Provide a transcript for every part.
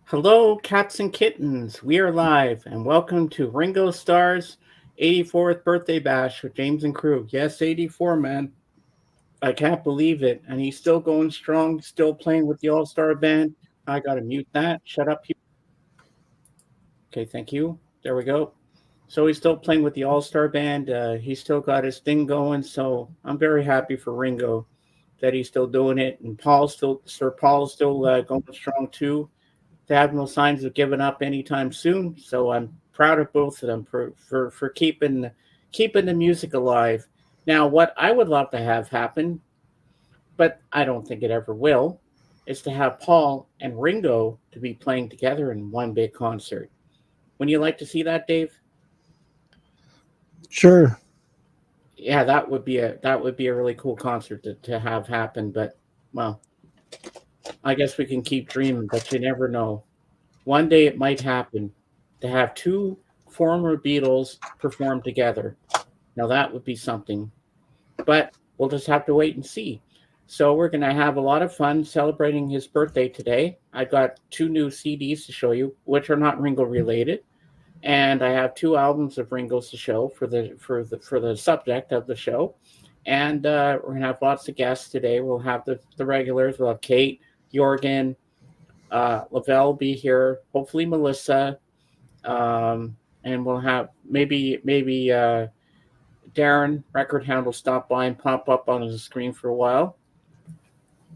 Hello, cats and kittens. We are live, and welcome to Ringo Starr's 84th birthday bash with James and crew. Yes, 84, man. I can't believe it. And he's still going strong, still playing with the All Star band. I gotta mute that. Shut up, you. Okay, thank you. There we go. So he's still playing with the All Star band. He's still got his thing going. So I'm very happy for Ringo that he's still doing it. And Sir Paul's still going strong too. They have no signs of giving up anytime soon. So I'm proud of both of them for keeping the music alive. Now, what I would love to have happen, but I don't think it ever will, is to have Paul and Ringo to be playing together in one big concert. Wouldn't you like to see that, Dave? Sure. Yeah, that would be a really cool concert to have happen. But well, I guess we can keep dreaming, but you never know. One day it might happen to have two former Beatles perform together. Now that would be something, but we'll just have to wait and see. So we're going to have a lot of fun celebrating his birthday today. I've got two new CDs to show you, which are not Ringo related, and I have two albums of Ringo's to show for the subject of the show. And we're gonna have lots of guests today. We'll have the regulars. We'll have Kate, Jorgen, Lavelle be here. Hopefully Melissa, and we'll have maybe Darren Record Hound will stop by and pop up on the screen for a while.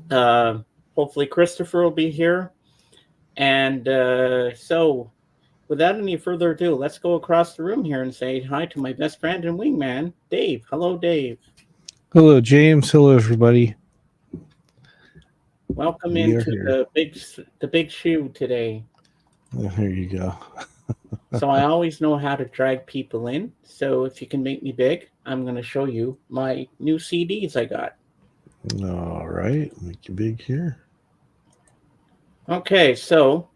Uh, Hopefully Christopher will be here, and so without any further ado, let's go across the room here and say hi to my best friend and wingman, Dave. Hello, Dave. Hello, James. Hello, everybody. Welcome We are into here. the big shoe today. There you go. So I always know how to drag people in. So if you can make me big, I'm going to show you my new CDs I got. All right. Make you big here. Okay, so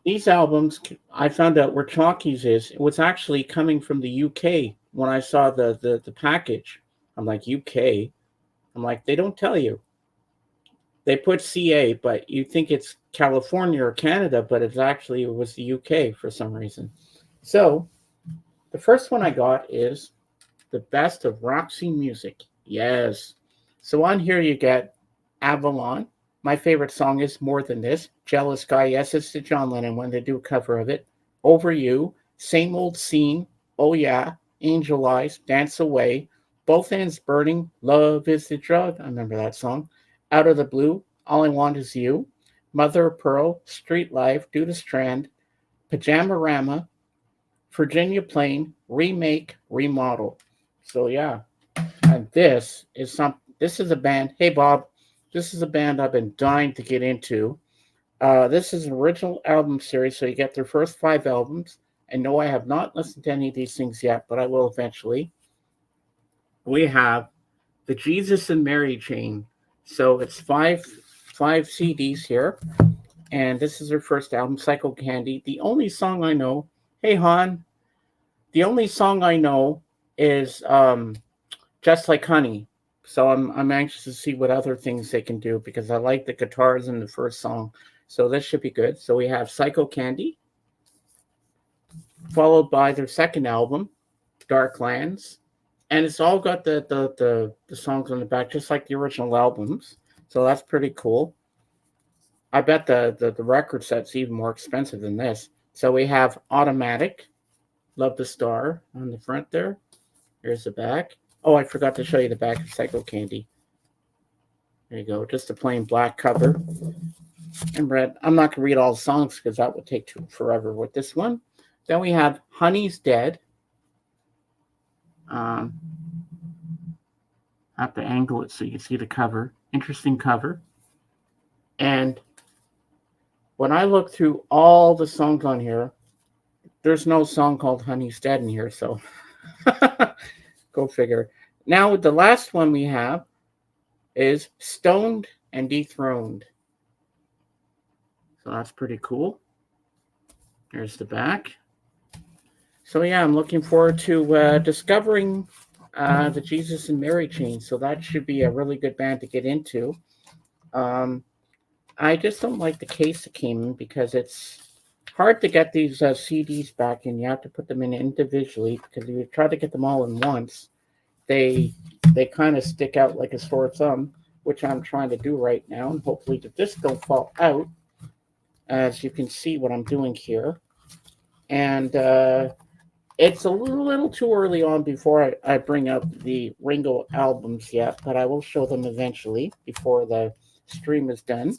these albums I found out where Chalkies is. It was actually coming from the UK when I saw the package. I'm like, UK? I'm like, they don't tell you. They put CA, but you think it's California or Canada, but it was the UK for some reason. So the first one I got is the best of Roxy music. Yes. So on here you get Avalon. My favorite song is More Than This. Jealous Guy. Yes, it's the John Lennon one. They do a cover of it. Over You. Same Old Scene. Oh Yeah. Angel Eyes. Dance Away. Both Ends Burning. Love is the Drug. I remember that song. Out of the Blue. All I Want Is You. Mother of Pearl. Street Life. Do the Strand. Pajama-rama. Virginia Plain. Remake. Remodel. So yeah, and this is a band. Hey Bob, this is a band I've been dying to get into. This is an original album series, so you get their first five albums. And no, I have not listened to any of these things yet, but I will eventually. We have the Jesus and Mary chain. So it's five CDs here, and this is their first album, Psycho Candy. The only song I know, hey Han, the only song I know is Just Like Honey. So I'm anxious to see what other things they can do because I like the guitars in the first song. So this should be good. So we have Psycho Candy, followed by their second album, Darklands. And it's all got the songs on the back, just like the original albums. So that's pretty cool. I bet the record set's even more expensive than this. So we have Automatic, Love the Star on the front there. Here's the back. Oh, I forgot to show you the back of Psycho Candy. There you go. Just a plain black cover and red. I'm not going to read all the songs because that would take forever with this one. Then we have Honey's Dead. Um, I have to angle it so you can see the cover. Interesting cover. And when I look through all the songs on here, there's no song called Honey's Dead in here. So go figure. Now, the last one we have is Stoned and Dethroned. So that's pretty cool. There's the back. So yeah, I'm looking forward to discovering the Jesus and Mary chain. So that should be a really good band to get into. Um, I just don't like the case it came in because it's hard to get these CDs back in. You have to put them in individually because if you try to get them all in once, they they kind of stick out like a sore thumb, which I'm trying to do right now, and hopefully the disc don't fall out. As you can see, what I'm doing here, and it's a little too early on before I bring up the Ringo albums yet, but I will show them eventually before the stream is done.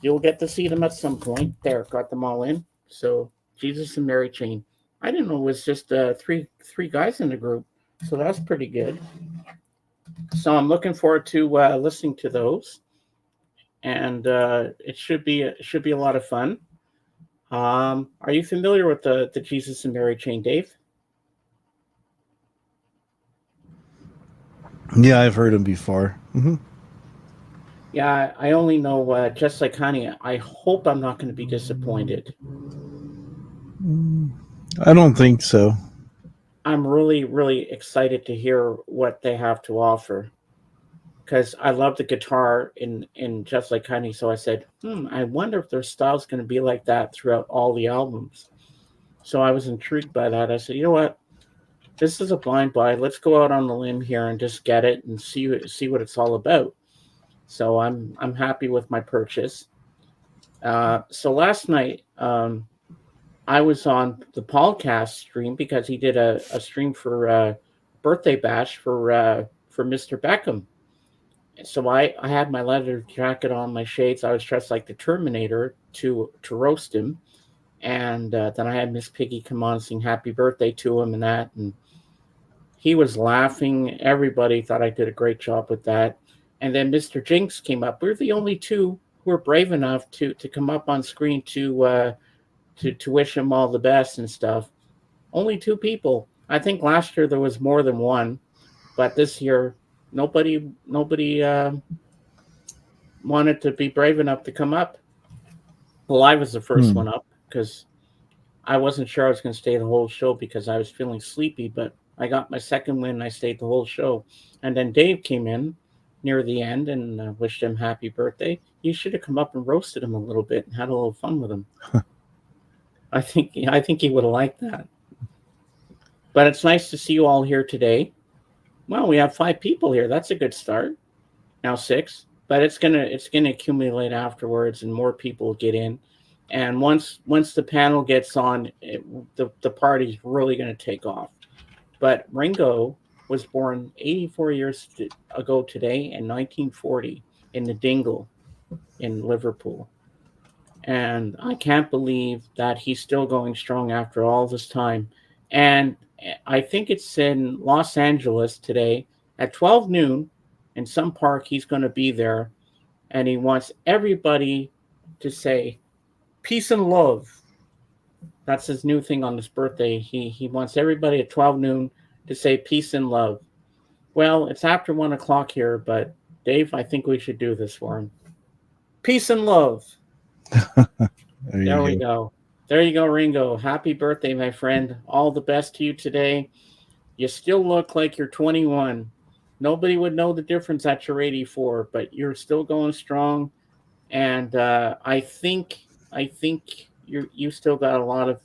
You'll get to see them at some point. There, got them all in. So Jesus and Mary Chain. I didn't know it was just three guys in the group, so that's pretty good. So I'm looking forward to listening to those, and it should be a lot of fun. Are you familiar with the Jesus and Mary Chain, Dave? Yeah, I've heard him before. Yeah, I only know Just Like Honey. I hope I'm not going to be disappointed. I don't think so. I'm really excited to hear what they have to offer because I love the guitar in Just Like Honey. So I said, I wonder if their style's going to be like that throughout all the albums. So I was intrigued by that. I said, you know what? This is a blind buy. Let's go out on the limb here and just get it and see what it's all about. So I'm happy with my purchase. So last night, I was on the podcast stream because he did a stream for birthday bash for Mr. Beckham. So I had my leather jacket on, my shades. I was dressed like the Terminator to roast him, and then I had Miss Piggy come on and sing happy birthday to him and that, and he was laughing. Everybody thought I did a great job with that. And then Mr. Jinx came up. We are the only two who were brave enough to come up on screen to wish him all the best and stuff. Only two people. I think last year there was more than one, but this year nobody wanted to be brave enough to come up. Well, I was the first one up because I wasn't sure I was going to stay the whole show because I was feeling sleepy, but I got my second win. I stayed the whole show. And then Dave came in near the end and wished him happy birthday. You should have come up and roasted him a little bit and had a little fun with him. I think he would have liked that. But it's nice to see you all here today. Well, we have 5 people here. That's a good start. Now 6, but it's gonna accumulate afterwards, and more people get in. And once the panel gets on, the party's really gonna take off. But Ringo was born 84 years ago today in 1940 in the Dingle in Liverpool. And I can't believe that he's still going strong after all this time. And I think it's in Los Angeles today at 12 noon in some park. He's going to be there, and he wants everybody to say peace and love. That's his new thing on his birthday. He wants everybody at 12 noon to say peace and love. Well, it's after 1 o'clock here, but Dave, I think we should do this for him. Peace and love. There we go. There you go, Ringo. Happy birthday, my friend. All the best to you today. You still look like you're 21. Nobody would know the difference at your 84, but you're still going strong. And I think you still got a lot of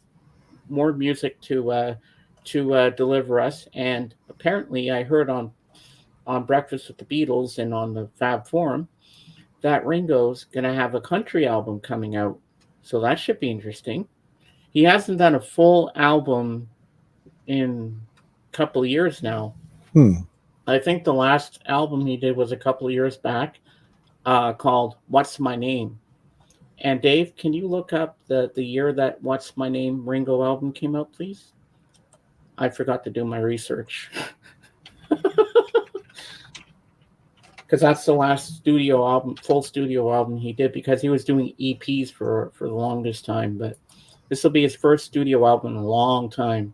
more music to deliver us. And apparently, I heard on Breakfast with the Beatles and on the Fab Forum that Ringo's gonna have a country album coming out. So that should be interesting. He hasn't done a full album in a couple of years now. I think the last album he did was a couple of years back, called "What's My Name." And Dave, can you look up the year that "What's My Name" Ringo album came out, please? I forgot to do my research because that's the last studio album, full studio album he did, because he was doing EPs for the longest time. But this will be his first studio album in a long time.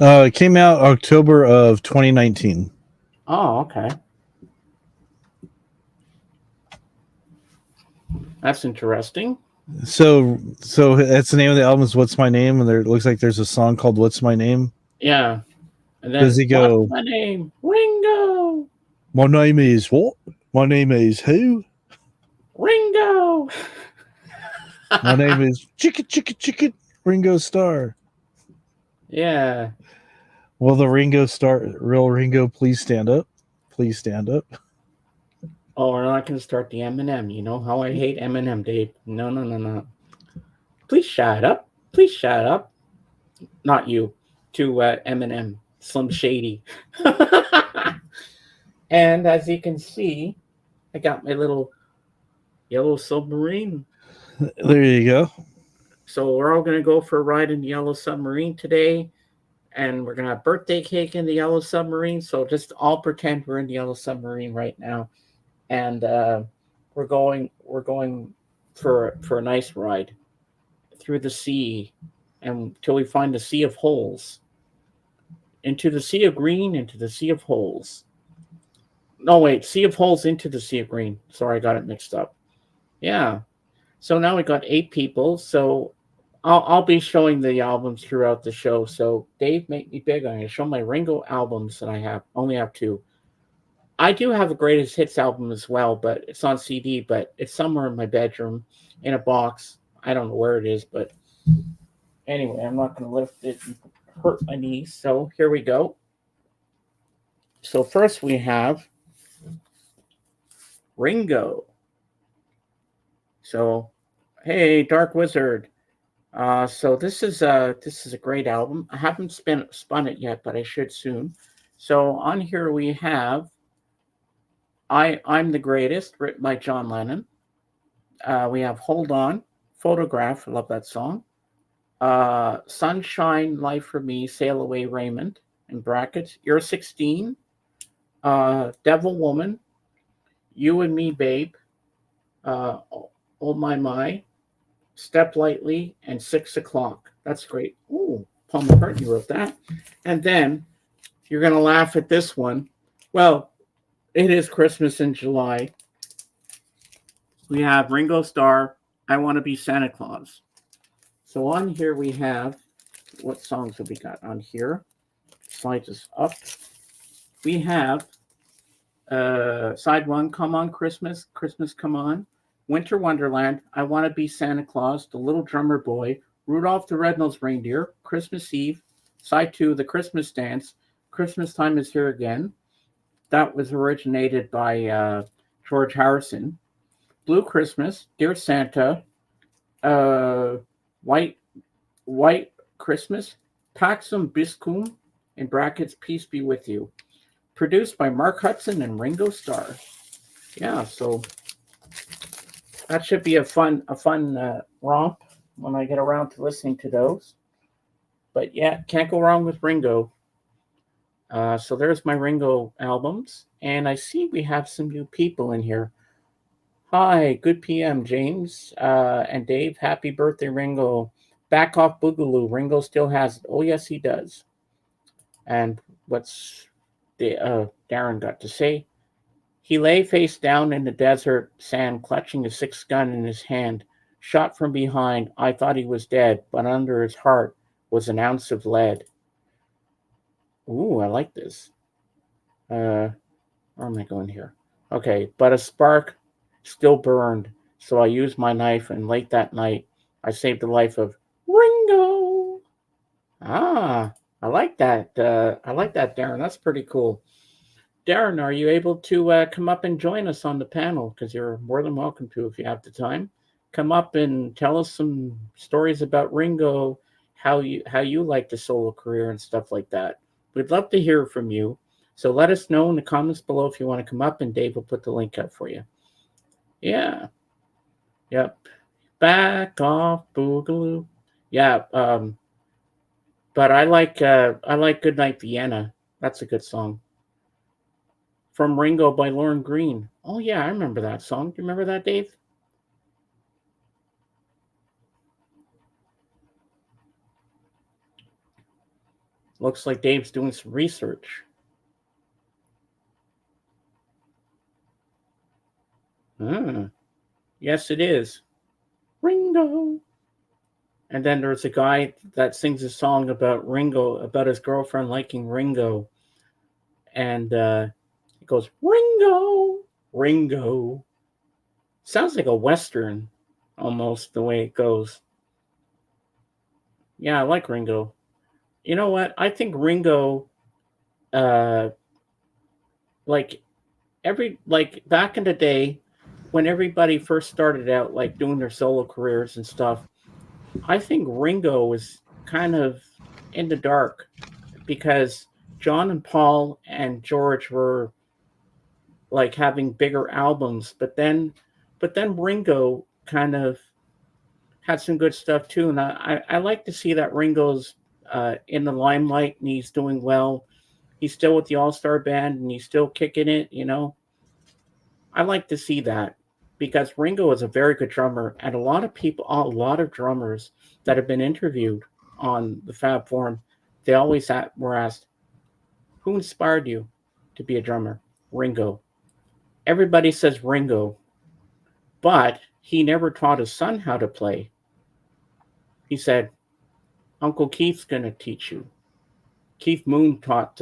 It came out October of 2019. Oh, okay. That's interesting. So that's the name of the album is What's My Name, and there it looks like there's a song called What's My Name. Yeah. And then Does he go, "What's my name? Ringo. My name is what? My name is who? Ringo. My name is Chicken Ringo Starr. Yeah. Will the Ringo Starr, real Ringo, please stand up? Please stand up. Oh, we're not going to start the Eminem. You know how I hate Eminem, Dave. No, no, no, no. Please shut up. Please shut up. Not you. To Eminem. Slim Shady. And as you can see, I got my little yellow submarine. There you go. So we're all going to go for a ride in the yellow submarine today. And we're going to have birthday cake in the yellow submarine. So just all pretend we're in the yellow submarine right now. And we're going for a nice ride through the sea until we find the sea of holes. Into the sea of green, into the sea of holes. No, wait, sea of holes into the sea of green. Sorry, I got it mixed up. Yeah. So now we got 8 people. So I'll be showing the albums throughout the show. So Dave, make me big. I'm going to show my Ringo albums that I have. Only have 2. I do have a greatest hits album as well, but it's on CD. But it's somewhere in my bedroom in a box. I don't know where it is, but anyway, I'm not going to lift it and hurt my knees. So here we go. So first we have Ringo. So hey, Dark Wizard. So this is a great album. I haven't spun it yet, but I should soon. So on here we have I'm the Greatest, written by John Lennon. We have Hold On, Photograph. I love that song. Sunshine, Life for Me, Sail Away, Raymond. In brackets, You're 16. Devil Woman, You and Me, Babe. Uh, oh my. Step Lightly, and 6 o'clock. That's great. Ooh, Paul McCartney wrote that. And then you're going to laugh at this one. Well, it is Christmas in July. We have Ringo Starr, I Want to Be Santa Claus. So on here we have, what songs have we got on here? Slide this up. We have side 1, Come On Christmas, Christmas Come On. Winter Wonderland, I Want to Be Santa Claus, The Little Drummer Boy, Rudolph the Red-Nosed Reindeer, Christmas Eve, side 2, The Christmas Dance, Christmas Time Is Here Again. That was originated by George Harrison. Blue Christmas, Dear Santa, uh, White White Christmas, Paxum Biscum, in brackets, Peace Be With You. Produced by Mark Hudson and Ringo Starr. Yeah, so that should be a fun romp when I get around to listening to those. But yeah, can't go wrong with Ringo. So there's my Ringo albums, and I see we have some new people in here. Hi, good PM, James and Dave. Happy birthday, Ringo. Back off Boogaloo. Ringo still has it. Oh yes, he does. And what's Darren got to say? He lay face down in the desert sand, clutching a 6 gun in his hand. Shot from behind, I thought he was dead, but under his heart was an ounce of lead. Ooh, I like this. Where am I going here? Okay, but a spark still burned, so I used my knife, and late that night, I saved the life of Ringo. Ah, I like that, Darren. That's pretty cool. Darren, are you able to come up and join us on the panel? Because you're more than welcome to if you have the time. Come up and tell us some stories about Ringo, how you like the solo career and stuff like that. We'd love to hear from you. So let us know in the comments below if you want to come up, and Dave will put the link up for you. Yeah. Yep. Back off, Boogaloo. Yeah. But I like Goodnight Vienna. That's a good song. From Ringo by Lauren Green. Oh yeah, I remember that song. Do you remember that, Dave? Looks like Dave's doing some research. Ah, yes, it is. Ringo. And then there's a guy that sings a song about Ringo, about his girlfriend liking Ringo. And it goes, Ringo, Ringo. Sounds like a western, almost the way it goes. Yeah, I like Ringo. You know what? I think Ringo, uh, like like back in the day, when everybody first started out, like doing their solo careers and stuff, I think Ringo was kind of in the dark because John and Paul and George were like having bigger albums, but then Ringo kind of had some good stuff too, and I like to see that Ringo's in the limelight and he's doing well. He's still with the All Star Band and he's still kicking it. I like to see that because Ringo is a very good drummer, and a lot of drummers that have been interviewed on the Fab Forum, they always were asked, "Who inspired you to be a drummer?" Ringo. Everybody says Ringo, but he never taught his son how to play. He said, "Uncle Keith's going to teach you." Keith Moon taught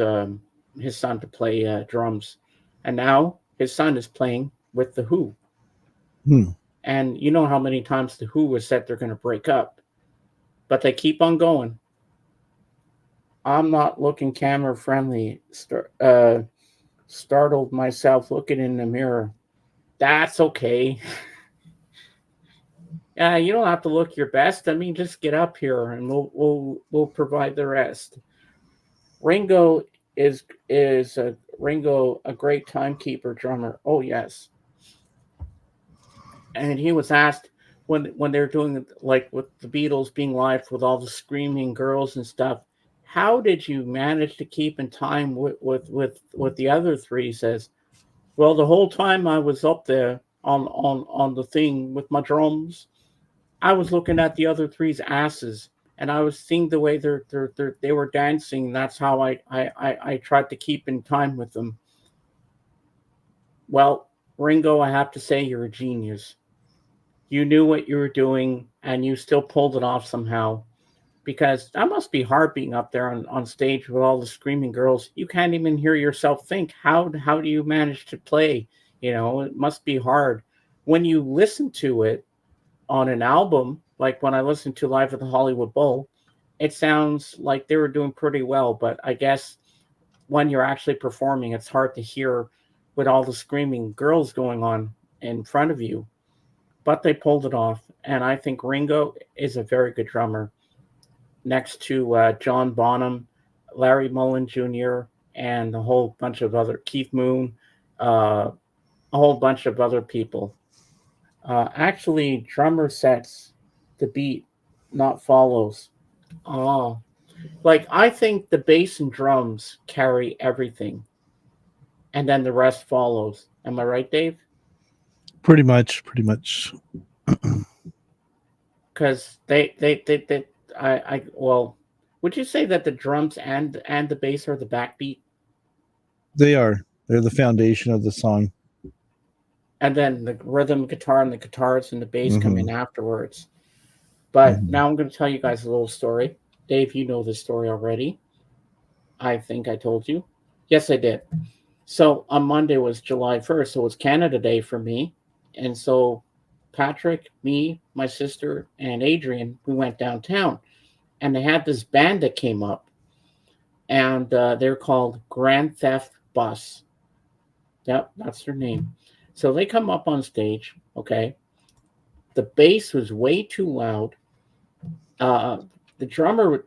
his son to play drums, and now his son is playing with the Who. Hmm. And you know how many times the Who was said they're going to break up, but they keep on going. I'm not looking camera friendly. Startled myself looking in the mirror. That's okay. Yeah, you don't have to look your best. I mean, just get up here and we'll provide the rest. Ringo is a great timekeeper drummer. Oh yes, and he was asked when they're doing like with the Beatles being live with all the screaming girls and stuff. How did you manage to keep in time with the other three? He says, well, the whole time I was up there on the thing with my drums, I was looking at the other three's asses, and I was seeing the way they were dancing. That's how I tried to keep in time with them. Well, Ringo, I have to say you're a genius. You knew what you were doing, and you still pulled it off somehow. Because that must be hard being up there on stage with all the screaming girls. You can't even hear yourself think. How do you manage to play? It must be hard. When you listen to it on an album, like when I listened to Live at the Hollywood Bowl, it sounds like they were doing pretty well. But I guess when you're actually performing, it's hard to hear with all the screaming girls going on in front of you. But they pulled it off. And I think Ringo is a very good drummer next to John Bonham, Larry Mullen Jr., and a whole bunch of other Keith Moon, a whole bunch of other people. Actually, drummer sets the beat, not follows. Oh, like I think the bass and drums carry everything, and then the rest follows. Am I right, Dave? Pretty much, pretty much. Because they well, would you say that the drums and the bass are the backbeat, They are. They're the foundation of the song. and then the rhythm guitar and the guitars and the bass come Hmm. in afterwards? But Hmm. now I'm going to tell you guys a little story. Dave, you know this story already. I think I told you. Yes, I did. So on Monday was July 1st, so it's Canada Day for me. And so Patrick, me, my sister, and Adrian, we went downtown and they had this band that came up and they're called Grand Theft Bus. Yep, that's their name. So they come up on stage, okay? The bass was way too loud. Uh, the drummer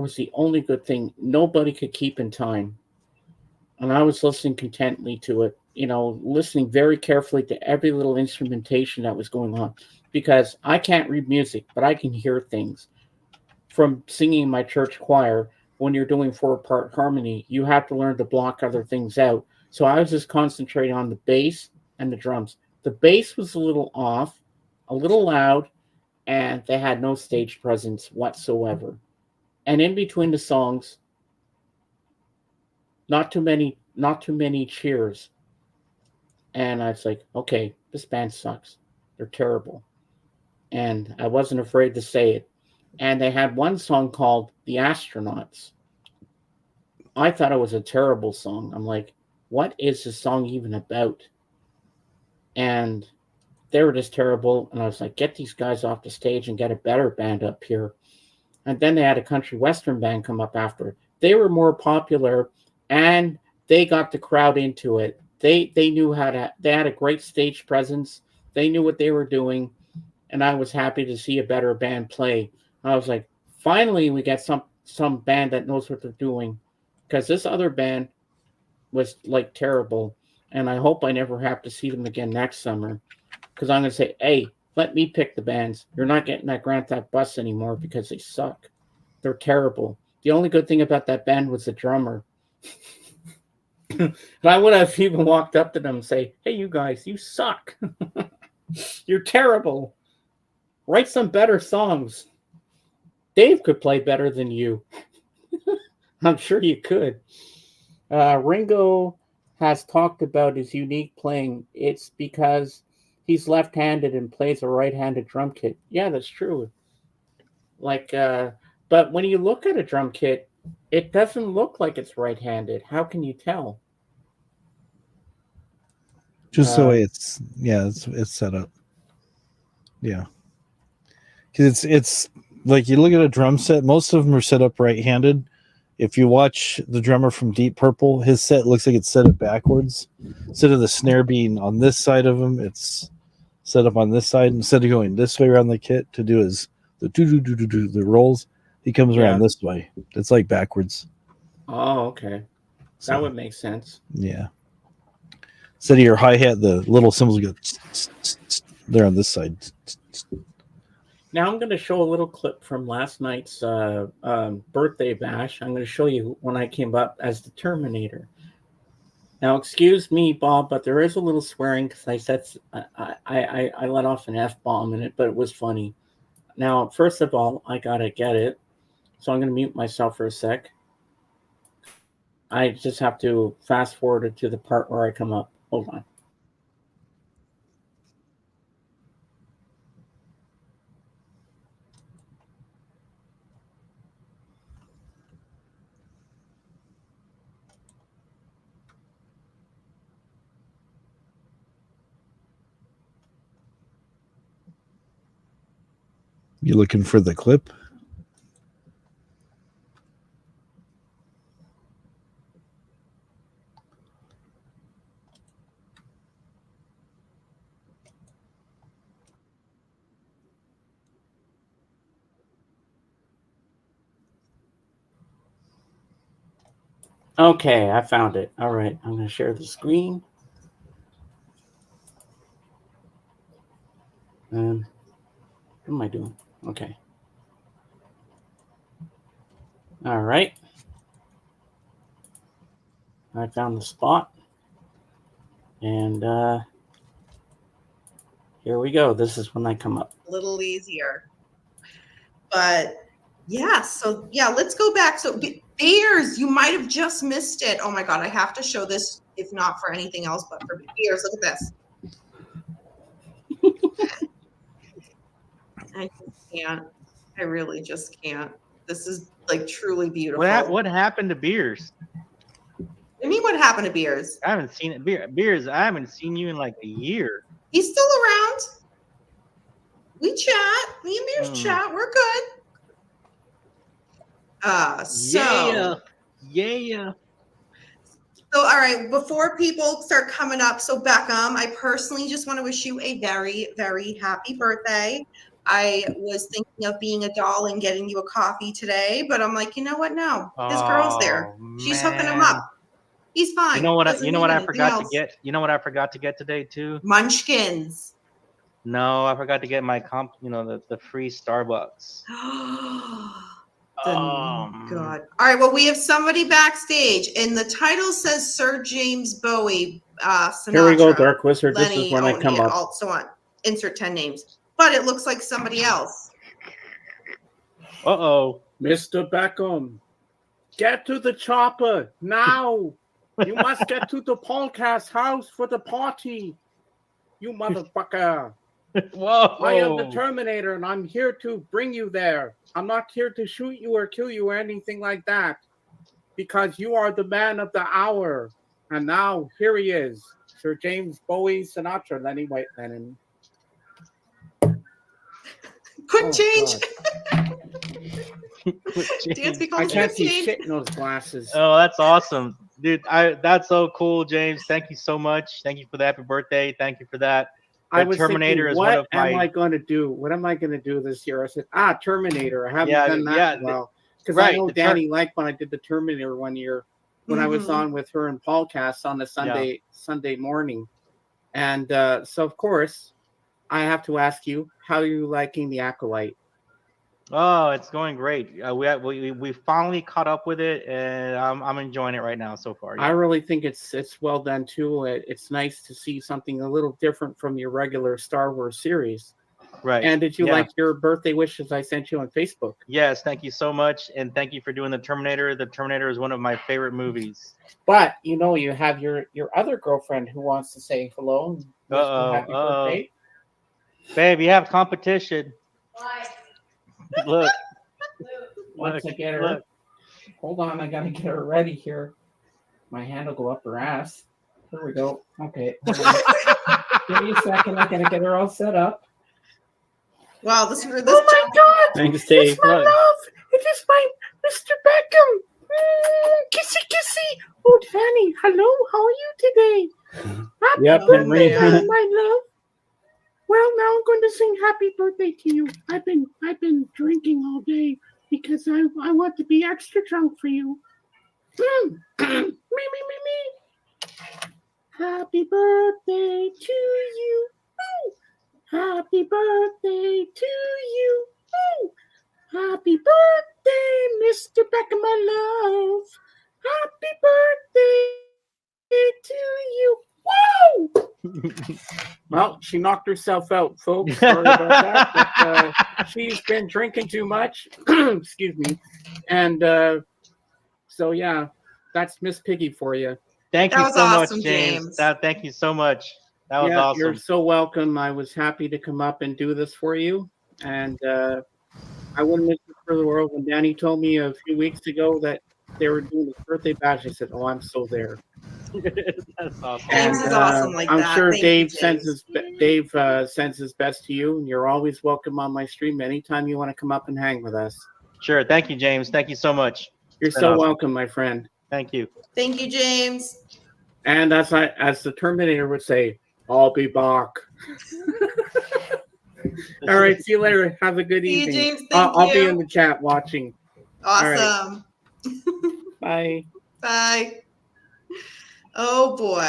was the only good thing. Nobody could keep in time, and I was listening contently to it. Listening very carefully to every little instrumentation that was going on, because I can't read music, but I can hear things from singing in my church choir. When you're doing four-part harmony, you have to learn to block other things out. So I was just concentrating on the bass and the drums. The bass was a little off, a little loud, and they had no stage presence whatsoever. And in between the songs, not too many cheers. And I was like, okay, this band sucks. They're terrible. And I wasn't afraid to say it. And they had one song called The Astronauts. I thought it was a terrible song. I'm like, what is this song even about? And They were just terrible. And I was like, get these guys off the stage and get a better band up here. And then they had a country western band come up after. They were more popular, and they got the crowd into it. They knew how to. They had a great stage presence. They knew what they were doing, and I was happy to see a better band play. I was like, finally, we get some band that knows what they're doing, because this other band was like terrible, and I hope I never have to see them again next summer, because I'm gonna say, hey, let me pick the bands. You're not getting that Grand Theft Bus anymore because they suck. They're terrible. The only good thing about that band was the drummer. And I would have even walked up to them and say, hey, you guys, you suck. You're terrible. Write some better songs. Dave could play better than you. I'm sure you could. Ringo has talked about his unique playing. It's because he's left-handed and plays a right-handed drum kit. Yeah, that's true. Like, but when you look at a drum kit, it doesn't look like it's right-handed. How can you tell? Just the Uh, way it's set up. Yeah, because it's like you look at a drum set. Most of them are set up right-handed. If you watch the drummer from Deep Purple, his set looks like it's set up backwards. Instead of the snare being on this side of him, it's set up on this side. Instead of going this way around the kit to do his the rolls, he comes around yeah. this way. It's like backwards. Oh, okay. That So would make sense. yeah. Instead of your hi hat, the little cymbals go. They're on this side. Now I'm going to show a little clip from last night's birthday bash. I'm going to show you when I came up as the Terminator. Now, excuse me, Bob, but there is a little swearing because I said I let off an F bomb in it, but it was funny. Now, first of all, I gotta get it, so I'm gonna mute myself for a sec. I just have to fast forward it to the part where I come up. Hold on. You looking for the clip? Okay, I found it. All right, I'm gonna share the screen. What am I doing? Okay. All right. I found the spot, and here we go. This is when I come up. A little easier. But yeah, so yeah, let's go back. So Bears, you might have just missed it. Oh my God, I have to show this, if not for anything else, but for Bears. Look at this. I just can't. I really just can't. This is like truly beautiful. What happened to Beers? I mean, what happened to Beers? I haven't seen it. Beers, I haven't seen you in like a year. He's still around. We chat. Me and Beers chat. We're good. Yeah. So, all right, before people start coming up, so Beckham, I personally just want to wish you a very, very happy birthday. I was thinking of being a doll and getting you a coffee today, but I'm like, you know what? No, his girl's there. She's hooking him up. He's fine. You know what? Doesn't You know need what I anything forgot else. to get. You know what I forgot to get today too. Munchkins. No, I forgot to get my comp. You know the free Starbucks. God. All right. Well, we have somebody backstage, and the title says Sir James Bowie, Sinatra. Here we go, Dark Wizard. Lenny, this is when I come up. So on. Insert 10 names. But it looks like somebody else. Uh-oh. Mr. Beckham, get to the chopper now. You must get to the podcast house for the party. You motherfucker. Whoa. I am the Terminator, and I'm here to bring you there. I'm not here to shoot you or kill you or anything like that, because you are the man of the hour. And now, here he is, Sir James Bowie Sinatra, Lenny White Lennon. Quick change. Dance I becomes can't quick see change. shit in those glasses. Oh, that's awesome, dude. That's so cool, James. Thank you so much. Thank you for the happy birthday. Thank you for that. I The was Terminator thinking, is one what of am I my going to do? What am I going to do this year? I said, Terminator. I haven't yeah done that yeah in a while. Because I right. know The Danny liked when I did the Terminator one year when I was Mhm. on with her and Paulcast on a Sunday morning. And so, of course, I have to ask you, how are you liking the Acolyte? Oh, it's going great. We finally caught up with it, and I'm enjoying it right now so far. I Yeah. really think it's well done too. It's nice to see something a little different from your regular Star Wars series. Right. And did you Yeah. like your birthday wishes I sent you on Facebook? Yes. Thank you so much, and thank you for doing the Terminator. The Terminator is one of my favorite movies. But you have your other girlfriend who wants to say hello and wish you happy birthday. Babe, you have competition. Look, Once look, I get her, look. hold on, I gotta get her ready here. My hand will go up her ass. Here we go. Okay, hold on. Give me a second. I gotta get her all set up. Wow, this. Oh my God! Thanks, Dave. It's my love. It is my Mr. Beckham. Kissy, kissy. Oh, Danny, hello. How are you today? Yep, Oh, Henry. man. My love. Well, now I'm going to sing happy birthday to you. I've been drinking all day because I want to be extra drunk for you. Me. Happy birthday to you. Ooh. Happy birthday to you. Ooh. Happy birthday, Mr. Beckham, my love. Happy birthday to you. Woo! Well, she knocked herself out, folks. Sorry about that. But, she's been drinking too much. Excuse me. And so, yeah, that's Miss Piggy for you. Thank That you was so awesome, much, James. James. Thank you so much. That was Yeah, you're awesome. so welcome. I was happy to come up and do this for you. And I wouldn't miss it for the world. When Danny told me a few weeks ago that they were doing the birthday bash, I said, "Oh, I'm so there." That's awesome. And James is awesome like I'm that. sure Thank you, Dave sends James. sends his best to you, and you're always welcome on my stream anytime you want to come up and hang with us. Sure. Thank you, James. Thank you so much. You're It's been so awesome. welcome, my friend. Thank you. Thank you, James. And as the Terminator would say, "I'll be back." All right, see you later. Have a good See you, evening. James. Thank I'll be you. in the chat watching. Awesome. Bye. Bye. Oh boy.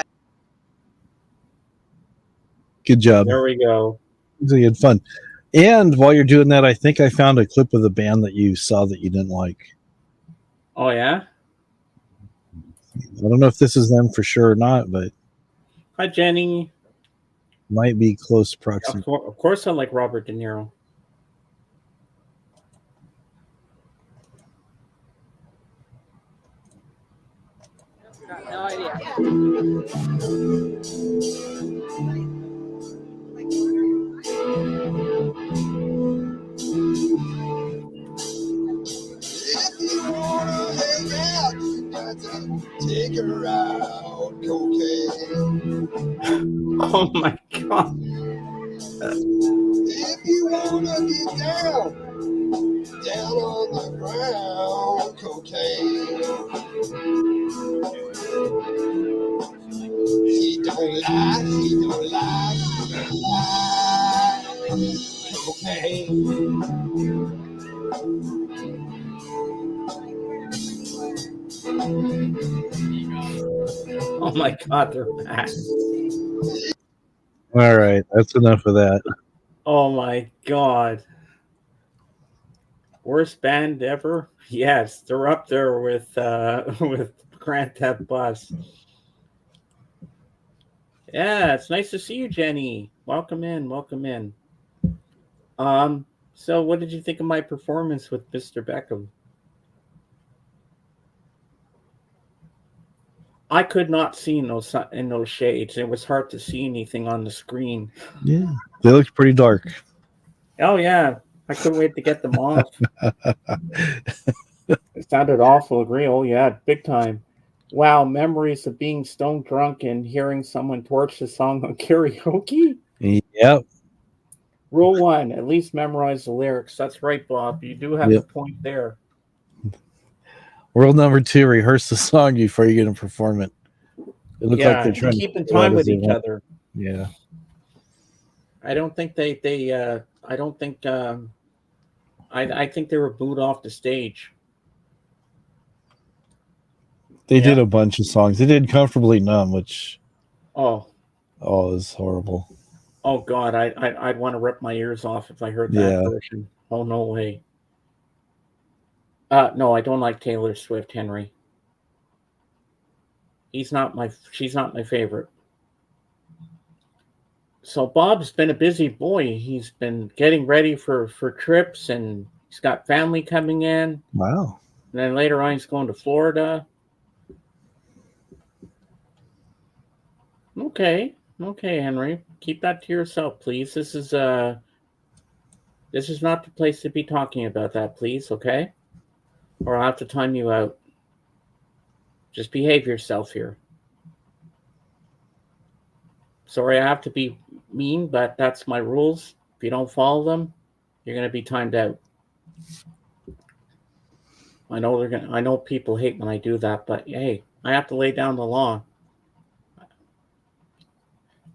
Good job. There we go. You had fun. And while you're doing that, I think I found a clip of the band that you saw that you didn't like. Oh yeah. I don't know if this is them for sure or not, but Hi, Jenny. might be close proximity. Of course, I like Robert De Niro. No idea. If you wanna hang out, you got to take her out, cocaine. Oh my God. If you wanna get down on the ground, cocaine. He don't lie, he don't lie, he don't lie, cocaine. Oh my God, they're back. All right, that's enough of that. Oh my God. Worst band ever? Yes, they're up there with with Grand Theft Bus. Yeah, it's nice to see you, Jenny. Welcome in, welcome in. So what did you think of my performance with Mr. Beckham? I could not see no sun in no shades. It was hard to see anything on the screen. Yeah, they looked pretty dark. Oh yeah, I couldn't wait to get them off. It sounded awful real. Yeah, big time. Wow, memories of being stone drunk and hearing someone torch the song on karaoke. Yep. Rule 1, at least memorize the lyrics. That's right, Bob. You do have Yep. a point there. Rule number 2: rehearse the song before you get to perform it. It looked like Yeah, they're and trying to keep in figure out time as with they each went. other. Yeah, I don't think I don't think I think they were booed off the stage. they Yeah. did a bunch of songs. They did "Comfortably Numb," which Oh, is horrible. oh God, I'd want to rip my ears off if I heard that Yeah, version. Oh no way. No, I don't like Taylor Swift, Henry. She's not my favorite. So Bob's been a busy boy. He's been getting ready for trips, and he's got family coming in. wow. And then later on, he's going to Florida. Okay, okay, Henry, keep that to yourself, please. This is not the place to be talking about that, please. Okay, or I'll have to time you out. Just behave yourself here. Sorry, I have to be mean, but that's my rules. If you don't follow them, you're going to be timed out. I know people hate when I do that, but hey, I have to lay down the law.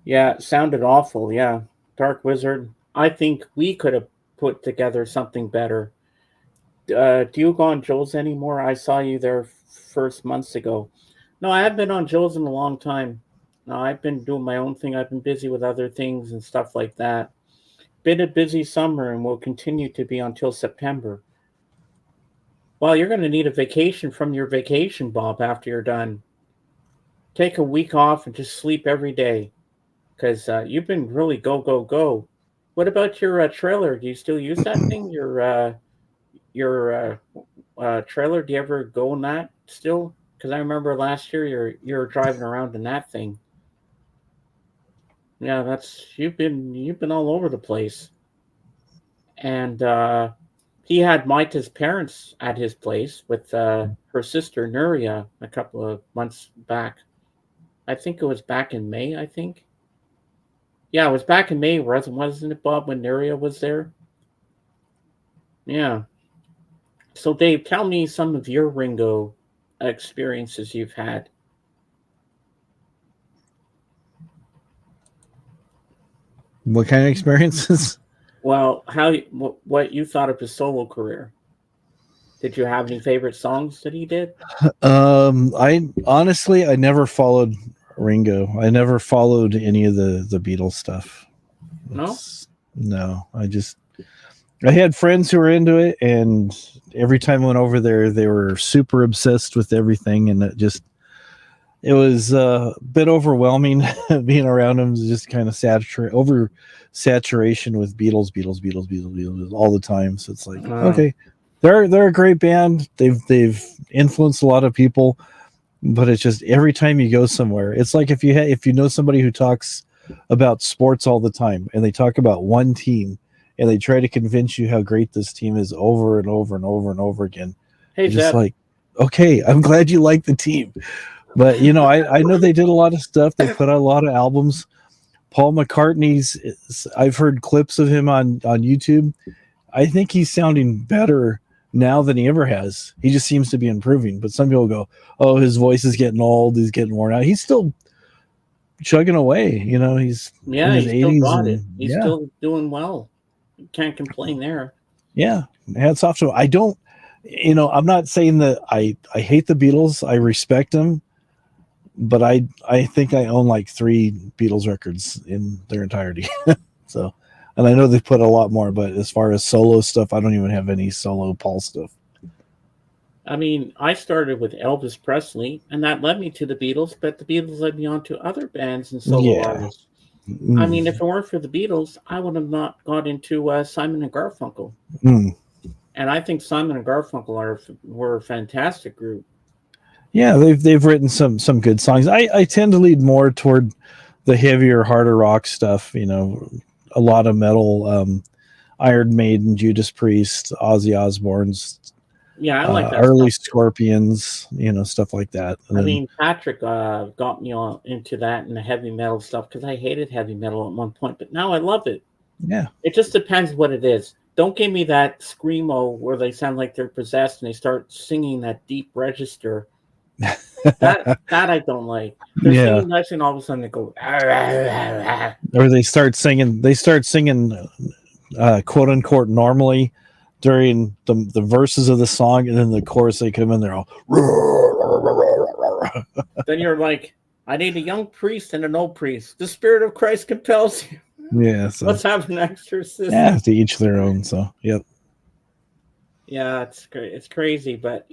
Yeah, it sounded awful. Yeah, Dark Wizard. I think we could have put together something better. Do you go on Joel's anymore? I saw you there first months ago. No, I haven't been on Joel's in a long time. No, I've been doing my own thing. I've been busy with other things and stuff like that. Been a busy summer and will continue to be until September. Well, you're going to need a vacation from your vacation, Bob, after you're done. Take a week off and just sleep every day because you've been really go, go, go. What about your trailer? Do you still use that thing? Your trailer? Do you ever go in that still? Because I remember last year you're driving around in that thing. Yeah, that's you've been all over the place. And he had Maita's parents at his place with her sister Nuria a couple of months back. I think it was back in May. I think. Yeah, it was back in May, wasn't it, Bob, when Nuria was there? Yeah. So, Dave, tell me some of your Ringo experiences you've had. What kind of experiences? Well, what you thought of his solo career? Did you have any favorite songs that he did? I honestly I never followed Ringo. I never followed any of the Beatles stuff. No. No, I had friends who were into it, and every time I went over there, they were super obsessed with everything, and it was a bit overwhelming being around them. Just kind of over saturation with Beatles all the time. So it's like, okay, they're a great band. They've influenced a lot of people, but it's just every time you go somewhere, it's like if you know somebody who talks about sports all the time, and they talk about one team, and they try to convince you how great this team is over and over and over and over again. Hey, You're just Zeb. like, okay, I'm glad you like the team. But I know they did a lot of stuff. They put out a lot of albums. Paul McCartney's. I've heard clips of him on YouTube. I think he's sounding better now than he ever has. He just seems to be improving. But some people go, "Oh, his voice is getting old. He's getting worn out." He's still chugging away. He's in his He still 80s, got it. and He's still doing well. Can't complain there. yeah. Hats off to him. I don't. I'm not saying that I hate the Beatles. I respect them. But I think I own like 3 Beatles records in their entirety. So, and I know they put a lot more, but as far as solo stuff, I don't even have any solo Paul stuff. I mean, I started with Elvis Presley, and that led me to the Beatles, but the Beatles led me on to other bands and solo artists. I mean, if it weren't for the Beatles, I would have not got into Simon and Garfunkel. And I think Simon and Garfunkel were a fantastic group. Yeah, they've written some good songs. I tend to lead more toward the heavier, harder rock stuff. A lot of metal, Iron Maiden, Judas Priest, Ozzy Osbourne's. Yeah, I like that early stuff. Scorpions, stuff like that. I mean, Patrick got me into that and the heavy metal stuff because I hated heavy metal at one point, but now I love it. Yeah. It just depends what it is. Don't give me that screamo where they sound like they're possessed and they start singing that deep register. That I don't like. They're Yeah. singing nice and all of a sudden they go. "Ah, ah, ah, ah." Or they start singing. Quote unquote normally during the verses of the song, and then the chorus they come in there all. Then you're like, I need a young priest and an old priest. The spirit of Christ compels you. Yeah. So Let's have an exorcist. yeah, to each their own. So yep. Yeah, it's crazy, but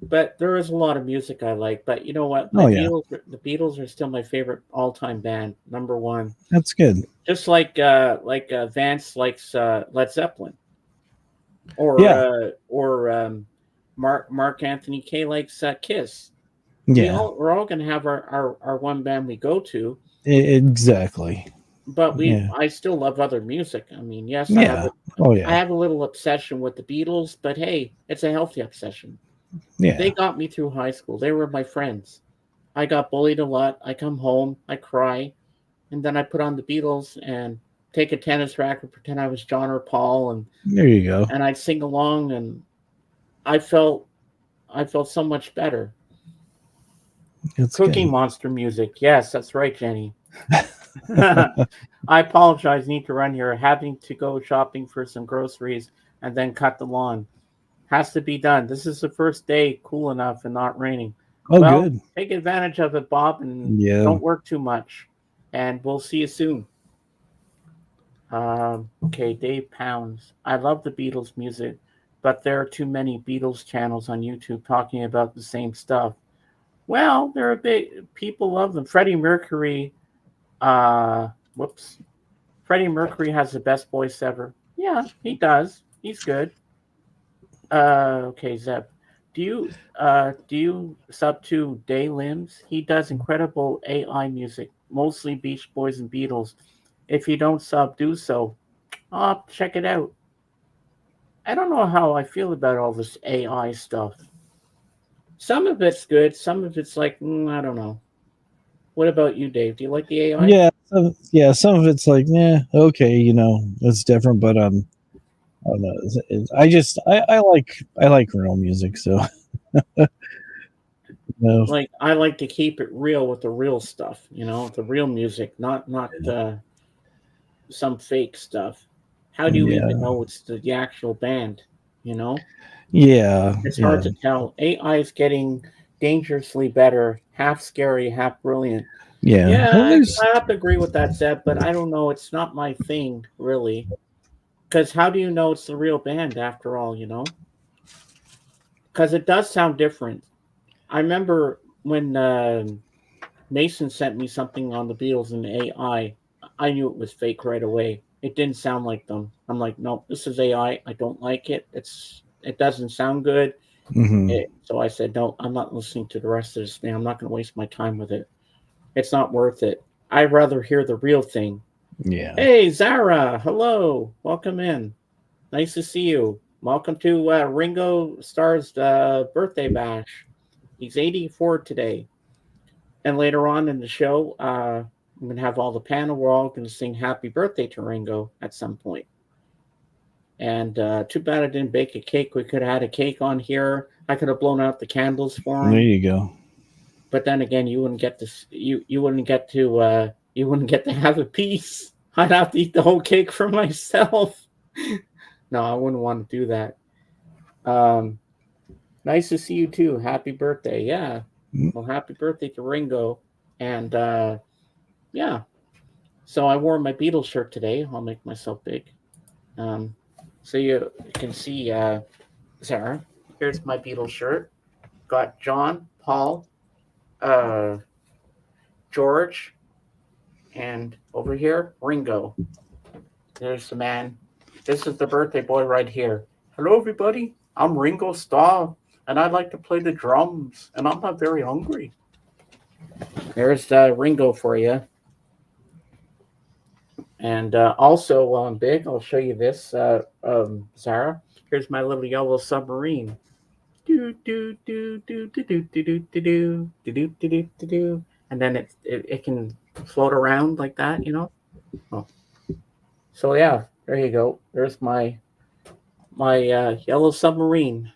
but there is a lot of music I like. But you know what? Oh yeah, The Beatles are still my favorite all-time band, number one. that's good. Just like Vance likes Led Zeppelin, Yeah. or Mark Anthony K likes Kiss. Yeah. We're all gonna have our one band we go to, Exactly. but Yeah. I still love other music. I mean, yes, Yeah. Oh I yeah. have a little obsession with the Beatles, but hey, it's a healthy obsession. Yeah. They got me through high school. They were my friends. I got bullied a lot. I come home, I cry, and then I put on the Beatles and take a tennis racket, pretend I was John or Paul, There you go. and I'd sing along, and I felt so much better. It's Cookie good. Monster music. Yes, that's right, Jenny. I apologize. Need to run here. Having to go shopping for some groceries and then cut the lawn. Has to be done. This is the first day cool enough and not raining. Oh, Well, good. take advantage of it, Bob, and Yeah. don't work too much. And we'll see you soon. Okay, Dave Pounds. I love the Beatles music, but there are too many Beatles channels on YouTube talking about the same stuff. Well, there are big people love them. Freddie Mercury. Whoops. Freddie Mercury has the best voice ever. Yeah, he does. He's good. Okay, Zeb. Do you sub to Day Limbs? He does incredible AI music, mostly Beach Boys and Beatles. If you don't sub, do so. Oh, check it out. I don't know how I feel about all this AI stuff. Some of it's good, some of it's like, I don't know. What about you, Dave? Do you like the AI? Yeah. Some of it's like, yeah, okay, it's different, but I don't know. I like real music, so no. Like I like to keep it real with the real stuff, the real music, not some fake stuff. How do you even Yeah. know it's the actual band? You know, Yeah. it's hard Yeah. to tell. AI is getting dangerously better, half scary, half brilliant. Yeah. Yeah, Well, there's I have to agree with that, Zeb, but I don't know. It's not my thing, really. Because how do you know it's the real band after all, Because it does sound different. I remember when Mason sent me something on the Beatles and AI. I knew it was fake right away. It didn't sound like them. I'm like, no, this is AI. I don't like it. It doesn't sound good. mhm. So I said, no, I'm not listening to the rest of this thing. I'm not going to waste my time with it. It's not worth it. I'd rather hear the real thing. Yeah. Hey, Zara, hello, welcome in. Nice to see you. Welcome to Ringo Starr's birthday bash. He's 84 today. And later on in the show, I'm going to have all the panel. We're all going to sing happy birthday to Ringo at some point. And too bad I didn't bake a cake. We could have had a cake on here. I could have blown out the candles for There him. you go. But then again, you wouldn't get this. You wouldn't get to have a piece. I'd have to eat the whole cake for myself. No, I wouldn't want to do that. Um, Nice to see you too. Happy birthday. Yeah. Mm. Well, happy birthday to Ringo. And yeah. So I wore my Beatles shirt today. I'll make myself big. Um, so you can see Sarah. Here's my Beatles shirt. Got John, Paul, uh, George, and over here, Ringo. There's the man. This is the birthday boy right here. Hello, everybody. I'm Ringo Starr, and I like to play the drums, and I'm not very hungry. There's Ringo for you. And also, while I'm big, I'll show you this, Sarah. Here's my little yellow submarine. Do do do do do do do do do do do do do do do, and then it can float around like that. Oh, So yeah, there you go. There's my yellow submarine.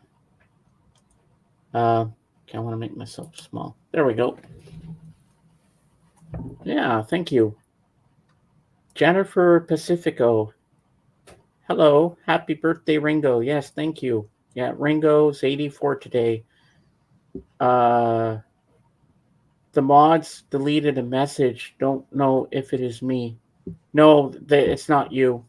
Okay, I want to make myself small. There we go. Yeah, thank you. Jennifer Pacifico. Hello. Happy birthday, Ringo. Yes, thank you. Yeah, Ringo's 84 today. Uh, the mods deleted a message. Don't know if it is me. No, it's not you.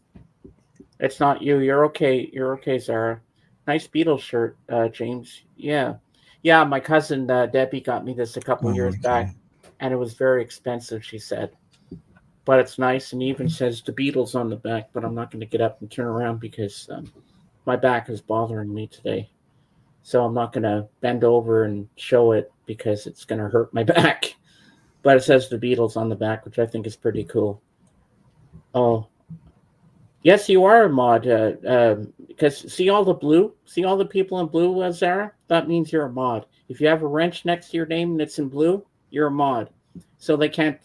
It's not you. You're okay. You're okay, Zara. Nice Beatles shirt, James. Yeah. Yeah, my cousin Debbie got me this a couple Oh, years okay. back, and it was very expensive, she said. But it's nice and even says the Beatles on the back, but I'm not going to get up and turn around because my back is bothering me today. So I'm not going to bend over and show it because it's going to hurt my back. But it says the Beatles on the back, which I think is pretty cool. Oh, yes, you are a mod. Because see all the blue? See all the people in blue, Zara? That means you're a mod. If you have a wrench next to your name and it's in blue, you're a mod. So they can't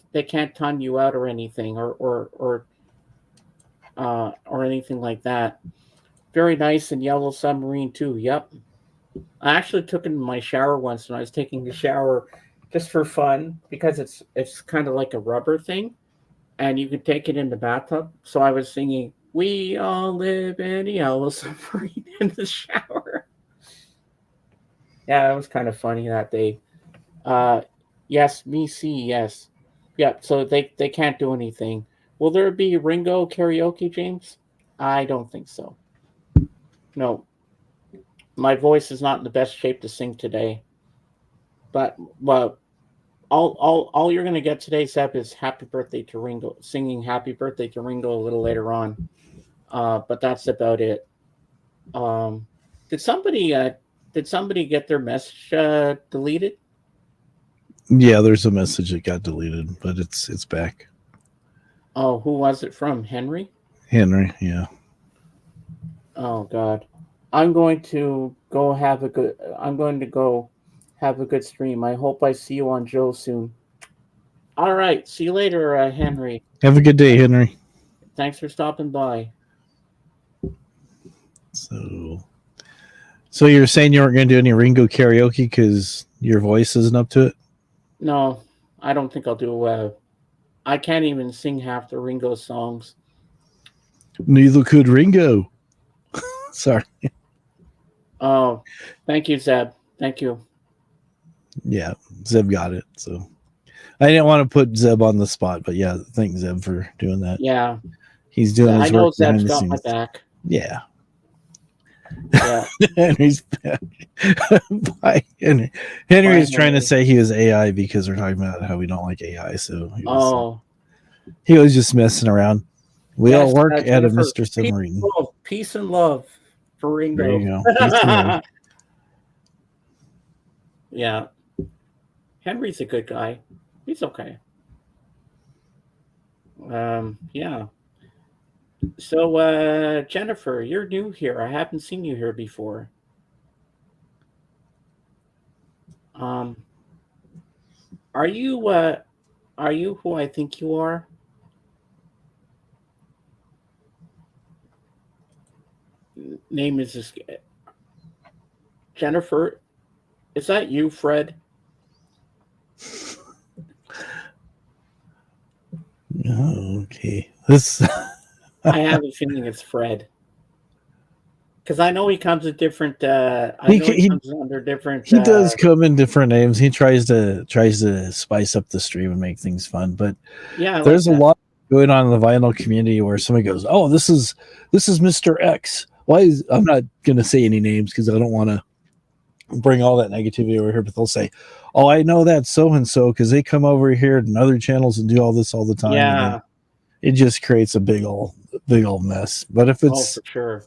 ton you out or anything or anything like that. Very nice and yellow submarine too. Yep. I actually took it in my shower once when I was taking a shower just for fun because it's kind of like a rubber thing and you can take it in the bathtub. So I was singing "We All Live in a Yellow Submarine" in the shower. Yeah, it was kind of funny that day. Uh, yes, me see, yes. Yeah, so they can't do anything. Will there be Ringo karaoke, James? I don't think so. No, my voice is not in the best shape to sing today. But all you're gonna get today, Seb, is "Happy Birthday to Ringo," singing "Happy Birthday to Ringo" a little later on. But that's about it. Um, did somebody get their message deleted? Yeah, there's a message that got deleted, but it's back. Oh, who was it from? Henry? Henry, yeah. Oh God, I'm going to go have a good. I'm going to go have a good stream. I hope I see you on Joe soon. All right, see you later, Henry. Have a good day, Henry. Thanks for stopping by. So, so you're saying you weren't going to do any Ringo karaoke because your voice isn't up to it? No, I don't think I'll do. I can't even sing half the Ringo songs. Neither could Ringo. Sorry. Oh, thank you, Zeb. Thank you. Yeah, Zeb got it. So I didn't want to put Zeb on the spot, but yeah, thank Zeb for doing that. Yeah, He's doing I his know work Zeb's behind the got my scenes. back. Yeah. Yeah. Henry's back. Bye, Henry. Henry is trying to say he was AI because we're talking about how we don't like AI. So he was just messing around. We all work at a Mr. Submarine. Peace and love for Ringo. There you go. Peace and love. Yeah. Henry's a good guy. He's okay. Yeah. So, Jennifer, you're new here. I haven't seen you here before. Um, are you who I think you are? Name is this Jennifer? Is that you, Fred? Okay. This I have a feeling it's Fred. Because I know he comes with different. he comes under different. He does come in different names. He tries to spice up the stream and make things fun. But yeah, there's a lot going on in the vinyl community where somebody goes, "Oh, this is Mr. X." I'm not going to say any names because I don't want to bring all that negativity over here. But they'll say, "Oh, I know that so and so because they come over here and other channels and do all this all the time." Yeah, it just creates a big old mess. But if it's for sure.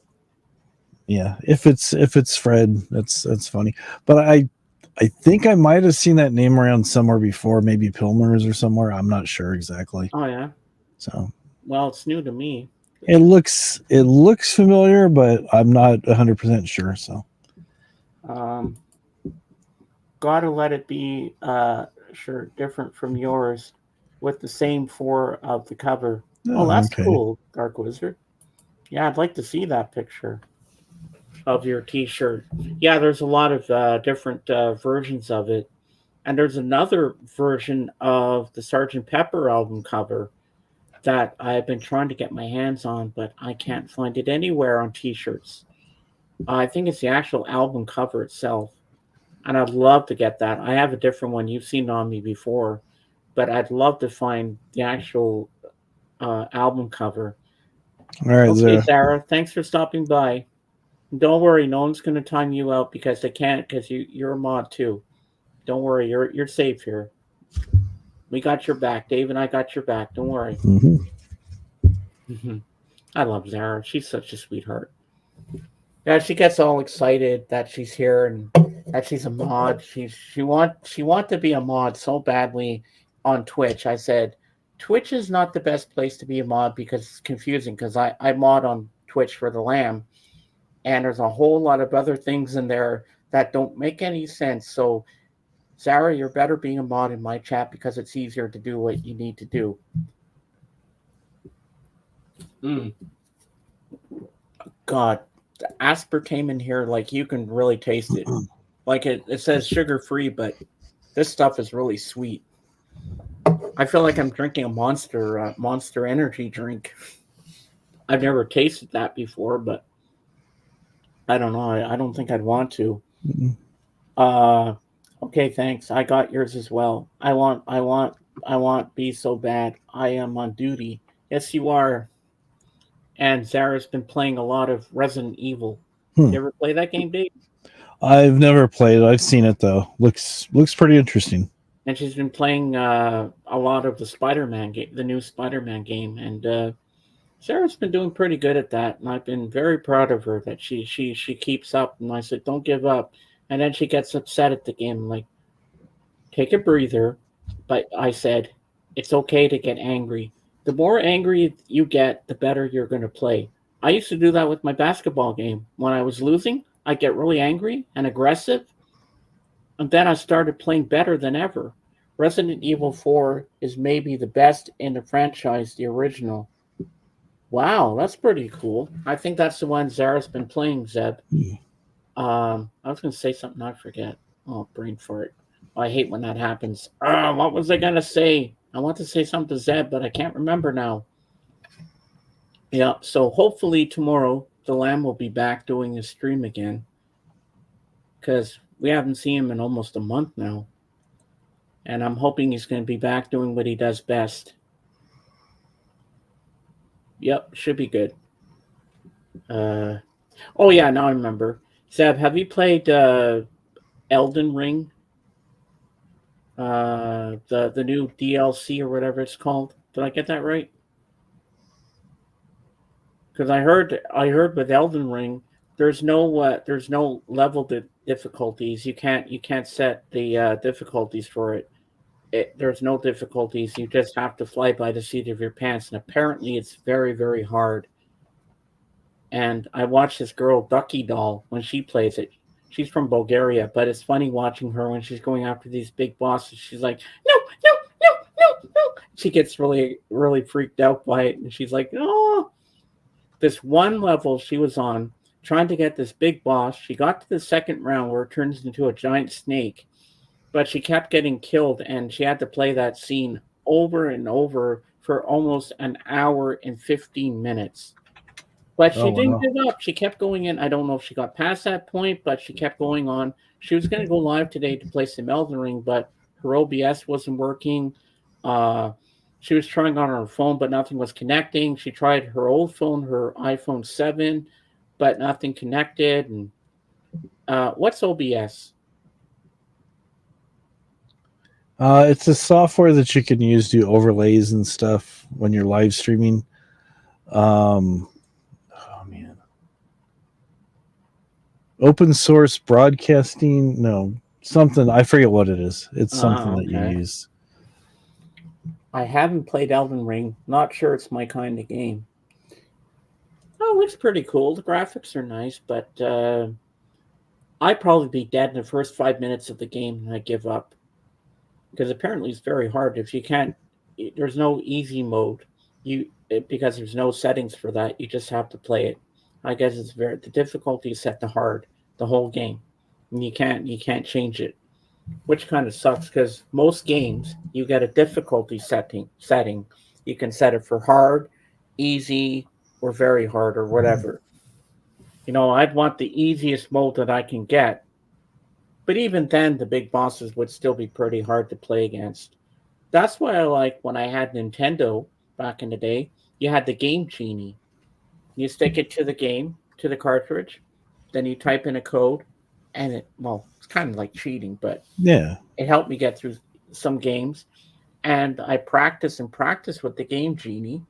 Yeah, if it's Fred, that's funny. But I think I might have seen that name around somewhere before, maybe Pilmer's or somewhere. I'm not sure exactly. Oh yeah. So well, it's new to me. It looks familiar, but I'm not 100% sure. So gotta let it be sure different from yours with the same 4 of the cover. Oh, that's okay. cool, Dark Wizard. Yeah, I'd like to see that picture of your T-shirt. Yeah, there's a lot of different versions of it, and there's another version of the Sergeant Pepper album cover that I've been trying to get my hands on, but I can't find it anywhere on T-shirts. I think it's the actual album cover itself, and I'd love to get that. I have a different one. You've seen it on me before, but I'd love to find the actual album cover. All right, Okay, Zara. Sarah, thanks for stopping by. Don't worry, no one's going to time you out because they can't because you're a mod too. Don't worry, you're safe here. We got your back. Dave and I got your back. Don't worry. Hmm. I love Zara. She's such a sweetheart. Yeah, she gets all excited that she's here and that she's a mod. She want to be a mod so badly on Twitch. I said, Twitch is not the best place to be a mod because it's confusing because I mod on Twitch for the Lamb and there's a whole lot of other things in there that don't make any sense. So Zara, you're better being a mod in my chat because it's easier to do what you need to do. God, the aspartame in here, like you can really taste it. Like it says sugar free, but this stuff is really sweet. I feel like I'm drinking a Monster Energy drink. I've never tasted that before, but I don't know. I don't think I'd want to. Okay, thanks. I got yours as well. I want B so bad. I am on duty. Yes, you are. And Zara's been playing a lot of Resident Evil. You ever play that game, Dave? I've never played it. I've seen it though. Looks pretty interesting. And she's been playing a lot of the Spider-Man game, the new Spider-Man game, and Sarah's been doing pretty good at that. And I've been very proud of her that she keeps up. And I said, don't give up. And then she gets upset at the game. I'm like, take a breather. But I said, it's okay to get angry. The more angry you get, the better you're going to play. I used to do that with my basketball game. When I was losing, I'd get really angry and aggressive. And then I started playing better than ever. Resident Evil 4 is maybe the best in the franchise, the original. Wow, that's pretty cool. I think that's the one Zara's been playing, Zeb. I was going to say something I forget. Oh, brain fart. I hate when that happens. What was I going to say? I want to say something to Zeb, but I can't remember now. Yeah, so hopefully tomorrow the Lamb will be back doing his stream again. Because we haven't seen him in almost a month now. And I'm hoping he's going to be back doing what he does best. Yep, should be good. Oh yeah, now I remember. Zeb, have you played Elden Ring? The new DLC or whatever it's called. Did I get that right? Because I heard with Elden Ring, there's no level difficulties. You can't set the difficulties for it. There's no difficulties. You just have to fly by the seat of your pants, and apparently it's very, very hard. And I watched this girl, Ducky Doll, when she plays it. She's from Bulgaria, but it's funny watching her when she's going after these big bosses. She's like, no, no, no, no, no. She gets really, really freaked out by it, and she's like, oh. This one level she was on, trying to get this big boss. She got to the second round where it turns into a giant snake, but she kept getting killed, and she had to play that scene over and over for almost an hour and 15 minutes. But she didn't give up. She kept going in. I don't know if she got past that point, but she kept going on. She was going to go live today to play some Elden Ring, but her OBS wasn't working. She was trying on her phone, but nothing was connecting. She tried her old phone, her iPhone 7, but nothing connected. And what's OBS? It's a software that you can use to do overlays and stuff when you're live streaming. Oh man, open source broadcasting? No, something I forget what it is. It's something that you use. I haven't played Elden Ring. Not sure it's my kind of game. Oh, it looks pretty cool. The graphics are nice, but I'd probably be dead in the first 5 minutes of the game and I give up. Because apparently it's very hard. If you can't, there's no easy mode. because there's no settings for that. You just have to play it. I guess the difficulty is set to hard the whole game, and you can't change it, which kind of sucks because most games you get a difficulty setting. You can set it for hard, easy, or very hard or whatever. I'd want the easiest mode that I can get, but even then, the big bosses would still be pretty hard to play against. That's why I like when I had Nintendo back in the day. You had the Game Genie. You stick it to the game, to the cartridge, then you type in a code, and it's kind of like cheating, but Yeah. it helped me get through some games. And I practiced and practiced with the Game Genie,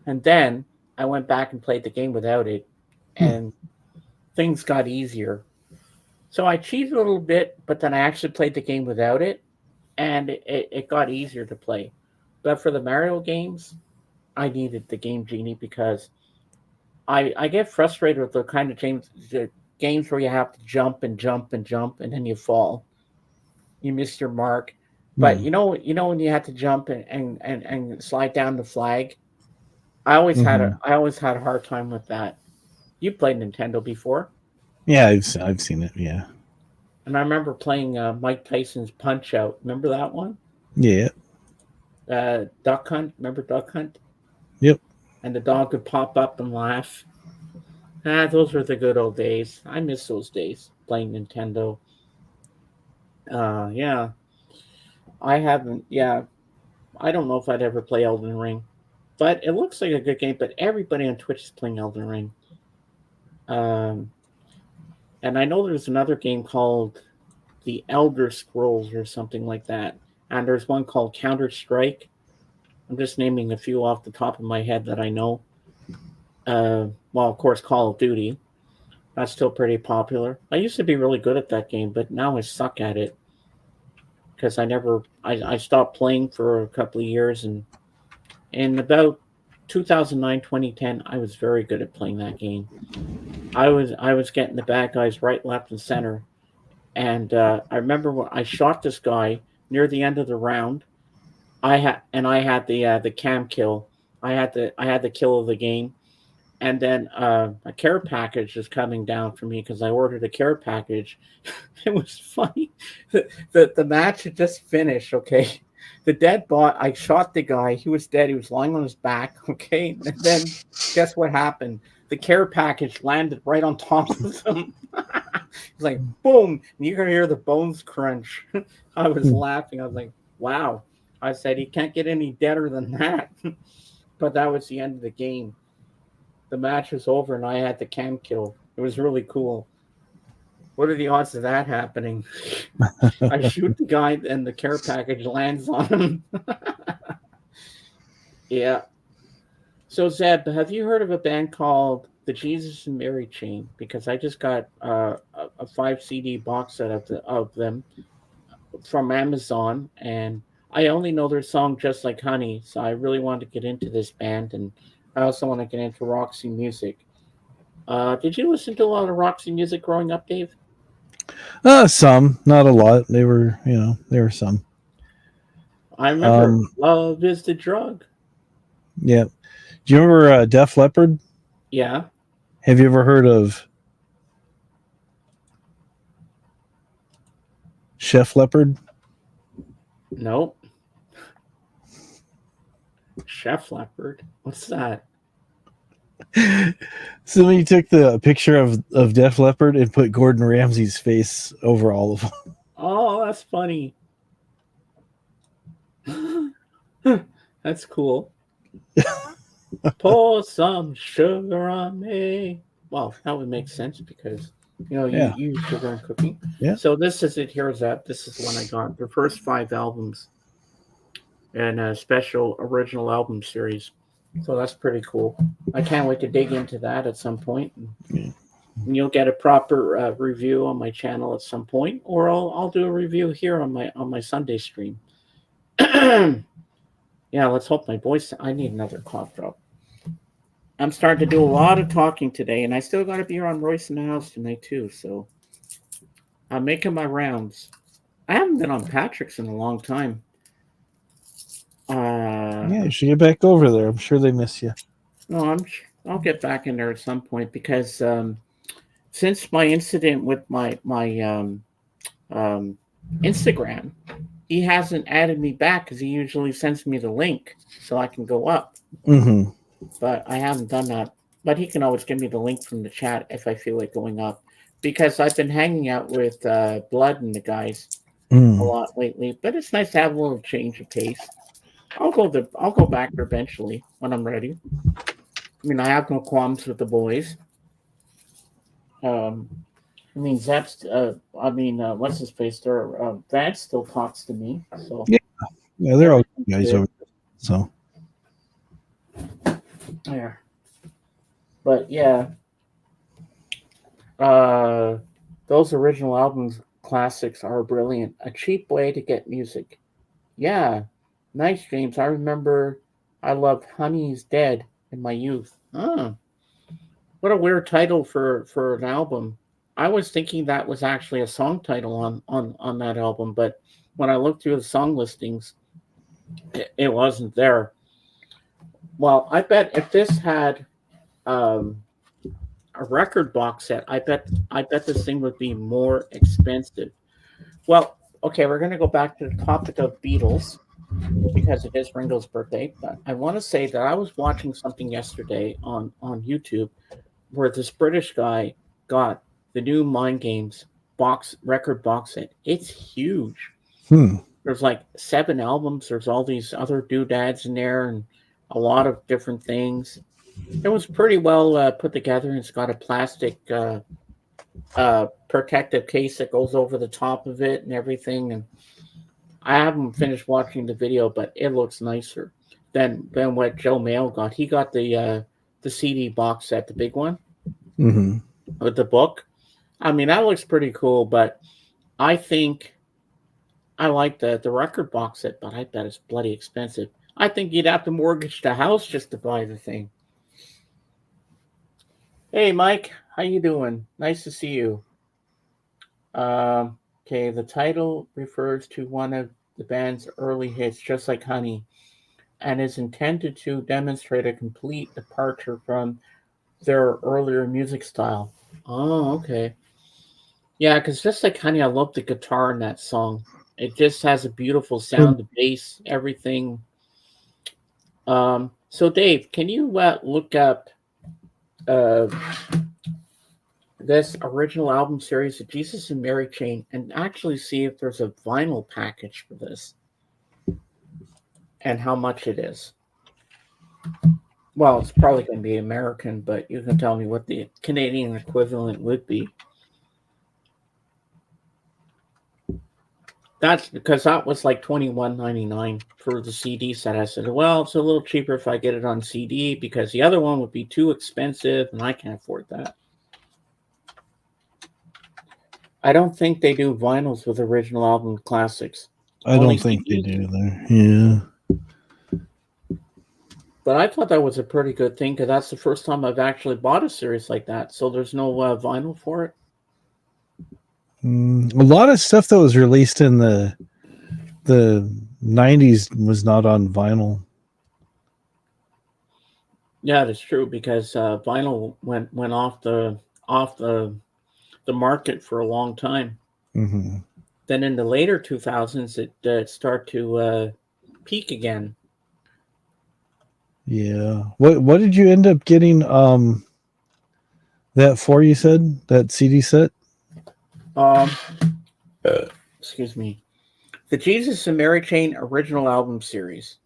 and then I went back and played the game without it, Hmm. and things got easier. So I cheated a little bit, but then I actually played the game without it, and it got easier to play. But for the Mario games, I needed the Game Genie because I get frustrated with the games where you have to jump and jump and jump and then you fall. You miss your mark. But Hmm. when you had to jump and slide down the flag, I always had Hmm. a hard time with that. You played Nintendo before, Yeah, I've seen it. Yeah. and I remember playing Mike Tyson's Punch Out. Remember that one? Yeah. Duck Hunt. Remember Duck Hunt? Yep. And the dog would pop up and laugh. Those were the good old days. I miss those days playing Nintendo. Yeah, I haven't. Yeah, I don't know if I'd ever play Elden Ring, but it looks like a good game. But everybody on Twitch is playing Elden Ring. Um, and I know there's another game called The Elder Scrolls or something like that. And there's one called Counter Strike. I'm just naming a few off the top of my head that I know. Well, of course, Call of Duty. That's still pretty popular. I used to be really good at that game, but now I suck at it because I stopped playing for a couple of years, and in about 2009, 2010, I was very good at playing that game. I was getting the bad guys right, left, and center, and I remember when I shot this guy near the end of the round. I had the cam kill. I had the kill of the game, and then a care package is coming down for me because I ordered a care package. It was funny. The match had just finished. Okay, the dead bot. I shot the guy. He was dead. He was lying on his back. Okay, and then guess what happened? The care package landed right on top of him. It's like boom, and you can hear the bones crunch. I was laughing. I was like, "Wow!" I said, "He can't get any deader than that." But that was the end of the game. The match was over, and I had the cam kill. It was really cool. What are the odds of that happening? I shoot the guy, and the care package lands on him. Yeah. So Zeb, have you heard of a band called the Jesus and Mary Chain? Because I just got a 5 CD box set of them from Amazon, and I only know their song "Just Like Honey," so I really want to get into this band, and I also want to get into Roxy music. Did you listen to a lot of Roxy music growing up, Dave? Some, not a lot. There were some. I remember "Love Is the Drug." Yeah. Do you remember Def Leppard? Yeah. Have you ever heard of Chef Leopard? Nope. Chef Leopard. What's that? Somebody took the picture of Def Leppard and put Gordon Ramsay's face over all of them. Oh, that's funny. That's cool. Pour some sugar on me. Well, that would make sense because Yeah. you use sugar in cooking. Yeah. So this is it. Here's that. This is one I got. The first 5 albums and a special original album series. So that's pretty cool. I can't wait to dig into that at some point. Yeah. And you'll get a proper review on my channel at some point, or I'll do a review here on my Sunday stream. Yeah, let's hope my voice. I need another cough drop. I'm starting to do a lot of talking today, and I still got to be around Royce in the house tonight too. So I'm making my rounds. I haven't been on Patrick's in a long time. Yeah, you should get back over there. I'm sure they miss you. No, I'll get back in there at some point because since my incident with my um, Instagram, he hasn't added me back because he usually sends me the link so I can go up. Mm-hmm. But I haven't done that. But he can always give me the link from the chat if I feel like going up because I've been hanging out with Blood and the guys a Mm. lot lately. But it's nice to have a little change of pace. I'll go back there eventually when I'm ready. I mean, I have no qualms with the boys. Um, I mean, what's his face? There, Vance still talks to me, so Yeah. Yeah, they're all everything's guys good. over there. So Yeah, but yeah, uh, those original albums classics are brilliant. A cheap way to get music. Yeah, nice, James. I remember I loved "Honey's Dead" in my youth. Oh, what a weird title for an album. I was thinking that was actually a song title on that album, but when I looked through the song listings, it wasn't there. Well, I bet if this had um, a record box set, I bet this thing would be more expensive. Well, okay, we're gonna go back to the topic of Beatles because it is Ringo's birthday. But I want to say that I was watching something yesterday on YouTube where this British guy got the new Mind Games box record box set. It's huge. hmm. There's like 7 albums. There's all these other doodads in there and a lot of different things. It was pretty well put together. It's got a plastic protective case that goes over the top of it and everything. And I haven't finished watching the video, but it looks nicer than what Joe Mail got. He got the CD box set, the big one Mm-hmm. with the book. I mean, that looks pretty cool, but I think I like the record box set, but I bet it's bloody expensive. I think you'd have to mortgage the house just to buy the thing. Hey, Mike, how you doing? Nice to see you. Okay, the title refers to one of the band's early hits, just like Honey, and is intended to demonstrate a complete departure from their earlier music style. Oh, okay. Yeah, because just like Honey, I love the guitar in that song. It just has a beautiful sound, the bass, everything. So Dave, can you look up uh, this original album series of Jesus and Mary Chain and actually see if there's a vinyl package for this and how much it is? Well, it's probably going to be American, but you can tell me what the Canadian equivalent would be. That's because that was like $21.99 for the CD set. I said, well, it's a little cheaper if I get it on CD because the other one would be too expensive and I can't afford that. I don't think they do vinyls with original album classics. I Only don't think they CDs. do there. Yeah. But I thought that was a pretty good thing because that's the first time I've actually bought a series like that. So there's no vinyl for it. A lot of stuff that was released in the 90s was not on vinyl. Yeah, that's true because vinyl went off the market for a long time. Mm-hmm. Then in the later 2000s, it started to peak again. Yeah. What did you end up getting that for, you said? That CD set? Excuse me. The Jesus and Mary Chain original album series.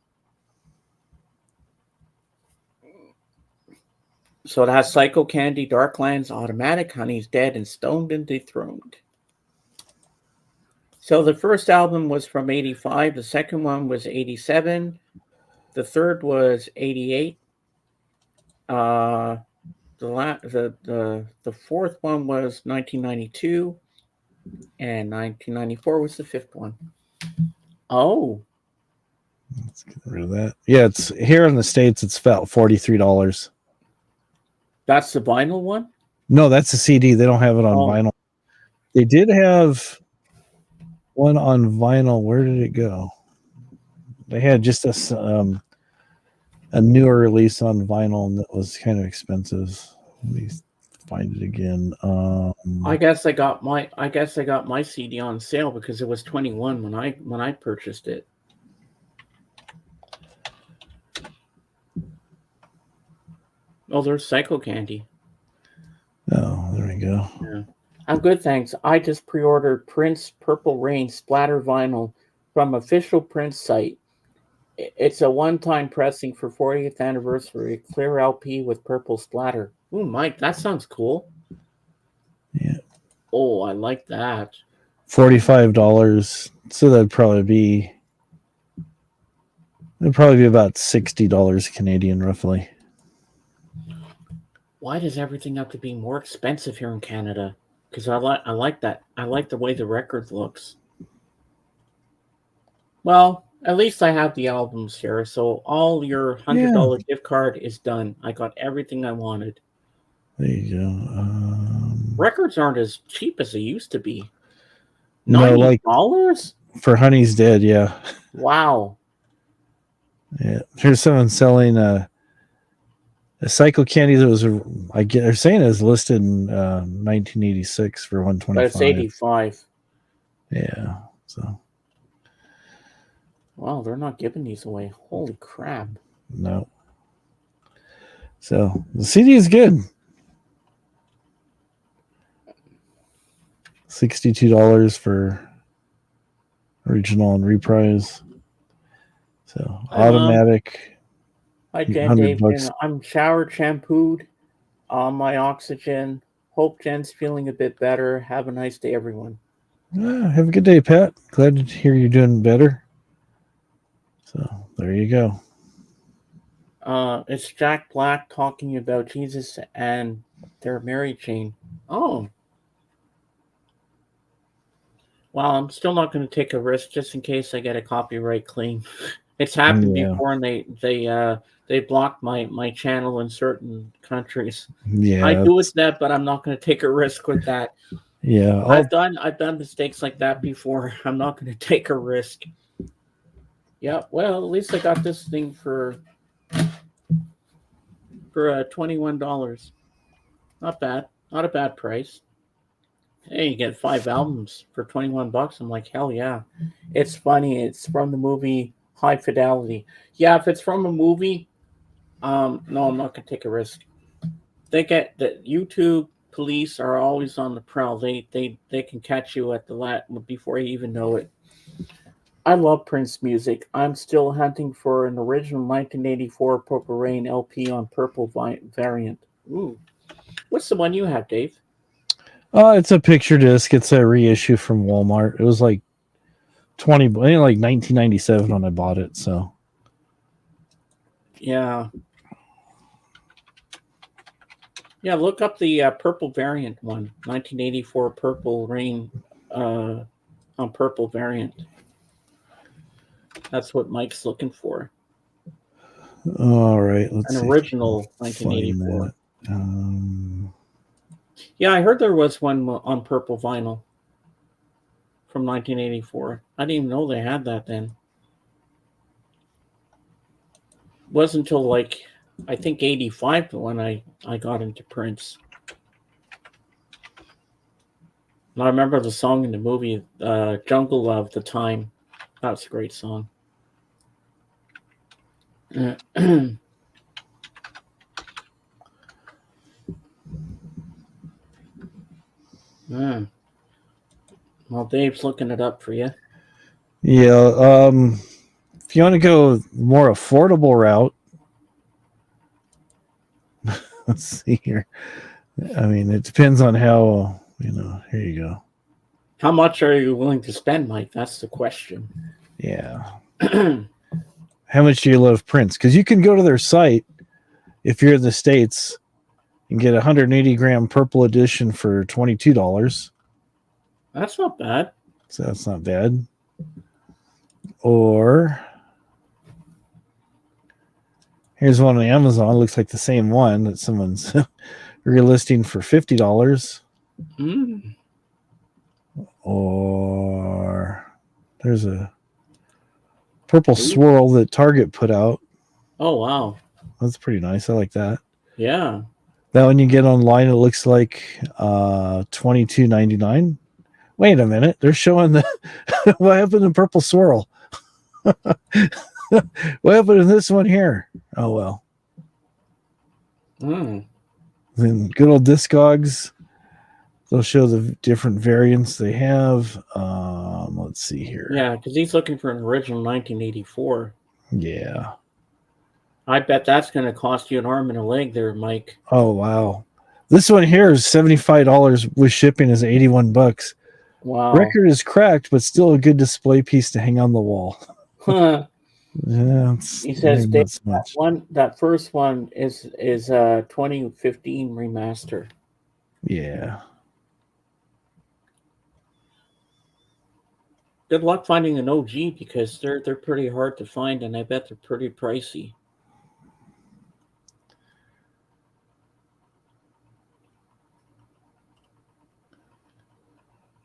So it has Psycho Candy, Darklands, Automatic, Honey's Dead, and Stoned and Dethroned. So the first album was from 85, the second one was 87, the third was 88. The fourth one was 1992, and 1994 was the fifth one. Oh, Let's get rid of that. Yeah, it's here in the States. It's about $43. that's the vinyl one? No, that's a CD. They don't have it on vinyl. They did have one on vinyl. Where did it go? They had just a a newer release on vinyl, and that was kind of expensive. Let me find it again. I guess I got my CD on sale because it was 21 when I purchased it. Oh, there's Psycho Candy. Oh, there we go. Yeah. I'm good, thanks. I just pre-ordered Prince Purple Rain splatter vinyl from official Prince site. It's a one-time pressing for 40th anniversary clear LP with purple splatter. Ooh, Mike, that sounds cool. Yeah. Oh, I like that. $45. So that'd probably be about $60 Canadian, roughly. Why does everything have to be more expensive here in Canada? Because I like that. I like the way the record looks. Well, at least I have the albums here, so all your $100 gift card is done. I got everything I wanted. There you go. Records aren't as cheap as they used to be. No, like $90 for Honey's Dead, yeah. Wow. Yeah, here's someone selling a Psycho Candy that was they're saying is listed in 1986 for $125. But it's 85. Yeah, so Wow, they're not giving these away. Holy crap. no. So the CD is good. $62 for original and reprise. So automatic. Hi Jen, Dave. I'm showered, shampooed, on my oxygen. Hope Jen's feeling a bit better. Have a nice day, everyone. Have a good day, Pat. Glad to hear you're doing better. So there you go. It's Jack Black talking about Jesus and their Mary Jane. Oh. Well, I'm still not going to take a risk just in case I get a copyright claim. It's happened before, and they blocked my channel in certain countries. Yeah, I do with that, but I'm not going to take a risk with that. Yeah, I've done mistakes like that before. I'm not going to take a risk. Yeah, well, at least I got this thing for $21. Not bad. Not a bad price. Hey, you get 5 albums for $21. I'm like, hell yeah. It's funny. It's from the movie High Fidelity. Yeah, if it's from a movie, no, I'm not gonna take a risk. They get the YouTube police are always on the prowl. They can catch you at the before you even know it. I love Prince music. I'm still hunting for an original 1984 Purple Rain LP on purple variant. Ooh, what's the one you have, Dave? It's a picture disc. It's a reissue from Walmart. It was like like 1997 when I bought it. So yeah, look up the purple variant one, 1984 Purple Rain on purple variant. That's what Mike's looking for. All right, let's an original 1984. Yeah, I heard there was one on purple vinyl from 1984. I didn't even know they had that then. It wasn't until like I think 85 when I got into Prince. And I remember the song in the movie Jungle Love, The Time. That's a great song. Well, Dave's looking it up for you. Yeah, if you want to go more affordable route, let's see here. I mean, it depends on how, here you go. How much are you willing to spend, Mike? That's the question. Yeah. How much do you love Prince? Because you can go to their site if you're in the States and get 180 gram purple edition for $22. That's not bad. So that's not bad. Or here's one on Amazon. Looks like the same one that someone's relisting for $50. Or there's a purple swirl that Target put out. Oh wow. That's pretty nice. I like that. Yeah. That one you get online, it looks like $22.99. Wait a minute, they're showing the what happened to Purple Swirl? What happened to this one here? Oh well. Mm. Then good old Discogs. They'll show the different variants they have. Let's see here. Yeah, because he's looking for an original 1984. Yeah. I bet that's going to cost you an arm and a leg there, Mike. Oh wow. This one here is $75 with shipping is $81. Wow. Record is cracked, but still a good display piece to hang on the wall. Huh. Yeah, He says not so much. that first one is 2015 remaster. Yeah. Good luck finding an OG because they're pretty hard to find and I bet they're pretty pricey.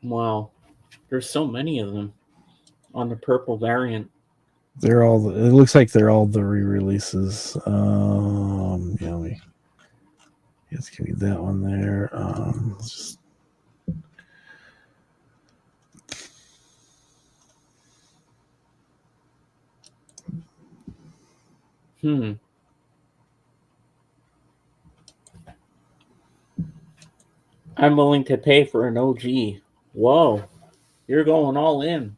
Wow. There's so many of them on the purple variant. They're all. It looks like they're all the re-releases. Yeah, let's give me that one there. Let's just, I'm willing to pay for an OG. Whoa. You're going all in.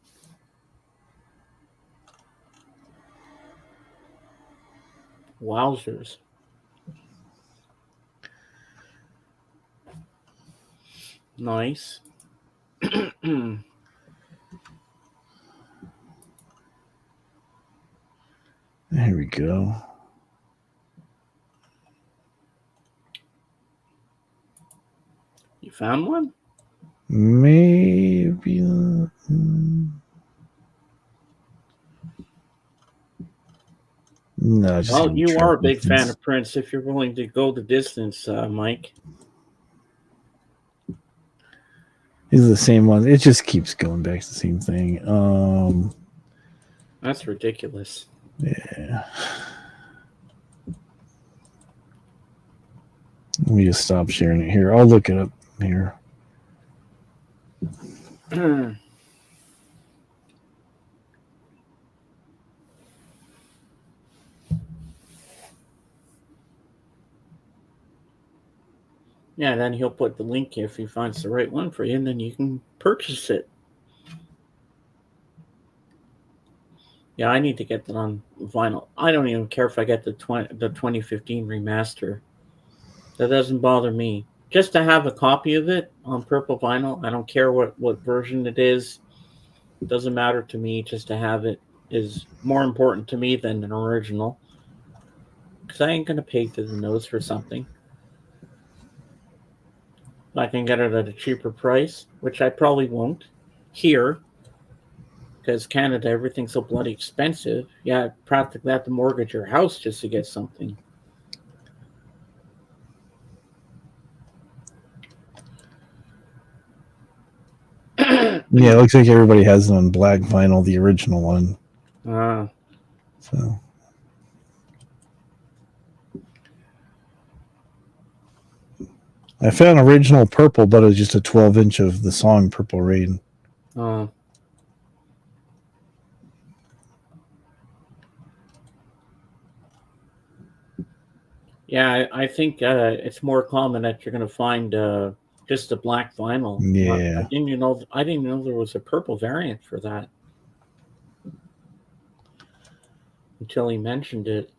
Wowzers. Nice. There we go. You found one? Maybe. No, just Well, you are a big fan of Prince if you're willing to go the distance, Mike. These are the same ones. It just keeps going back to the same thing. That's ridiculous. Yeah. Let me just stop sharing it here. I'll look it up here. Yeah, then he'll put the link if he finds the right one for you, and then you can purchase it. Yeah, I need to get that on vinyl. I don't even care if I get the 2015 remaster. That doesn't bother me. Just to have a copy of it on purple vinyl, I don't care what version it is. It doesn't matter to me. Just to have it is more important to me than an original. Because I ain't going to pay through the nose for something. I can get it at a cheaper price, which I probably won't here. Because Canada, everything's so bloody expensive. Yeah, practically have to mortgage your house just to get something. Yeah, it looks like everybody has it on black vinyl, the original one. So. I found original purple, but it was just a 12-inch of the song Purple Rain. Yeah, I think it's more common that you're going to find just a black vinyl. Yeah. I didn't even know there was a purple variant for that until he mentioned it.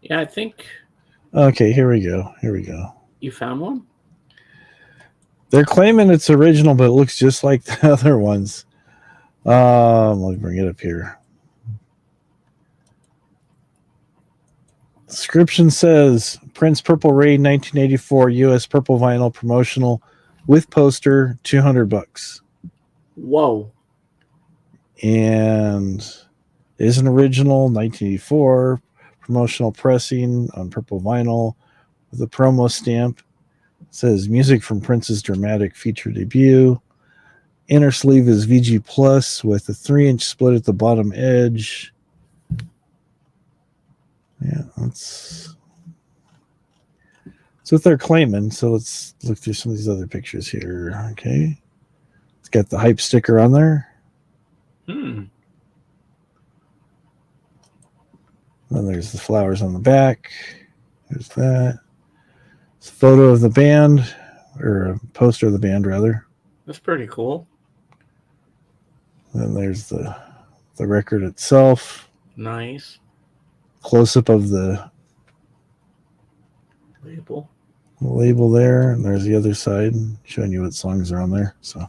Yeah, I think. Okay, here we go. You found one? They're claiming it's original, but it looks just like the other ones. Let me bring it up here. Description says Prince Purple Rain 1984 US purple vinyl promotional with poster, $200. Whoa. And it is an original 1984 promotional pressing on purple vinyl with a promo stamp. It says music from Prince's dramatic feature debut. inner sleeve is VG Plus with a 3-inch split at the bottom edge. Yeah, that's what they're claiming. So let's look through some of these other pictures here. Okay. It's got the hype sticker on there. Hmm. Then there's the flowers on the back. There's that. It's a photo of the band, or a poster of the band, rather. That's pretty cool. Then there's the record itself. Nice. Close up of the label. there, and there's the other side showing you what songs are on there. So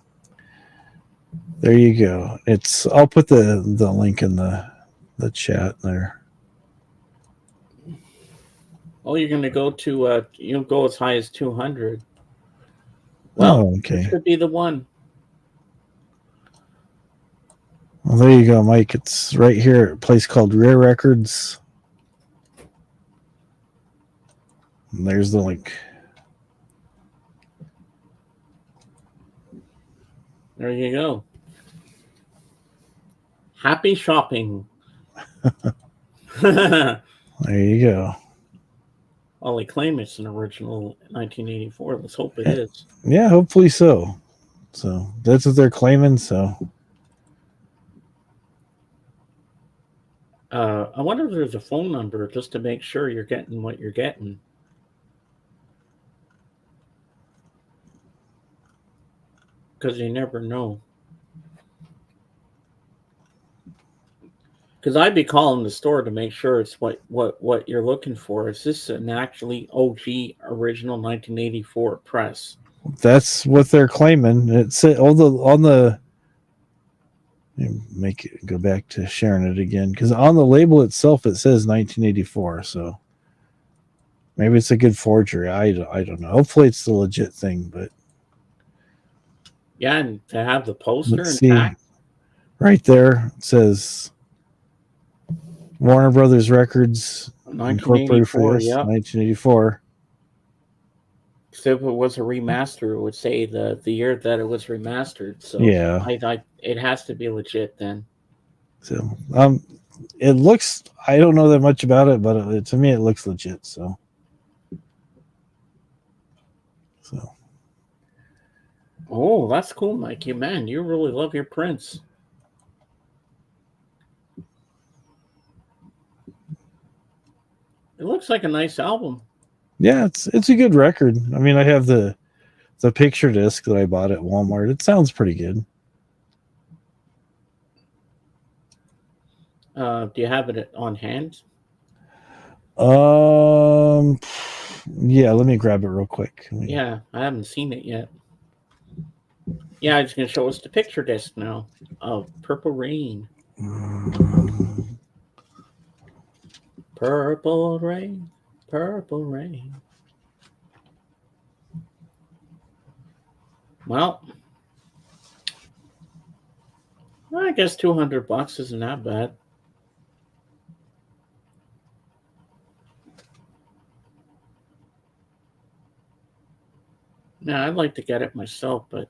there you go. I'll put the link in the chat there. Oh, you're going to go to you'll go as high as 200. Well, okay. This could be the one. Well, there you go, Mike. It's right here at a place called Rare Records. And there's the link. There you go. Happy shopping. There you go. Well, they claim it's an original 1984. Let's hope it is. Yeah, hopefully so. So that's what they're claiming. So I wonder if there's a phone number just to make sure you're getting what you're getting. Because you never know. Because I'd be calling the store to make sure it's what you're looking for. Is this an actually OG original 1984 press? that's what they're claiming. It's on the make it go back to sharing it again, because on the label itself it says 1984. So maybe it's a good forgery. I don't know. Hopefully it's the legit thing, but yeah, and to have the poster let's see. intact. Right there it says Warner Brothers Records Incorporated for this, 1984. So if it was a remaster, it would say the year that it was remastered. So yeah, it has to be legit then. So it looks. I don't know that much about it, but to me it looks legit. So. Oh, that's cool, Mikey. Man, you really love your prints. It looks like a nice album. Yeah, it's a good record. I mean, I have the picture disc that I bought at Walmart. It sounds pretty good. Do you have it on hand? Yeah, let me grab it real quick. Yeah, I haven't seen it yet. Yeah, it's going to show us the picture disc now of Purple Rain. Purple Rain, Purple Rain. Well, I guess $200 isn't that bad. Now, I'd like to get it myself, but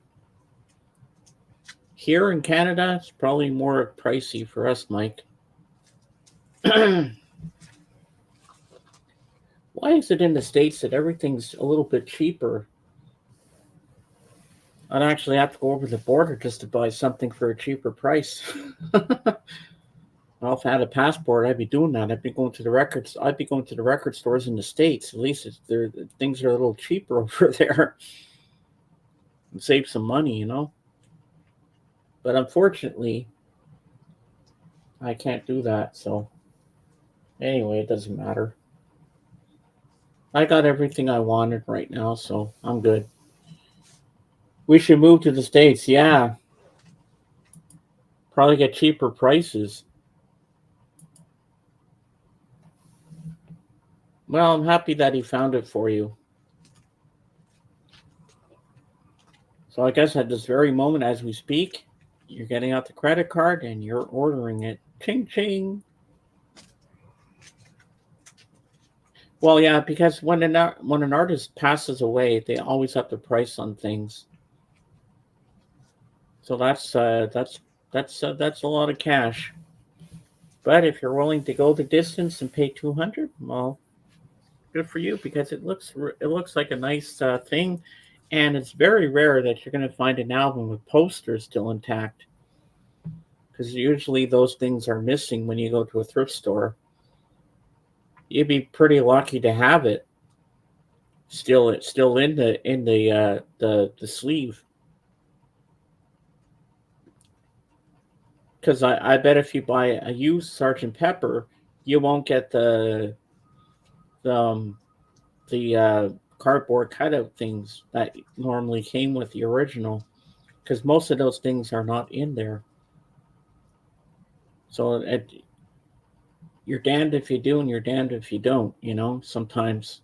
here in Canada, it's probably more pricey for us, Mike. Why is it in the States that everything's a little bit cheaper? I'd actually have to go over the border just to buy something for a cheaper price. Well, if I had a passport, I'd be doing that. I'd be going to the record stores in the States. At least things are a little cheaper over there. And save some money, you know. But unfortunately, I can't do that. So anyway, it doesn't matter. I got everything I wanted right now, so I'm good. We should move to the States, yeah. Probably get cheaper prices. Well, I'm happy that he found it for you. So I guess at this very moment as we speak, you're getting out the credit card and you're ordering it. Ching, ching. Well, yeah, because when an artist passes away, they always have to price on things. So that's a lot of cash. But if you're willing to go the distance and pay 200, well, good for you because it looks like a nice thing, and it's very rare that you're going to find an album with posters still intact because usually those things are missing when you go to a thrift store. You'd be pretty lucky to have it still in the sleeve. Because I bet if you buy a used Sergeant Pepper, you won't get the um, the cardboard cutout things that normally came with the original. Because most of those things are not in there. So you're damned if you do, and you're damned if you don't. You know, sometimes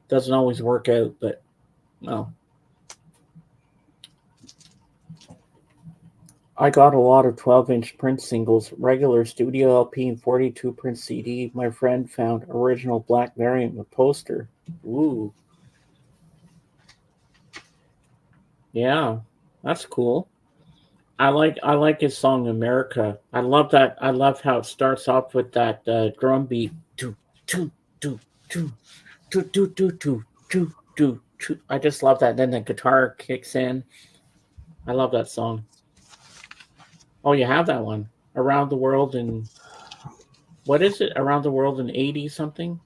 it doesn't always work out, but well. I got a lot of 12-inch print singles, regular studio LP, and 42 print CD. My friend found original black variant with poster. Ooh. Yeah, that's cool. I like his song America. I love that. I love how it starts off with that drum beat. Do do do do do do do do do do. I just love that. Then the guitar kicks in. I love that song. Oh, you have that one. Around the World in what is it? Around the World in 80 something?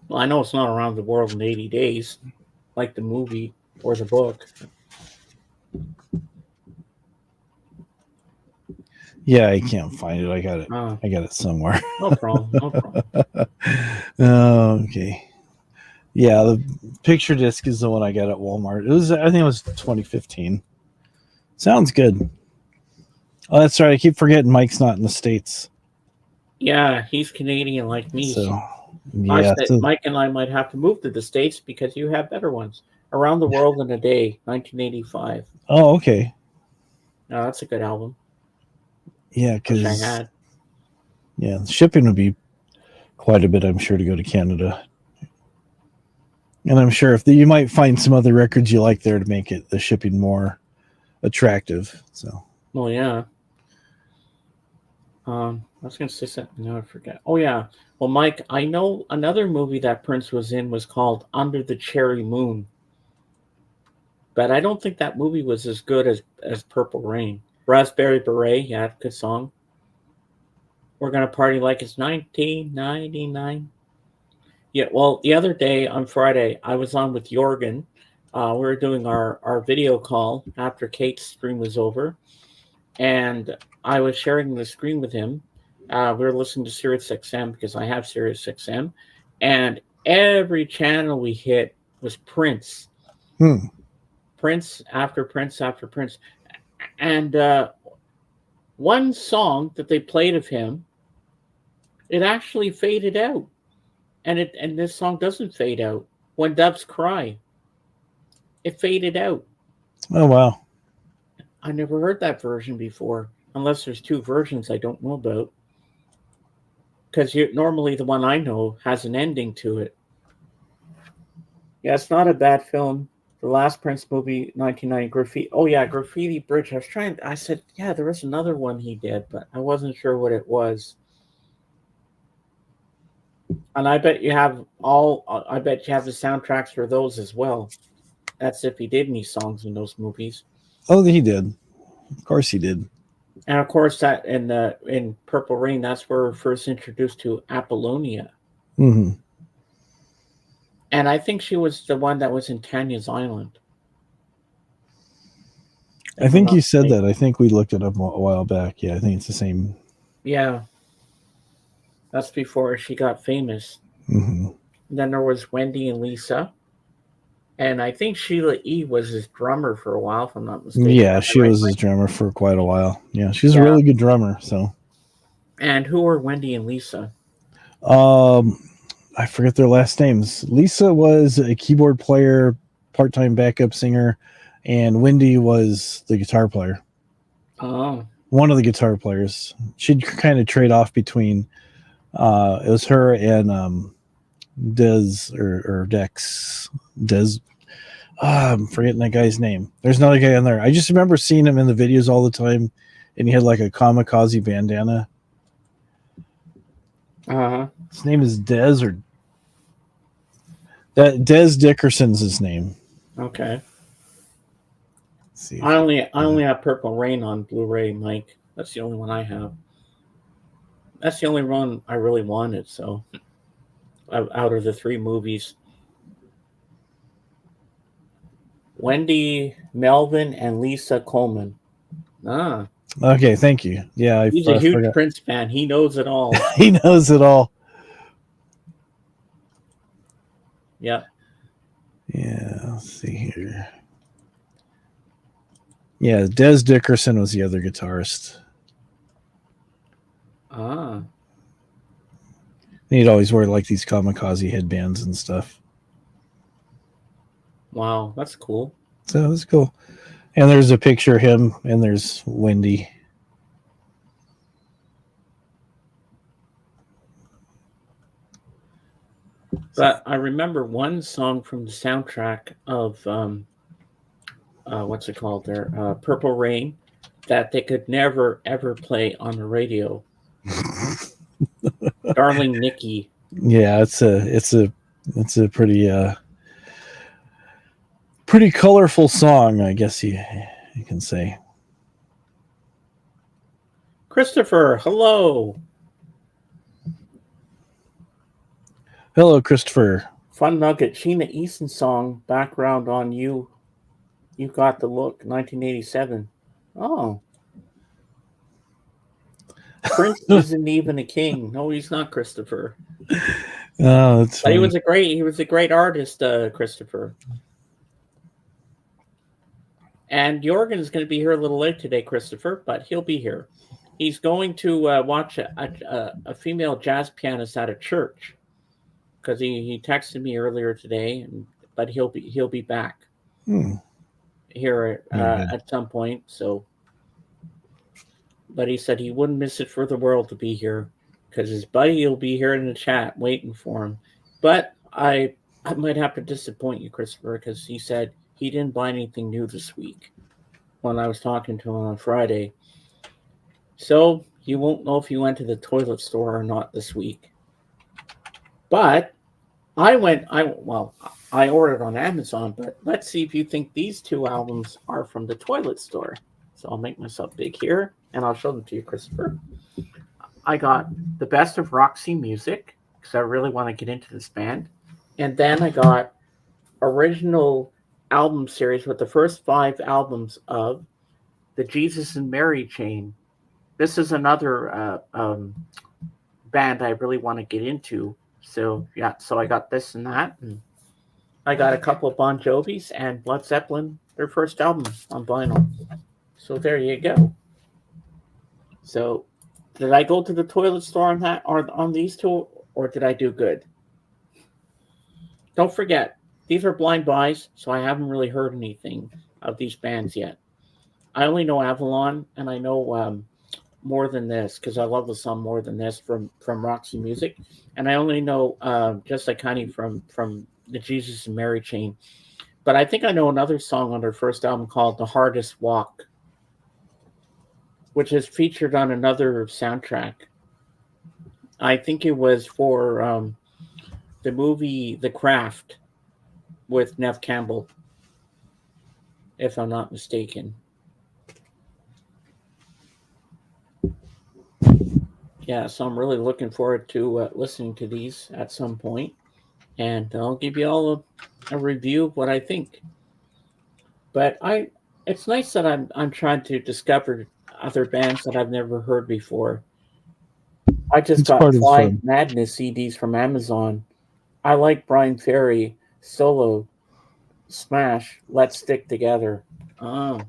Well, I know it's not Around the World in 80 days, like the movie or the book. Yeah, I can't find it. I got it. Oh, I got it somewhere. no problem. No problem. Okay. Yeah, the picture disc is the one I got at Walmart. I think it was 2015. Sounds good. Oh, that's right. I keep forgetting Mike's not in the States. Yeah, he's Canadian like me. So, I yeah. said Mike and I might have to move to the States because you have better ones. Around the World in a Day, 1985. Oh, okay. No, that's a good album. Yeah, Which I because had. yeah, shipping would be quite a bit, I'm sure, to go to Canada. And I'm sure you might find some other records you like there to make it the shipping more attractive. So, Well, yeah. I was going to say something. Now I forget. Oh, yeah. Well, Mike, I know another movie that Prince was in was called Under the Cherry Moon. But I don't think that movie was as good as Purple Rain. Raspberry Beret, yeah, good song. We're going to party like it's 1999. Yeah, well, the other day on Friday, I was on with Jorgen. We were doing our video call after Kate's stream was over. And I was sharing the screen with him. We were listening to Sirius XM because I have Sirius XM. And every channel we hit was Prince. Prince after Prince after Prince. And one song that they played of him, it actually faded out. And this song doesn't fade out. When Doves Cry, it faded out. oh wow. I never heard that version before, unless there's two versions I don't know about. Because normally the one I know has an ending to it. Yeah, it's not a bad film. The last Prince movie, 1990, Graffiti. Oh yeah, Graffiti Bridge. I said, yeah, there was another one he did, but I wasn't sure what it was. And I bet you have I bet you have the soundtracks for those as well. That's if he did any songs in those movies. Oh, he did. Of course he did. And of course, that in Purple Rain, that's where we're first introduced to Apollonia. Mm-hmm. And I think she was the one that was in Tanya's Island. I think you said that. I think we looked it up a while back. Yeah, I think it's the same. Yeah. That's before she got famous. Mm-hmm. Then there was Wendy and Lisa. And I think Sheila E. was his drummer for a while, if I'm not mistaken. Yeah, she was his drummer for quite a while. Yeah, she's a really good drummer. So. And who were Wendy and Lisa? I forget their last names. Lisa was a keyboard player, part-time backup singer, and Wendy was the guitar player. Oh. One of the guitar players. She'd kind of trade off between it was her and Des or Dex. Des. I'm forgetting that guy's name. There's another guy on there. I just remember seeing him in the videos all the time, and he had like a kamikaze bandana. Uh-huh. His name is Dez or that Dez Dickerson's his name. Okay. Let's see. I only have Purple Rain on Blu-ray, Mike. That's the only one I have. That's the only one I really wanted. So, out of the 3 movies, Wendy Melvin and Lisa Coleman. Ah, Okay, thank you. Yeah, I he's a huge forgot. Prince fan. He knows it all. He knows it all. Yeah. Yeah, let's see here. Yeah, Dez Dickerson was the other guitarist. Ah. He'd always wear like these kamikaze headbands and stuff. Wow, that's cool. So that's cool. And there's a picture of him, and there's Wendy. But I remember one song from the soundtrack of what's it called there? Purple Rain, that they could never ever play on the radio. Darling Nikki. Yeah, it's a pretty colorful song, I guess you can say. Christopher, hello. Hello, Christopher. Fun nugget. Sheena Easton song background on You. You Got the Look, 1987. Oh. Prince isn't even a king. No, he's not, Christopher. Oh, that's But funny. he was a great artist, Christopher. And Jorgen is going to be here a little late today, Christopher, but he'll be here. He's going to watch a female jazz pianist at a church because he texted me earlier today, but he'll be back here at some point. So, but he said he wouldn't miss it for the world to be here because his buddy will be here in the chat waiting for him. But I might have to disappoint you, Christopher, because he said he didn't buy anything new this week when I was talking to him on Friday. So you won't know if you went to the toilet store or not this week. But I ordered on Amazon, but let's see if you think these 2 albums are from the toilet store. So I'll make myself big here, and I'll show them to you, Christopher. I got the best of Roxy Music, because I really want to get into this band. And then I got original album series with the first 5 albums of the Jesus and Mary chain. This is another band I really want to get into. So, yeah, so I got this and that. And I got a couple of Bon Jovis and Led Zeppelin, their first album on vinyl. So there you go. So did I go to the toilet store on that or on these 2, or did I do good? Don't forget, these are blind buys, so I haven't really heard anything of these bands yet. I only know Avalon, and I know More Than This, because I love the song More Than This from Roxy Music. And I only know Just Like Honey from the Jesus and Mary chain. But I think I know another song on their first album called The Hardest Walk, which is featured on another soundtrack. I think it was for the movie The Craft with Nev Campbell, if I'm not mistaken. Yeah, so I'm really looking forward to listening to these at some point, and I'll give you all a review of what I think. But it's nice that I'm trying to discover other bands that I've never heard before. I just It's got part of the Fly fun. Madness CDs from Amazon. I like Brian Ferry solo smash. Let's Stick Together. Oh,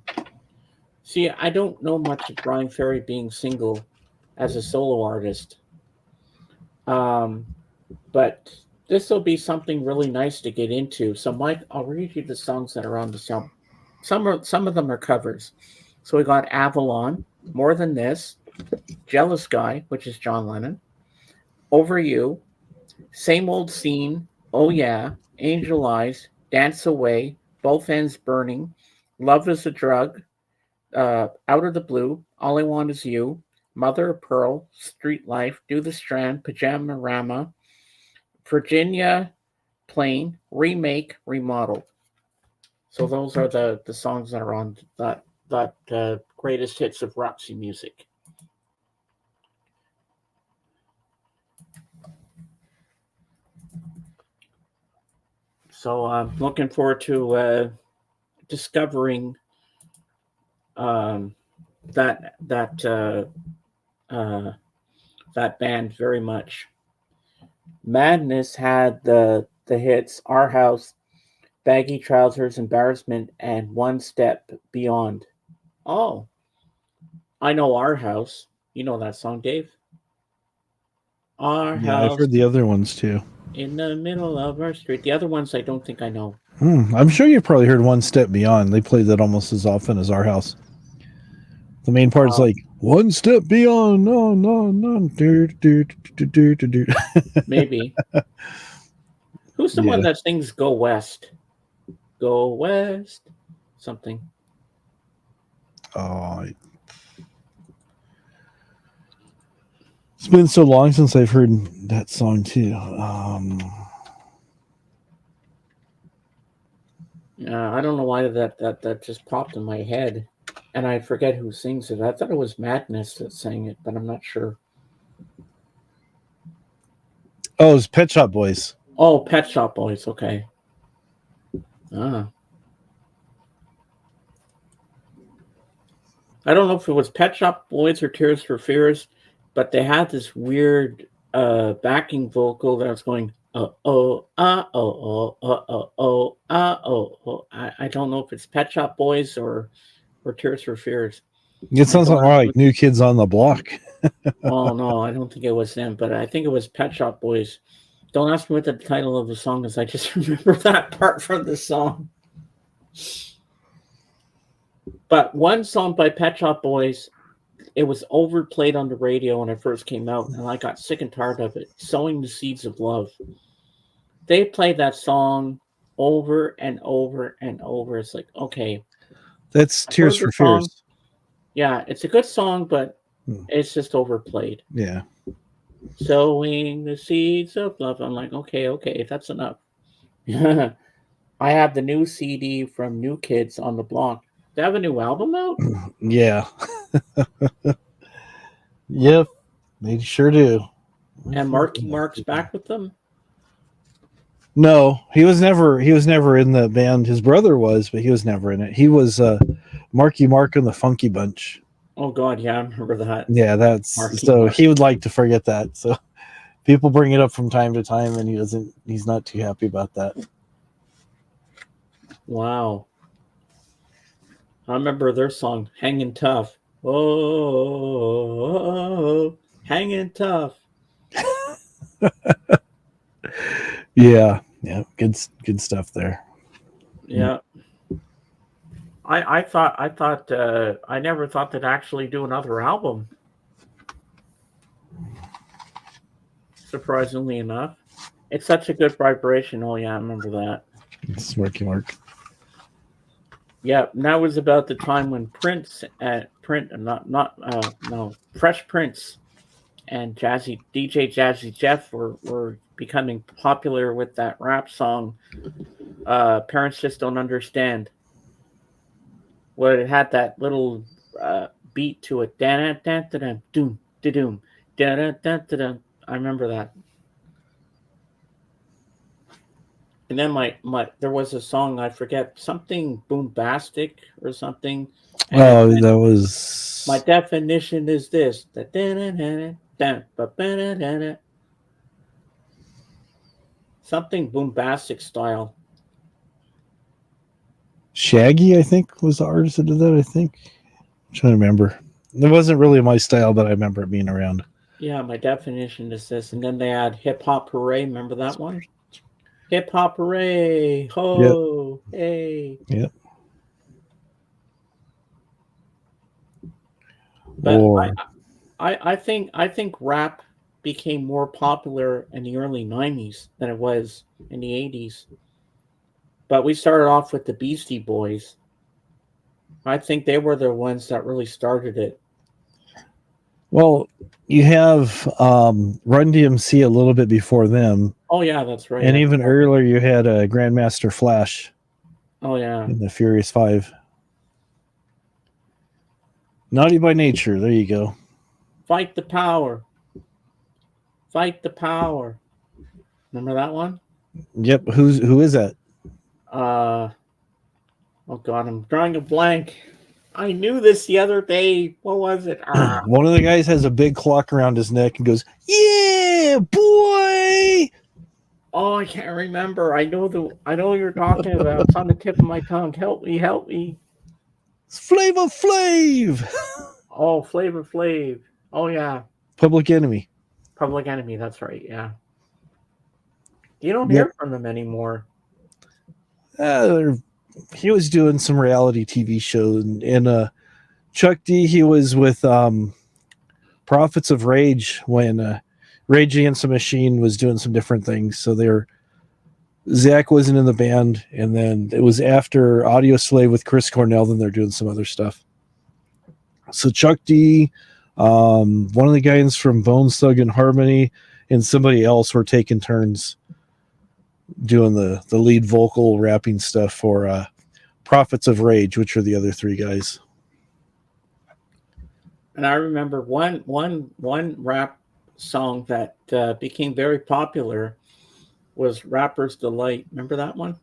see, I don't know much of Brian Ferry being single as a solo artist. But this will be something really nice to get into. So, Mike, I'll read you the songs that are on the song. Some of them are covers. So we got Avalon, More Than This, Jealous Guy, which is John Lennon, Over You, Same Old Scene, Oh Yeah, Angel Eyes, Dance Away, Both Ends Burning, Love is a Drug, Out of the Blue, All I Want Is You, Mother of Pearl, Street Life, Do the Strand, Pajama Rama, Virginia Plain, Remake, Remodeled. So those are the songs that are on that greatest hits of Roxy Music. So I'm looking forward to discovering that that band very much. Madness had the hits Our House, Baggy Trousers, Embarrassment, and One Step Beyond. Oh, I know Our House. You know that song, Dave? Our Yeah, I've house heard the other ones too. in the middle of our street. The other ones I don't think I know. I'm sure you've probably heard One Step Beyond. They play that almost as often as Our House. The main part is like one step beyond. No, no, no. Maybe. Who's the one that sings Go West? Go West. Something. Oh, it's been so long since I've heard that song too. I don't know why that just popped in my head, and I forget who sings it. I thought it was Madness that sang it, but I'm not sure. Oh, it's Pet Shop Boys. Oh, Pet Shop Boys. Okay. Ah. I don't know if it was Pet Shop Boys or Tears for Fears, but they had this weird backing vocal that was going I don't know if it's Pet Shop Boys or Tears for Fears. It sounds more like New Kids on the Block. Oh no, I don't think it was them, but I think it was Pet Shop Boys. Don't ask me what the title of the song is. I just remember that part from the song. But one song by Pet Shop Boys, it was overplayed on the radio when it first came out, and I got sick and tired of it. Sowing the Seeds of Love. They played that song over and over and over. It's like, okay. That's Tears for Fears. Yeah, it's a good song, but it's just overplayed. Yeah. Sowing the seeds of love. I'm like, okay, that's enough. I have the new CD from New Kids on the Block. They have a new album out? Yeah. Yep. They sure do. And Marky Mark's back with them? No, he was never in the band. His brother was, but he was never in it. He was Marky Mark and the Funky Bunch. Oh God, yeah, I remember that. Yeah, that's Marky so Mark. he would like to forget that. So people bring it up from time to time, and he's not too happy about that. Wow. I remember their song, Hanging Tough. Oh, hanging tough. Yeah, good stuff there. Yeah. I never thought they'd actually do another album. Surprisingly enough. It's such a good vibration. Oh yeah, I remember that. It's Marky Mark. Yeah, and that was about the time when Fresh Prince and DJ Jazzy Jeff were becoming popular with that rap song. Parents Just Don't Understand. Where it had that little beat to it. Doom, doom, I remember that. And then there was a song, I forget, something boombastic or something. And that was My Definition Is This. Something boombastic style. Shaggy, I think, was the artist that did that. I think. I'm trying to remember. It wasn't really my style, but I remember it being around. Yeah, My Definition Is This. And then they had Hip Hop Hooray. Remember that one? Hip Hop Hooray. Ho. Yep. Hey. Yep. But I think rap became more popular in the early 90s than it was in the 80s. But we started off with the Beastie Boys. I think they were the ones that really started it. Well, you have Run DMC a little bit before them, Oh yeah, that's right. and even earlier you had Grandmaster Flash Oh yeah. in the Furious Five. Naughty by Nature. There you go. Fight the power. Fight the power. Remember that one? Yep. Who is that? Oh god, I'm drawing a blank. I knew this the other day. What was it? One of the guys has a big clock around his neck and goes, "Yeah, boy." Oh, I can't remember. I know what you're talking about. It's on the tip of my tongue. Help me, help me. It's Flavor Flav. Oh, Flavor Flav. Oh yeah. Public Enemy. Public Enemy, that's right, yeah. You don't Yep. hear from them anymore. He was doing some reality TV show, and Chuck D. He was with Prophets of Rage when Rage Against the Machine was doing some different things. So Zach wasn't in the band, and then it was after Audio Slave with Chris Cornell. Then they're doing some other stuff. So Chuck D, one of the guys from Bones Thug and Harmony, and somebody else were taking turns doing the lead vocal rapping stuff for Prophets of Rage, which are the other three guys. And I remember one rap song that became very popular was Rapper's Delight. Remember that one?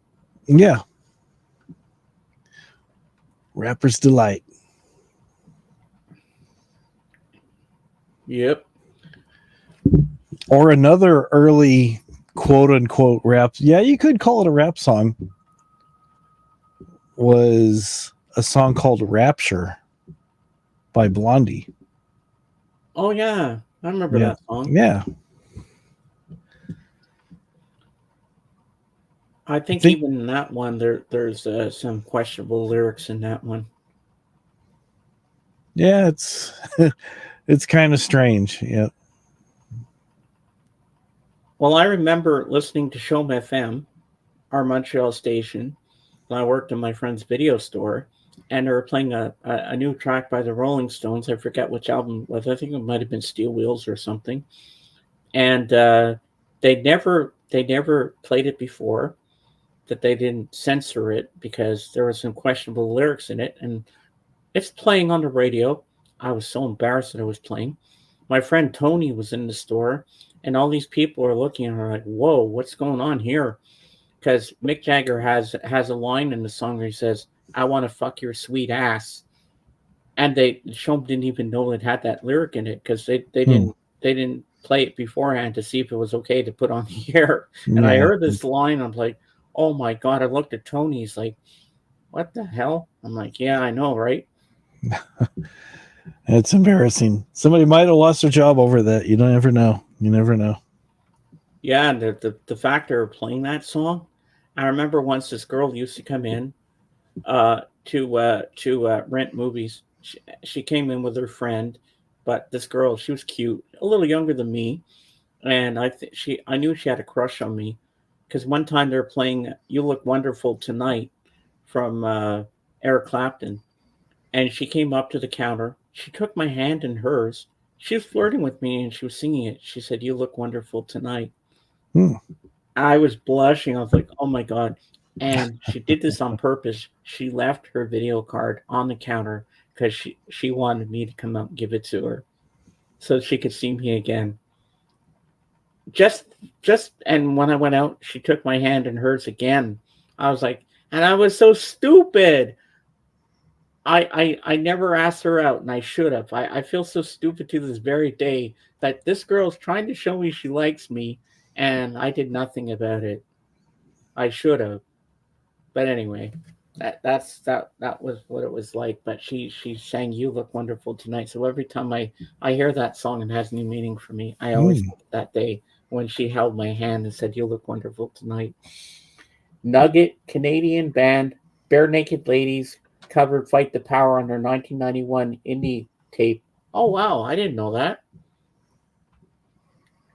Yeah. Rapper's Delight. Yep. Or another early quote unquote rap. Yeah, you could call it a rap song. Was a song called Rapture by Blondie. Oh yeah. I remember that song. Yeah. I think even in that one there's some questionable lyrics in that one. Yeah, it's kind of strange. Yeah. Well, I remember listening to Showm FM, our Montreal station, when I worked in my friend's video store, and they were playing a new track by the Rolling Stones. I forget which album it was. I think it might have been Steel Wheels or something. And they never played it before, that they didn't censor it because there were some questionable lyrics in it, and it's playing on the radio. I was so embarrassed that it was playing. My friend Tony was in the store, and all these people are looking at her like, "Whoa, what's going on here?" Because Mick Jagger has a line in the song where he says, "I want to fuck your sweet ass," and Showm didn't even know it had that lyric in it because they didn't play it beforehand to see if it was okay to put on the air. And I heard this line, I'm like, "Oh my god!" I looked at Tony. He's like, "What the hell?" I'm like, "Yeah, I know, right?" It's embarrassing. Somebody might have lost their job over that. You don't ever know. You never know. Yeah, and the fact they were playing that song. I remember once this girl used to come in to rent movies. She came in with her friend, but this girl, she was cute, a little younger than me, and I knew she had a crush on me because one time they were playing "You Look Wonderful Tonight" from Eric Clapton, and she came up to the counter. She took my hand in hers. She was flirting with me, and she was singing it. She said, "You look wonderful tonight." I was blushing. I was like, "Oh my god!" And she did this on purpose. She left her video card on the counter because she wanted me to come up and give it to her, so she could see me again. Just and when I went out, she took my hand in hers again. I was like, and I was so stupid. I never asked her out, and I should have. I feel so stupid to this very day that this girl's trying to show me she likes me, and I did nothing about it. I should have. But anyway, that was what it was like. But she sang "You Look Wonderful Tonight." So every time I hear that song, it has new meaning for me. I always think of that day when she held my hand and said, "You look wonderful tonight." Nugget Canadian band Bare Naked Ladies covered "Fight the Power" on their 1991 indie tape. Oh wow, I didn't know that.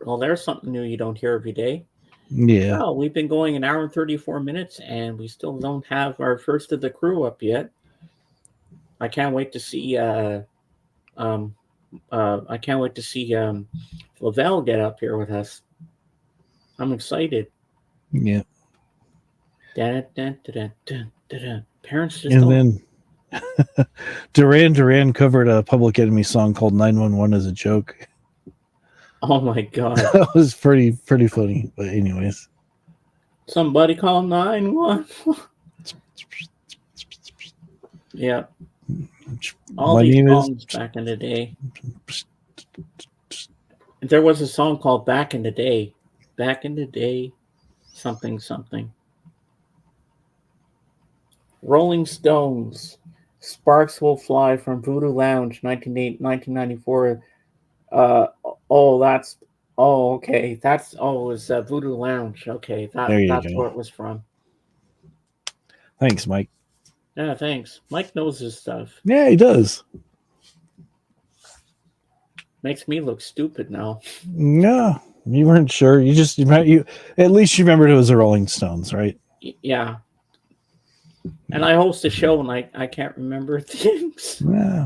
Well, there's something new you don't hear every day. Yeah. Oh, we've been going an hour and 34 minutes, and we still don't have our first of the crew up yet. I can't wait to see. I can't wait to see Lavelle get up here with us. I'm excited. Yeah. Dun, dun, dun, dun, dun, dun. Parents just And don't. then Duran covered a Public Enemy song called 911 as a joke. Oh my god! That was pretty funny. But anyways, Somebody call 911. Yeah, all my these name is. songs back in the day. There was a song called "Back in the Day." Back in the day, something something. Rolling Stones. Sparks Will Fly from Voodoo Lounge, 1994. That's okay. That's it was Voodoo Lounge. Okay, There you that's go. where it was from. Thanks, Mike. Yeah, thanks. Mike knows his stuff. Yeah, he does. Makes me look stupid now. No, you weren't sure. You at least you remembered it was the Rolling Stones, right? Yeah. And I host a show and I can't remember things. Yeah,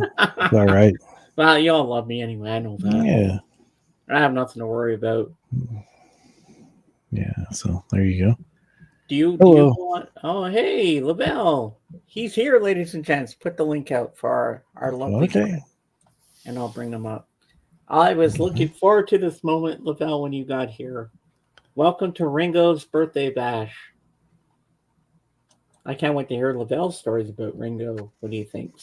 all right. Well, y'all love me anyway. I know that. Yeah, I have nothing to worry about. yeah. So there you go. Do you want? Oh, hey, Lavelle. He's here, ladies and gents. Put the link out for our lovely Okay. and I'll bring them up. I was looking forward to this moment, Lavelle, when you got here. Welcome to Ringo's birthday bash. I can't wait to hear Lavelle's stories about Ringo. What do you think?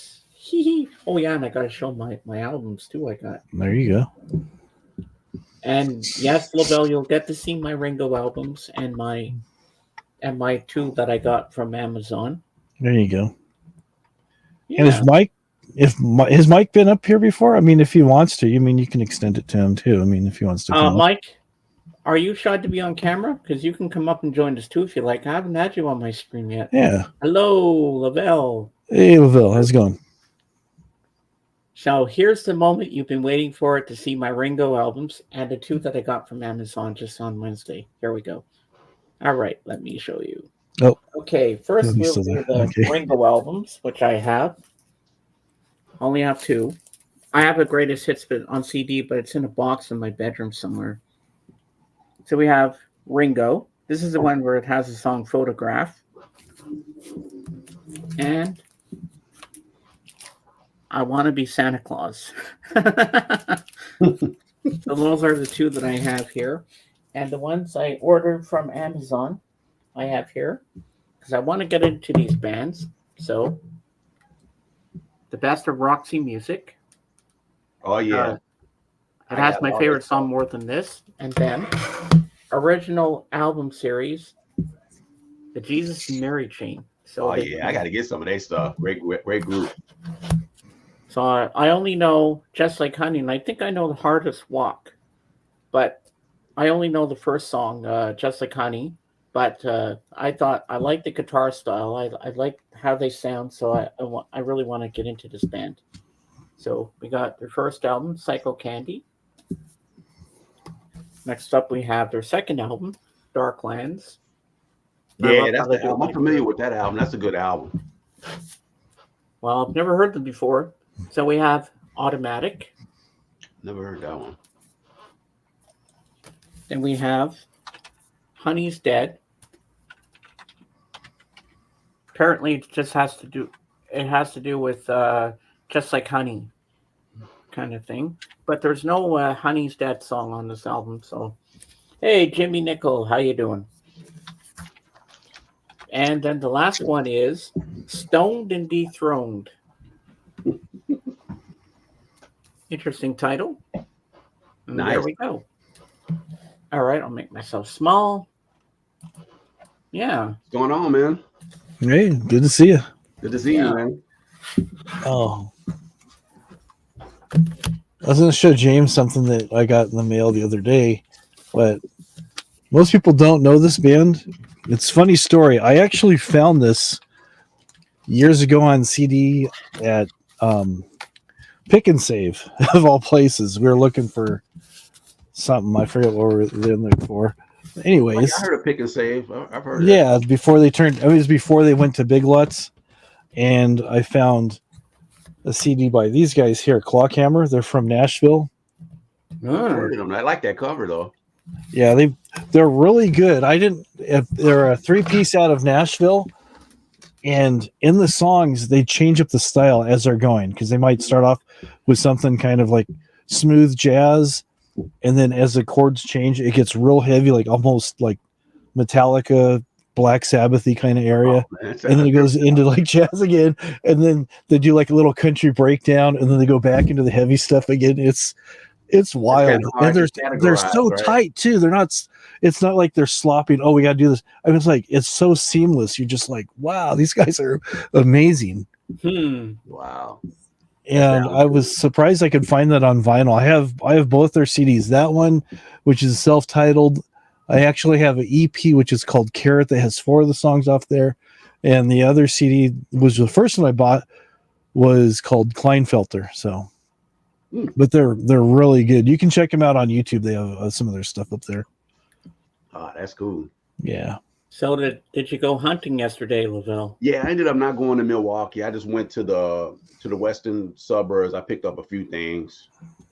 Oh yeah, and I got to show my albums too. I got. There you go. And yes, Lavelle, you'll get to see my Ringo albums and my two that I got from Amazon. There you go. Yeah. And has Mike been up here before? I mean, if he wants to, you can extend it to him too. I mean, if he wants to. Come Mike, are you shy to be on camera? Because you can come up and join us too if you like. I haven't had you on my screen yet. Yeah. Hello, Lavelle. Hey, Lavelle, how's it going? So here's the moment you've been waiting for to see my Ringo albums and the two that I got from Amazon just on Wednesday. Here we go. All right, let me show you. Oh. Okay, first He's we'll still do there. the Okay. Ringo albums, which I have. Only have two. I have a greatest hits on CD, but it's in a box in my bedroom somewhere. So we have Ringo. This is the one where it has the song Photograph. And I Want to Be Santa Claus. So those are the two that I have here. And the ones I ordered from Amazon, I have here. Because I want to get into these bands. So, The Best of Roxy Music. Oh yeah. It has my favorite song, More Than This. And then, original album series, The Jesus and Mary Chain. So Oh yeah, I got to get some of their stuff. Great group. So I only know Just Like Honey, and I think I know The Hardest Walk. But I only know the first song, Just Like Honey. But I thought I like the guitar style. I like how they sound, so I really want to get into this band. So we got their first album, Psycho Candy. Next up, we have their second album, Darklands. Yeah, that's the album. I'm familiar with that album. That's a good album. Well, I've never heard them before. So we have Automatic. Never heard that one. Then we have Honey's Dead. Apparently, it just has to do. It has to do with Just Like Honey, kind of thing. But there's no Honey's Dead song on this album. So, hey, Jimmy Nickel, how you doing? And then the last one is Stoned and Dethroned. Interesting title. And Nice. There we go. All right, I'll make myself small. Yeah. What's going on, man? Hey, good to see you. Good to see you, man. Oh. I was going to show James something that I got in the mail the other day, but most people don't know this band. It's a funny story. I actually found this years ago on CD at Pick and Save, of all places. We were looking for something. I forget what we were in there for. Anyways, I heard of Pick and Save. I've heard of yeah, before they turned, it was before they went to Big Lots, and I found a CD by these guys here, Clockhammer. They're from Nashville. that. I've heard of them. I like that cover though. Yeah, they're really good. If they're a 3-piece out of Nashville, and in the songs they change up the style as they're going, because they might start off with something kind of like smooth jazz, and then as the chords change, it gets real heavy, like almost like Metallica, Black Sabbathy kind of area, Oh, man, and then it goes into like jazz again, and then they do like a little country breakdown, and then they go back into the heavy stuff again. It's wild, and they're so tight too. They're not. It's not like they're slopping. Oh, we got to do this. I mean, it's like it's so seamless. You're just like, wow, these guys are amazing. Wow. And I was surprised I could find that on vinyl. I have both their CDs. That one, which is self-titled. I actually have an EP which is called Carrot that has 4 of the songs off there, and the other CD was the first one I bought was called Kleinfelter. So. But they're really good. You can check them out on YouTube. They have some of their stuff up there. Oh, that's cool. Yeah. So did you go hunting yesterday, Lavelle? Yeah, I ended up not going to Milwaukee. I just went to the western suburbs. I picked up a few things.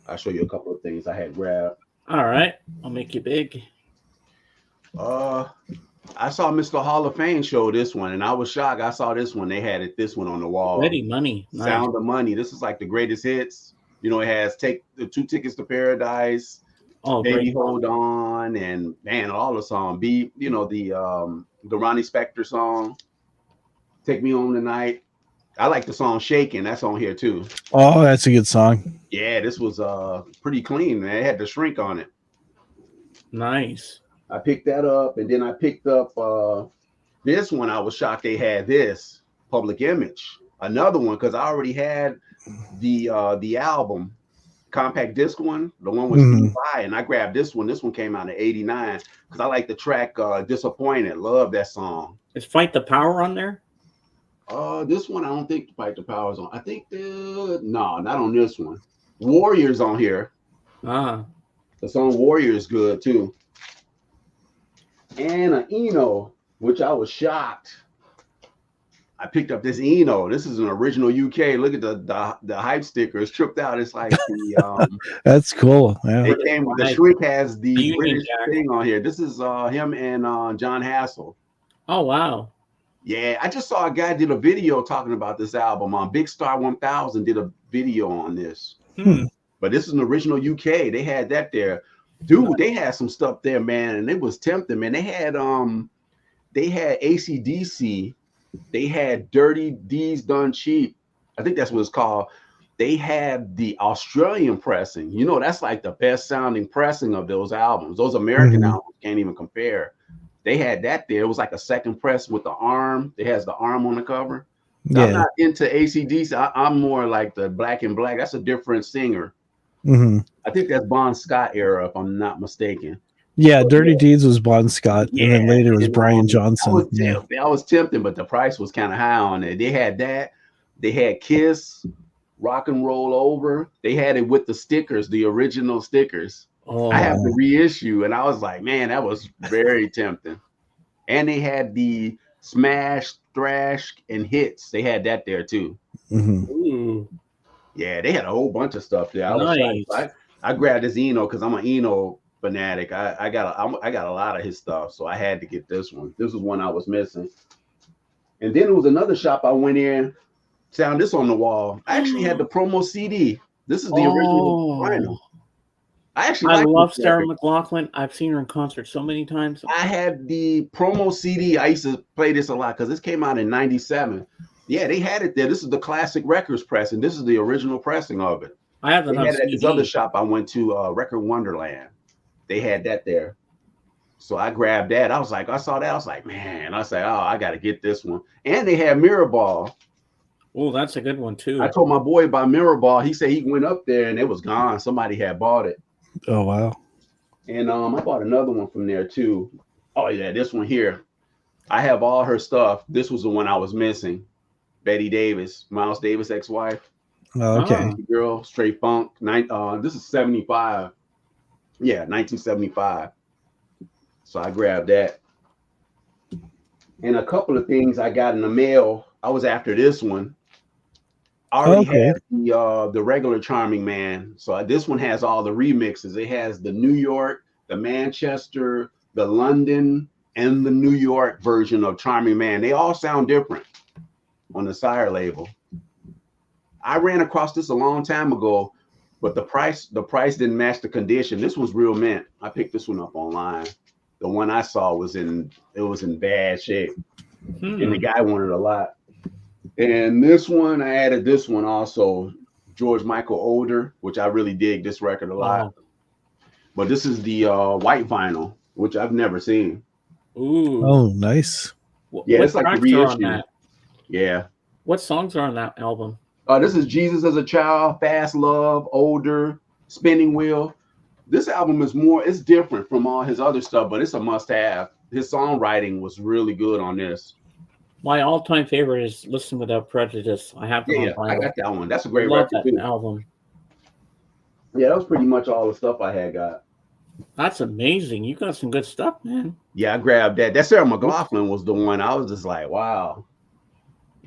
I'll show you a couple of things I had grabbed. All right, I'll make you big. I saw Mr. Hall of Fame show this one, and I was shocked. I saw this one. They had this one on the wall. Ready Money. Nice. Sound of Money. This is like the greatest hits. You know, it has Take the 2 Tickets to Paradise, Baby Hold On, and man, all the songs. The Ronnie Spector song, Take Me Home Tonight. I like the song Shakin'. That's on here too. Oh, that's a good song. Yeah, this was pretty clean, man. It had the Shrink on it. Nice. I picked that up, and then I picked up this one. I was shocked they had this Public Image. Another one, because I already had the album compact disc one, the one with Steve Vai, and I grabbed this one. This one came out in '89 because I like the track Disappointed. Love that song. Is Fight the Power on there? This one I don't think Fight the Power's on. I think no, not on this one. Warriors on here. The song Warrior is good too. And an Eno, which I was shocked. I picked up this Eno. This is an original UK. Look at the hype sticker. It's tripped out. It's like the that's cool. Yeah. It came with the Shrink has the British thing on here. This is him and John Hassel. Oh wow. Yeah, I just saw a guy did a video talking about this album on Big Star 1000 did a video on this. But this is an original UK. They had that there. Dude, they had some stuff there, man, and it was tempting, man. They had AC/DC. They had Dirty D's Done Cheap. I think that's what it's called. They had the Australian pressing. You know, that's like the best sounding pressing of those albums. Those American albums can't even compare. They had that there. It was like a second press with the arm. It has the arm on the cover. Yeah. I'm not into AC/DC. I'm more like the Black and Black. That's a different singer. I think that's Bon Scott era, if I'm not mistaken. Yeah, Dirty Deeds was Bon Scott, and then later it was Brian Johnson. I was tempted, but the price was kind of high on it. They had that. They had Kiss, Rock and Roll Over. They had it with the stickers, the original stickers. I have the reissue, and I was like, man, that was very tempting. And they had the Smash, Thrash, and Hits. They had that there too. Yeah, they had a whole bunch of stuff there. I grabbed this Eno because I'm an Eno fanatic. I got a lot of his stuff, so I had to get this one. This was one I was missing. And then there was another shop I went in, found this on the wall. I actually had the promo CD. This is the original vinyl. I love Sarah McLachlan. I've seen her in concert so many times. I had the promo CD. I used to play this a lot because this came out in '97. Yeah, they had it there. This is the classic records pressing. This is the original pressing of it. I have that on CD. At this other shop I went to, Record Wonderland. They had that there. So I grabbed that. I saw that. I was like, man. I said, oh, I got to get this one. And they had Mirrorball. Oh, that's a good one too. I told my boy about Mirrorball. He said he went up there and it was gone. Somebody had bought it. Oh, wow. And I bought another one from there too. Oh, yeah, this one here. I have all her stuff. This was the one I was missing. Betty Davis, Miles Davis' ex-wife. Oh, okay. Girl, straight funk. This is 75. Yeah, 1975. So I grabbed that. And a couple of things I got in the mail. I was after this one. I already Okay. had the regular Charming Man. So this one has all the remixes. It has the New York, the Manchester, the London, and the New York version of Charming Man. They all sound different on the Sire label. I ran across this a long time ago, but the price didn't match the condition. This was real mint. I picked this one up online. The one I saw was in bad shape. And the guy wanted a lot. And this one, I added this one also, George Michael Older, which I really dig this record a lot. But this is the white vinyl, which I've never seen. Ooh. Oh, nice. Yeah, What it's like the tracks are on reissue. that? Yeah. What songs are on that album? This is Jesus as a Child, Fast Love, Older, Spinning Wheel. This album is it's different from all his other stuff, but it's a must-have. His songwriting was really good on this. My all-time favorite is Listen Without Prejudice. I have Yeah, on I vinyl. got that one. That's a great Love record that too. album. Yeah, that was pretty much all the stuff I had got. That's amazing. You got some good stuff, man. Yeah, I grabbed that. That Sarah McLachlan was the one. I was just like, wow.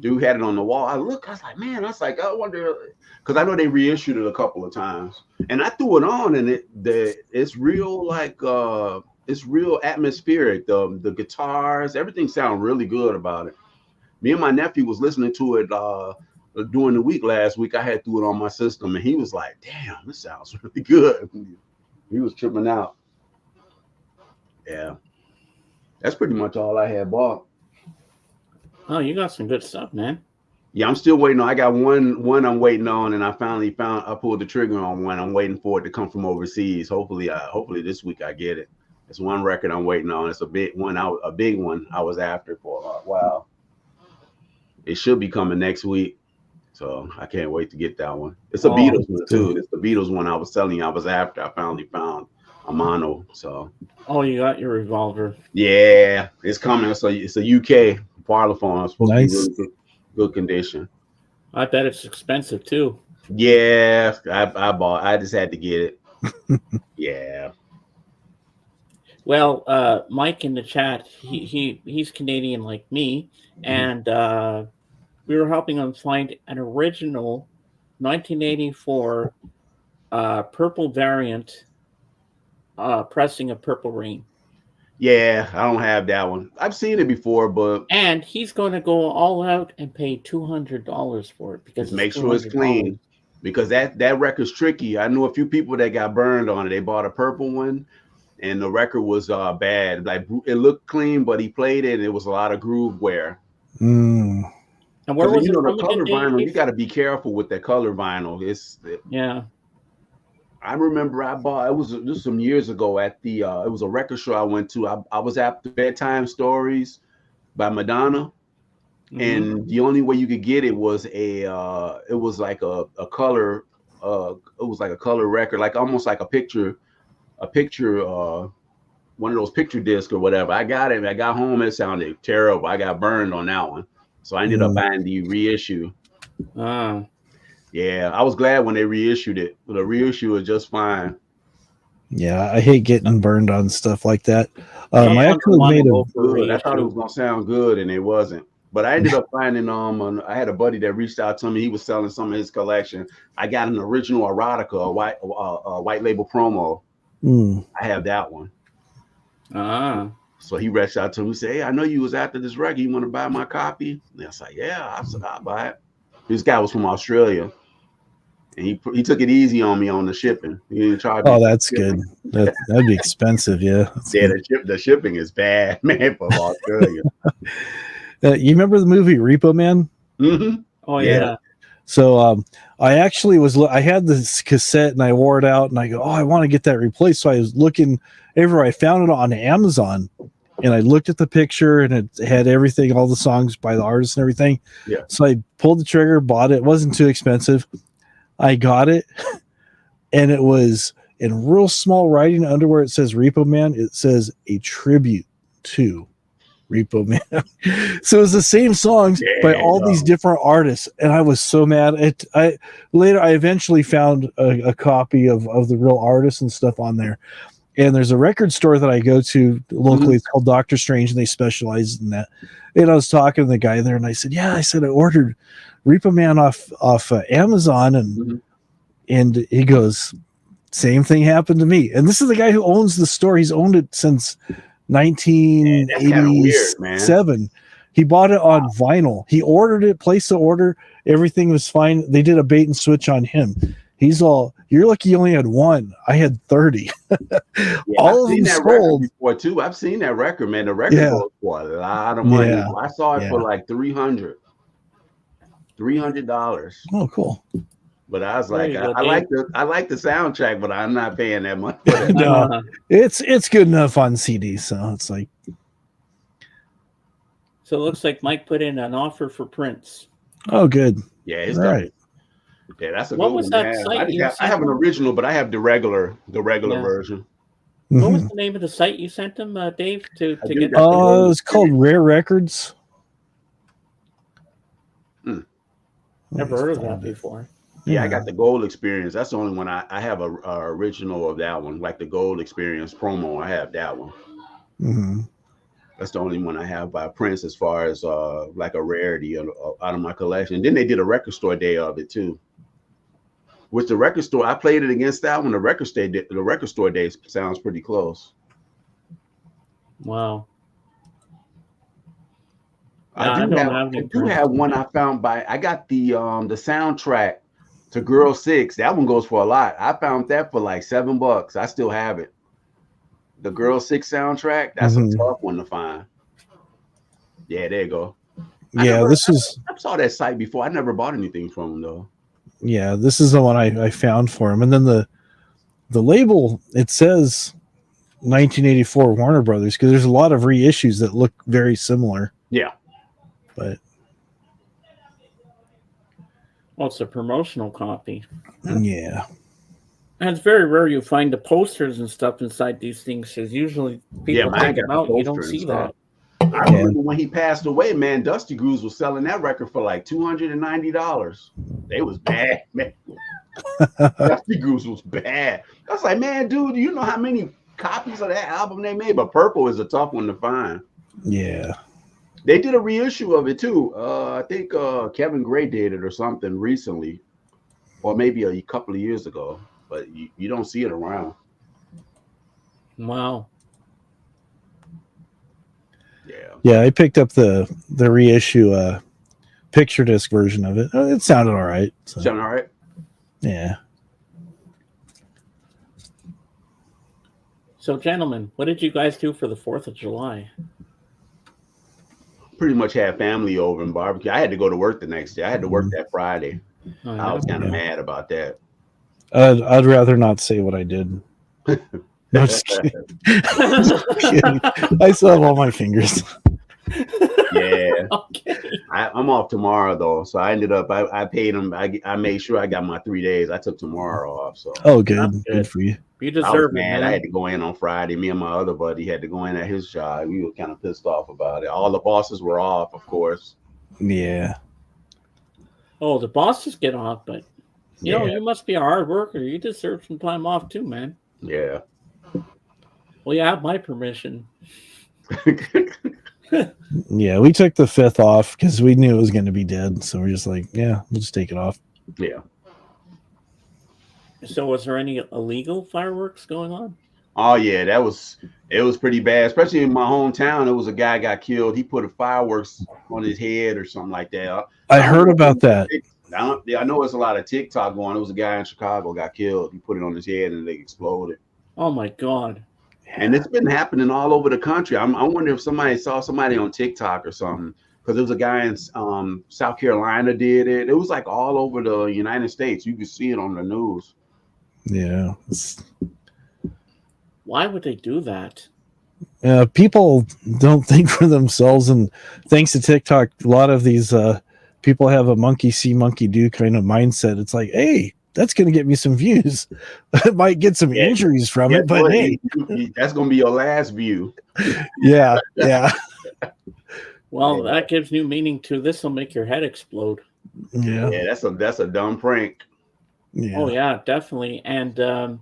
Dude had it on the wall. I was like, man, I wonder, because I know they reissued it a couple of times. And I threw it on, and it's real, like it's real atmospheric. The guitars, everything sounds really good about it. Me and my nephew was listening to it during the week last week. I had threw it on my system, and he was like, damn, this sounds really good. He was tripping out. Yeah. That's pretty much all I had bought. Oh, you got some good stuff, man. Yeah, I'm still waiting on. I got one I'm waiting on, and I pulled the trigger on one. I'm waiting for it to come from overseas. Hopefully this week I get it. It's one record I'm waiting on. It's a big one I was after for a while. It should be coming next week. So I can't wait to get that one. It's a Beatles one too. It's the Beatles one I was telling you I was after. I finally found a mono. So you got your Revolver. Yeah, it's coming. So it's a UK Parlophone. It's supposed Nice. to be really good condition. I bet it's expensive too. Yeah, I bought. I just had to get it. Yeah. Well, Mike in the chat, he's Canadian like me, and we were helping him find an original 1984 purple variant pressing of Purple Rain. Yeah, I don't have that one. I've seen it before, but and he's going to go all out and pay $200 for it because just make sure it's clean. Because that record's tricky. I knew a few people that got burned on it. They bought a purple one, and the record was bad. Like it looked clean, but he played it, and it was a lot of groove wear. Mm. And where was it the from color again, vinyl? Dave? You got to be careful with that color vinyl. Yeah. I remember I bought this some years ago at the it was a record show I went to. I was at the Bedtime Stories by Madonna, and the only way you could get it was it was like a color it was like a color record, like almost like a picture one of those picture discs or whatever. I got it. I got home. It sounded terrible. I got burned on that one, so I ended up buying the reissue. Yeah, I was glad when they reissued it. The reissue is just fine. Yeah, I hate getting burned on stuff like that. I actually made I thought it was gonna sound good, and it wasn't. But I ended up finding I had a buddy that reached out to me. He was selling some of his collection. I got an original erotica, a white label promo. I have that one. So he reached out to me, say, "Hey, I know you was after this record. You want to buy my copy?" And I was like, "Yeah, I'll buy it." This guy was from Australia. And he took it easy on me on the shipping. He didn't charge me. Oh, that's good. That'd be expensive, yeah. The shipping is bad, man, from Australia. You remember the movie Repo Man? Mm-hmm. Oh yeah. So I actually I had this cassette and I wore it out and I go, I want to get that replaced. So I was looking everywhere. I found it on Amazon and I looked at the picture and it had everything, all the songs by the artist and everything. Yeah. So I pulled the trigger, bought it. It wasn't too expensive. I got it, and it was in real small writing under where it says Repo Man. It says a tribute to Repo Man. So it was the same songs by all these different artists, and I was so mad. I eventually found a copy of the real artists and stuff on there, And there's a record store that I go to locally. It's called Dr. Strange, and they specialize in that. And I was talking to the guy there, and I said, "Yeah," I said, "I ordered Repo Man off Amazon," and he goes, "Same thing happened to me." And this is the guy who owns the store. He's owned it since 1987. He bought it on vinyl. He ordered it, placed the order. Everything was fine. They did a bait and switch on him. He's all, "You're lucky you only had one. I had 30. All of them sold before too. I've seen that record, man. The record goes for a lot of money. Yeah. I saw it for like $300. Oh, cool. But I was like, I like the soundtrack, but I'm not paying that much for that. No, it's good enough on CD, so it's like. So it looks like Mike put in an offer for Prince. Oh, good. Yeah, it's right. Yeah, that's a What good was one, that man. site I have an original, but I have the regular version. What was the name of the site you sent him, Dave, to get? It's called Rare Records. Never heard of that before. Yeah, I got the Gold Experience. That's the only one I have a original of that one, like the Gold Experience promo. I have that one. That's the only one I have by Prince as far as like a rarity out of my collection. And then they did a record store day of it too. Which the record store, I played it against that one. The record store day sounds pretty close. Wow. I do have one I found I got the soundtrack to Girl 6. That one goes for a lot. I found that for like $7. I still have it. The Girl 6 soundtrack, that's a tough one to find. Yeah, there you go. I saw that site before. I never bought anything from them though. Yeah, this is the one I found for him. And then the label, it says 1984 Warner Brothers, because there's a lot of reissues that look very similar. Yeah. But well, it's a promotional copy. Yeah. And it's very rare you find the posters and stuff inside these things, because usually people take them out. You don't see that. I remember when he passed away, man, Dusty Grooves was selling that record for like $290. They was bad, man. Dusty Grooves was bad. I was like, man, dude, you know how many copies of that album they made? But Purple is a tough one to find. Yeah. They did a reissue of it too. I think Kevin Gray did it or something recently, or maybe a couple of years ago. But you don't see it around. Wow. Yeah, I picked up the reissue picture disc version of it. It sounded all right. Sounded all right? Yeah. So, gentlemen, what did you guys do for the 4th of July? Pretty much had family over and barbecue. I had to go to work the next day. I had to work that Friday. Oh, I was kind of mad about that. I'd rather not say what I did. No, just kidding. Just kidding. I still have all my fingers. Yeah. Okay. I'm off tomorrow though, so I ended up I paid him. I made sure I got my 3 days. I took tomorrow off. So Good for you. You deserve it, man. man. I had to go in on Friday. Me and my other buddy had to go in at his job. We were kind of pissed off about it. All the bosses were off, of course. Yeah. Oh, the bosses get off, but you know, you must be a hard worker. You deserve some time off too, man. Yeah. Well, you have my permission. Yeah, we took the 5th off because we knew it was going to be dead. So we're just like, yeah, we'll just take it off. Yeah. So was there any illegal fireworks going on? Oh yeah, it was pretty bad, especially in my hometown. It was a guy got killed. He put a fireworks on his head or something like that. I heard about that. I know it's a lot of TikTok going. It was a guy in Chicago got killed. He put it on his head and they exploded. Oh my God. And it's been happening all over the country. I wonder if somebody saw somebody on TikTok or something, because there was a guy in South Carolina did it. It was like all over the United States. You could see it on the news. Yeah. Why would they do that? People don't think for themselves, and thanks to TikTok, a lot of these people have a monkey see, monkey do kind of mindset. It's like, hey, that's going to get me some views. It might get some injuries from it, but hey, that's going to be your last view. Yeah. Well, that gives new meaning to this. Will make your head explode. Yeah. That's a dumb prank. Yeah. Oh yeah, definitely. And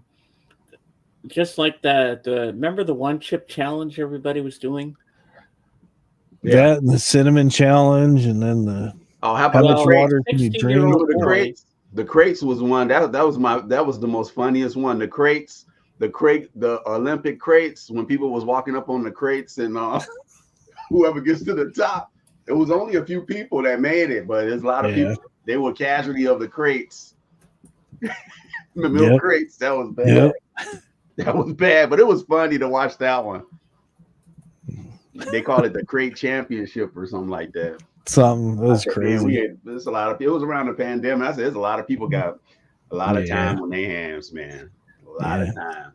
just like the remember the one chip challenge everybody was doing? Yeah. That and the cinnamon challenge, and then the Oh, how about much the crates? water can you 16-year-old drink? Remember the boy. crates? The crates was one that was the most funniest one. The crates, the Olympic crates. When people was walking up on the crates, and whoever gets to the top, it was only a few people that made it, but there's a lot of Yeah. people. They were casualty of the crates, the milk Yep. crates. That was bad. Yep. That was bad, but it was funny to watch that one. They call it the crate championship or something like that. Something that was I said, crazy. Man, there's a lot of. It was around the pandemic. I said, there's a lot of people got a lot of Yeah. time on their hands, man. A lot of time.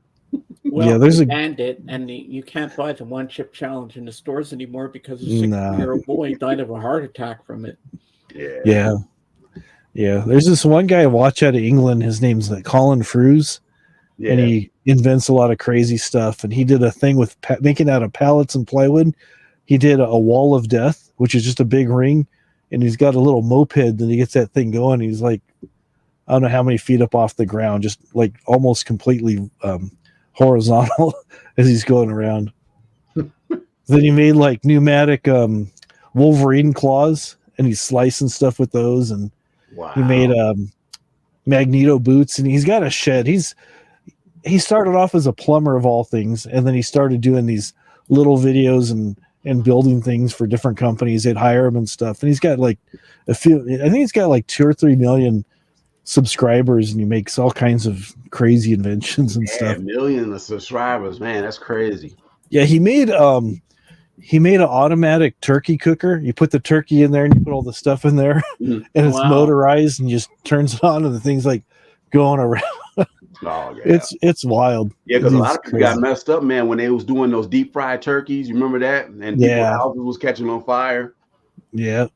Well, Yeah, there's they a- banned it, and you can't buy the one chip challenge in the stores anymore because a Nah. 16-year-old boy died of a heart attack from it. Yeah. Yeah. There's this one guy I watch out of England. His name's like Colin Frews, Yeah. and he invents a lot of crazy stuff. And he did a thing with making out of pallets and plywood. He did a wall of death, which is just a big ring, and he's got a little moped. And he gets that thing going. He's like, I don't know how many feet up off the ground, just like almost completely horizontal as he's going around. Then he made like pneumatic Wolverine claws, and he's slicing stuff with those. And Wow. he made Magneto boots, and he's got a shed. He started off as a plumber of all things, and then he started doing these little videos and building things for different companies. They'd hire him and stuff. And he's got like I think he's got like 2 or 3 million subscribers, and he makes all kinds of crazy inventions and stuff. Millions of subscribers, man. That's crazy. Yeah, he made an automatic turkey cooker. You put the turkey in there and you put all the stuff in there, and it's Wow. motorized, and you just turns it on, and the thing's like going around. Oh yeah. It's wild. Yeah, because a lot of It's people got crazy. messed up, man, when they was doing those deep fried turkeys. You remember that? And people's Yeah. houses was catching on fire Yeah.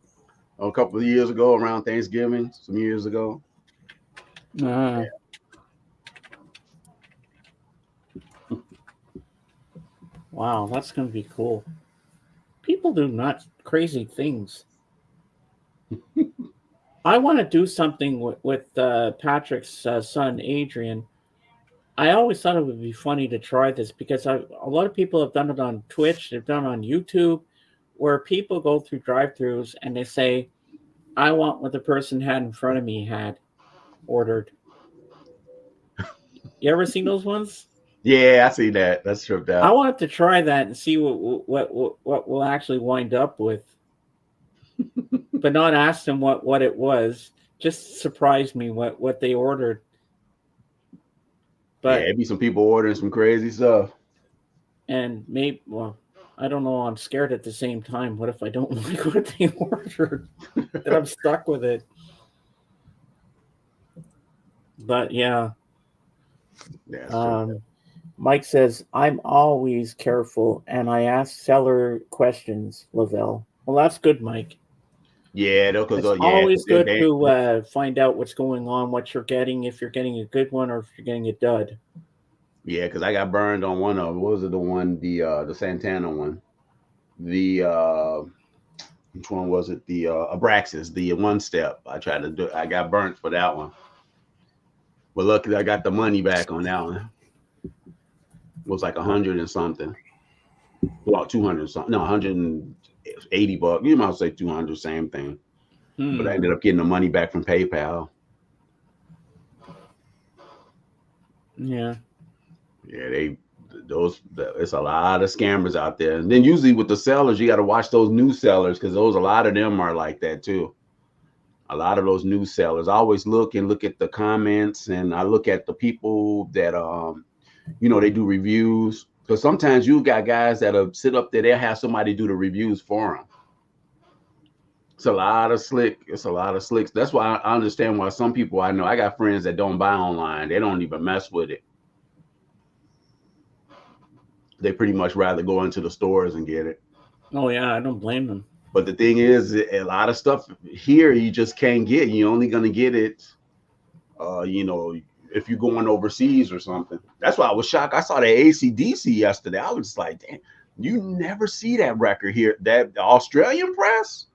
a couple of years ago around Thanksgiving, some years ago. Wow, that's going to be cool. People do not crazy things. I want to do something with Patrick's son, Adrian. I always thought it would be funny to try this because a lot of people have done it on Twitch, they've done it on YouTube, where people go through drive-thrus and they say, I want what the person had in front of me had ordered. You ever seen those ones? Yeah, I see that. That's tripped out. I wanted to try that and see what we'll actually wind up with, but not ask them what it was. Just surprise me what they ordered. But yeah, it'd be some people ordering some crazy stuff. and maybe I don't know. I'm scared at the same time. What if I don't like what they ordered? That I'm stuck with it. But yeah. Yeah. Mike says, I'm always careful and I ask seller questions, Lavelle. Well, that's good, Mike. Yeah, because It's always good to find out what's going on, what you're getting, if you're getting a good one or if you're getting a dud. Yeah, because I got burned on one of what was it the Santana one. The which one was it? The Abraxas, the one step. I got burnt for that one. But luckily I got the money back on that one. It was like 100 and something. Well, 200 something. No, $180. You might say 200, same thing. But I ended up getting the money back from PayPal. Yeah. Yeah, it's a lot of scammers out there. And then usually with the sellers, you got to watch those new sellers because a lot of them are like that too. A lot of those new sellers. I always look at the comments, and I look at the people that they do reviews. Because sometimes you got guys that'll sit up there, they'll have somebody do the reviews for them. It's a lot of slicks. That's why I understand why some people I know. I got friends that don't buy online. They don't even mess with it. They pretty much rather go into the stores and get it. Oh yeah, I don't blame them. But the thing is, a lot of stuff here you just can't get. You're only gonna get it, if you're going overseas or something. That's why I was shocked. I saw the AC/DC yesterday. I was like, damn, you never see that record here. That the Australian press.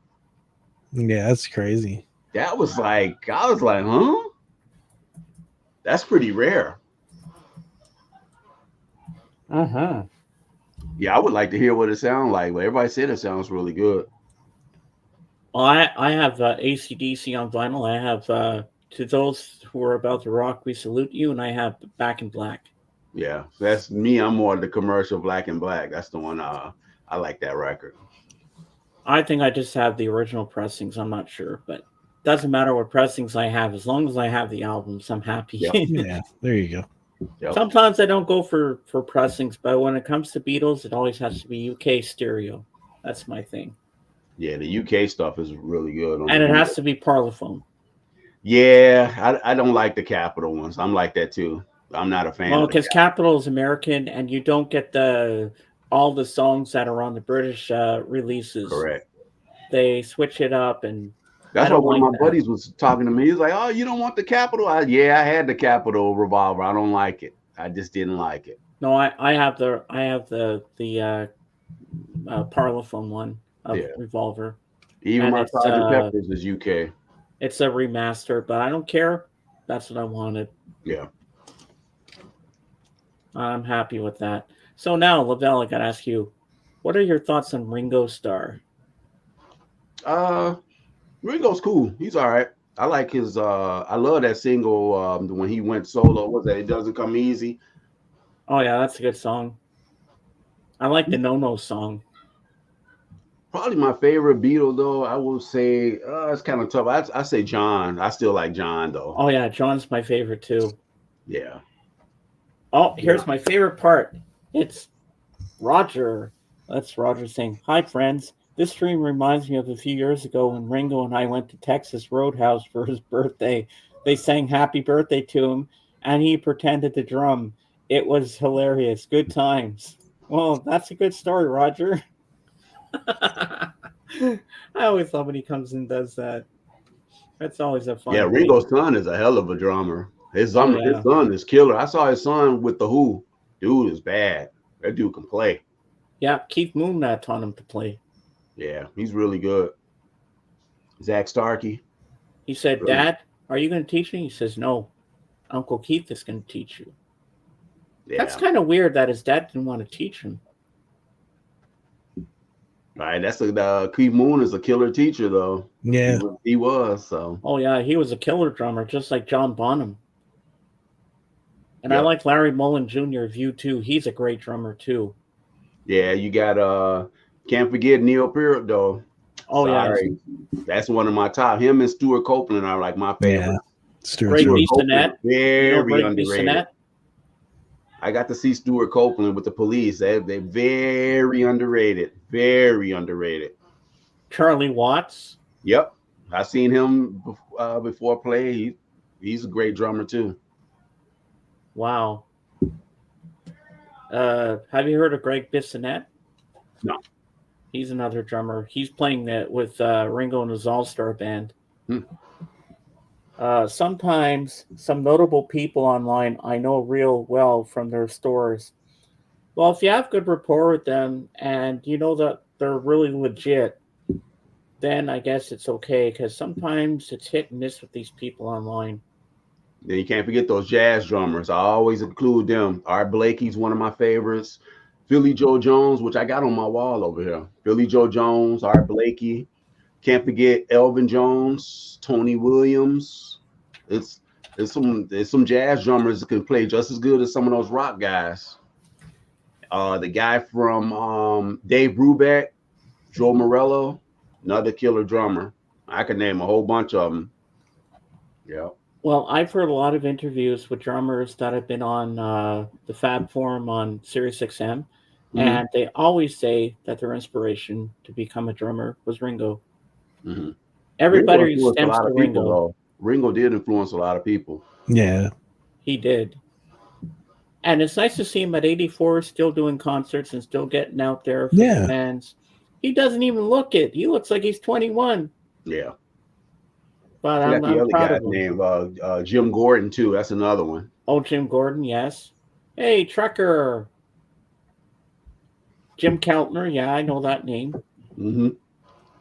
Yeah, that's crazy. That was like, I was like, huh? That's pretty rare. Uh-huh. Yeah, I would like to hear what it sounds like, but everybody said it sounds really good. Well, I have AC/DC on vinyl. I have To Those Who Are About to Rock, We Salute You, and I have Back in Black. Yeah, that's me. I'm more the commercial Black and Black. That's the one. I like that record. I think I just have the original pressings. I'm not sure, but doesn't matter what pressings I have. As long as I have the albums, I'm happy. Yep. Yeah, there you go. Yep. Sometimes I don't go for pressings, but when it comes to Beatles, it always has to be UK stereo. That's my thing. Yeah, the UK stuff is really good. On And the it has to be Parlophone. Yeah, I don't like the Capitol ones. I'm like that too. I'm not a fan Well, of the because Capitol is American, and you don't get all the songs that are on the British releases. Correct. They switch it up, and That's I why don't one like of my that. buddies was talking to me. He's like, "Oh, you don't want the Capitol?" Yeah, I had the Capitol revolver. I don't like it. I just didn't like it. No, I have the Parlophone one of Yeah. Revolver. Even And my it's Sergeant Pepper's is UK. it's a remaster, but I don't care. That's what I wanted. Yeah. I'm happy with that. So now, Lavelle, I gotta ask you, what are your thoughts on Ringo Starr? Ringo's cool. He's all right. I like his. I love that single when he went solo. Was that It Doesn't Come Easy? Oh yeah, that's a good song. I like the No No song. Probably my favorite Beatle, though. I will say it's kind of tough. I say John. I still like John, though. Oh yeah, John's my favorite too. Yeah. Oh, here's my favorite part. It's Roger. That's Roger saying, "Hi friends. This stream reminds me of a few years ago when Ringo and I went to Texas Roadhouse for his birthday. They sang happy birthday to him and he pretended to drum. It was hilarious. Good times." Well, that's a good story, Roger. I always love when he comes and does that. That's always a fun Yeah, thing. Ringo's son is a hell of a drummer. His Oh, yeah. son is killer. I saw his son with the Who. Dude is bad. That dude can play. Yeah, Keith Moon taught him to play. Yeah, he's really good. Zach Starkey. He said, Really? "Dad, are you going to teach me?" He says, "No, Uncle Keith is going to teach you." Yeah. That's kind of weird that his dad didn't want to teach him. Right. That's Keith Moon is a killer teacher, though. Yeah. He was. So. Oh yeah, he was a killer drummer, just like John Bonham. And I Yep. like Larry Mullen Jr. of U2. He's a great drummer too. Yeah, you got can't forget Neil Peart, though. Oh Sorry. That's one of my top. Him and Stuart Copeland are like my favorite. Yeah. Stuart. Great Stuart Bissonette. Copeland, very Greg underrated. Bissonette? I got to see Stuart Copeland with the Police. They're very underrated. Very underrated. Charlie Watts. Yep. I seen him before play. He's a great drummer too. Wow. Have you heard of Greg Bissonette? No. He's another drummer. He's playing with Ringo and his All-Star band. Sometimes some notable people online I know real well from their stores. Well, if you have good rapport with them and you know that they're really legit, then I guess it's okay, because sometimes it's hit and miss with these people online. Then you can't forget those jazz drummers. I always include them. Art Blakey's one of my favorites. Philly Joe Jones, which I got on my wall over here. Philly Joe Jones, Art Blakey. Can't forget Elvin Jones, Tony Williams. It's some jazz drummers that can play just as good as some of those rock guys. The guy from Dave Brubeck, Joe Morello, another killer drummer. I could name a whole bunch of them. Yeah. Well, I've heard a lot of interviews with drummers that have been on the Fab Forum on SiriusXM, and they always say that their inspiration to become a drummer was Ringo. Mm-hmm. Everybody Ringo influenced a stems lot to of people, Ringo. though. Ringo did influence a lot of people. Yeah. He did. And it's nice to see him at 84 still doing concerts and still getting out there for the fans. He doesn't even look it. He looks like he's 21. Yeah. But I I'm got the other proud guy's of him. name, Jim Gordon, too. That's another one. Oh, Jim Gordon, yes. Hey, Trucker. Jim Keltner, yeah, I know that name. Mm-hmm.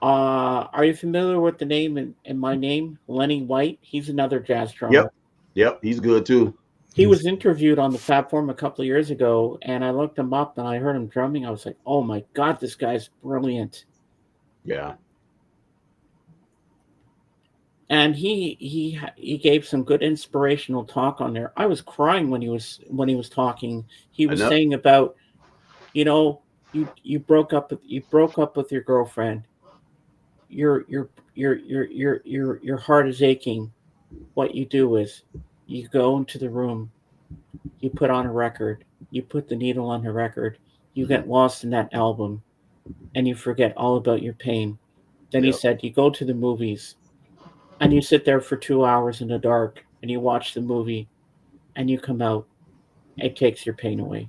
Are you familiar with the name in my name? Lenny White. He's another jazz drummer. Yep. He's good, too. He was interviewed on the Fab Forum a couple of years ago, and I looked him up and I heard him drumming. I was like, "Oh my god, this guy's brilliant!" Yeah. And he gave some good inspirational talk on there. I was crying when he was talking. He was Enough. saying about, you know, you broke up with your girlfriend. Your heart is aching. What you do is you go into the room, you put on a record, you put the needle on the record, you get lost in that album, and you forget all about your pain. Then he Yep. said, you go to the movies, and you sit there for 2 hours in the dark, and you watch the movie, and you come out. It takes your pain away.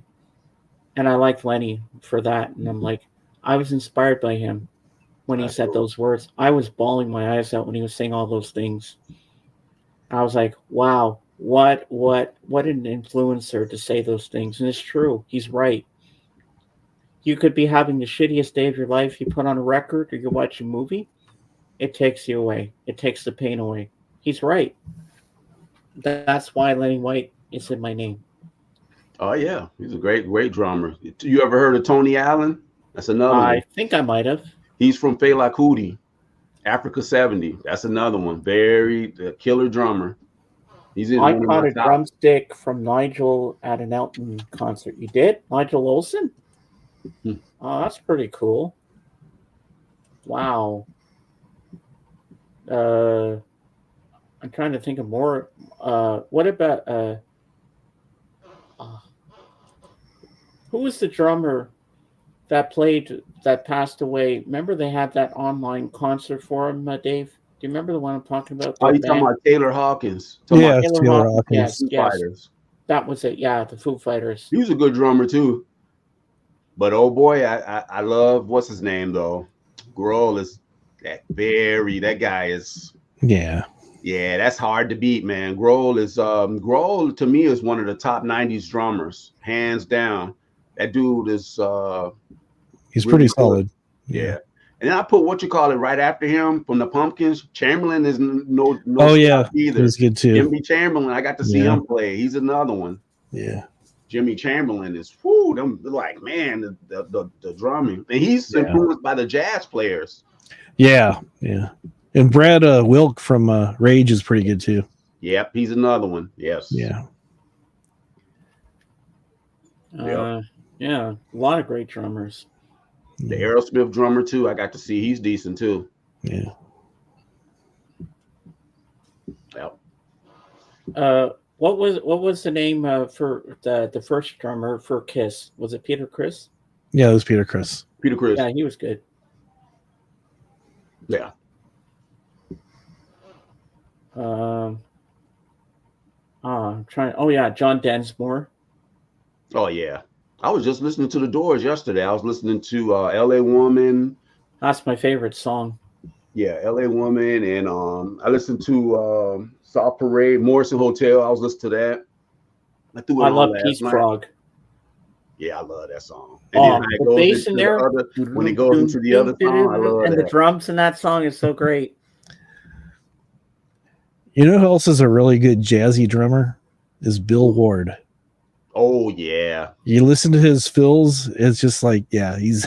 And I like Lenny for that. And I'm like, I was inspired by him when he That's said cool. those words. I was bawling my eyes out when he was saying all those things. I was like, wow, what an influencer to say those things. And it's true. He's right. You could be having the shittiest day of your life. You put on a record or you watch a movie, it takes you away. It takes the pain away. He's right. That's why Lenny White is in my name. Oh yeah, he's a great drummer. You ever heard of Tony Allen? That's another I one. think I might have. He's from Fela Kuti, Africa 70. That's another one. Very killer drummer. He's in I one of caught my a top. drumstick from Nigel at an Elton concert. You did? Nigel Olsen? Hmm. Oh, that's pretty cool. Wow. I'm trying to think of more. What about who was the drummer that passed away? Remember they had that online concert for him, Dave? Do you remember the one I'm talking about? Oh, Their you talking band? about Taylor Hawkins? Talking Yeah, about it's Taylor Taylor Hawkins. Hawkins. Foo Yes. Fighters. That was it. Yeah, the Foo Fighters. He was a good drummer too. But oh boy, I love what's his name though. Grohl is that guy is Yeah. yeah, that's hard to beat, man. Grohl to me is one of the top 90s drummers, hands down. That dude is He's really pretty good. solid. Yeah. And then I put what you call it right after him from the Pumpkins. Chamberlain is no Oh yeah, either. he's good too. Jimmy Chamberlain, I got to see him play. He's another one. Yeah. Jimmy Chamberlain is them like man the drumming, and he's influenced by the jazz players. Yeah. And Brad Wilk from Rage is pretty good too. Yep, he's another one. Yes. Yeah. Yeah, a lot of great drummers. The Aerosmith drummer too. I got to see. He's decent too. Yeah. Yep. What was the name for the first drummer for Kiss? Was it Peter Criss? Yeah, it was Peter Criss. Peter Criss. Yeah, he was good. Yeah. I'm trying. Oh yeah, John Densmore. Oh yeah. I was just listening to the Doors yesterday. I was listening to L.A. Woman. That's my favorite song. Yeah, L.A. Woman, and I listened to South Parade, Morrison Hotel. I was listening to that. I love Peace Frog. Yeah, I love that song. And the bass in there when it goes into the other song, I love and that. the drums in that song is so great. You know who else is a really good jazzy drummer? Is Bill Ward. Oh yeah. You listen to his fills, it's just like, yeah, he's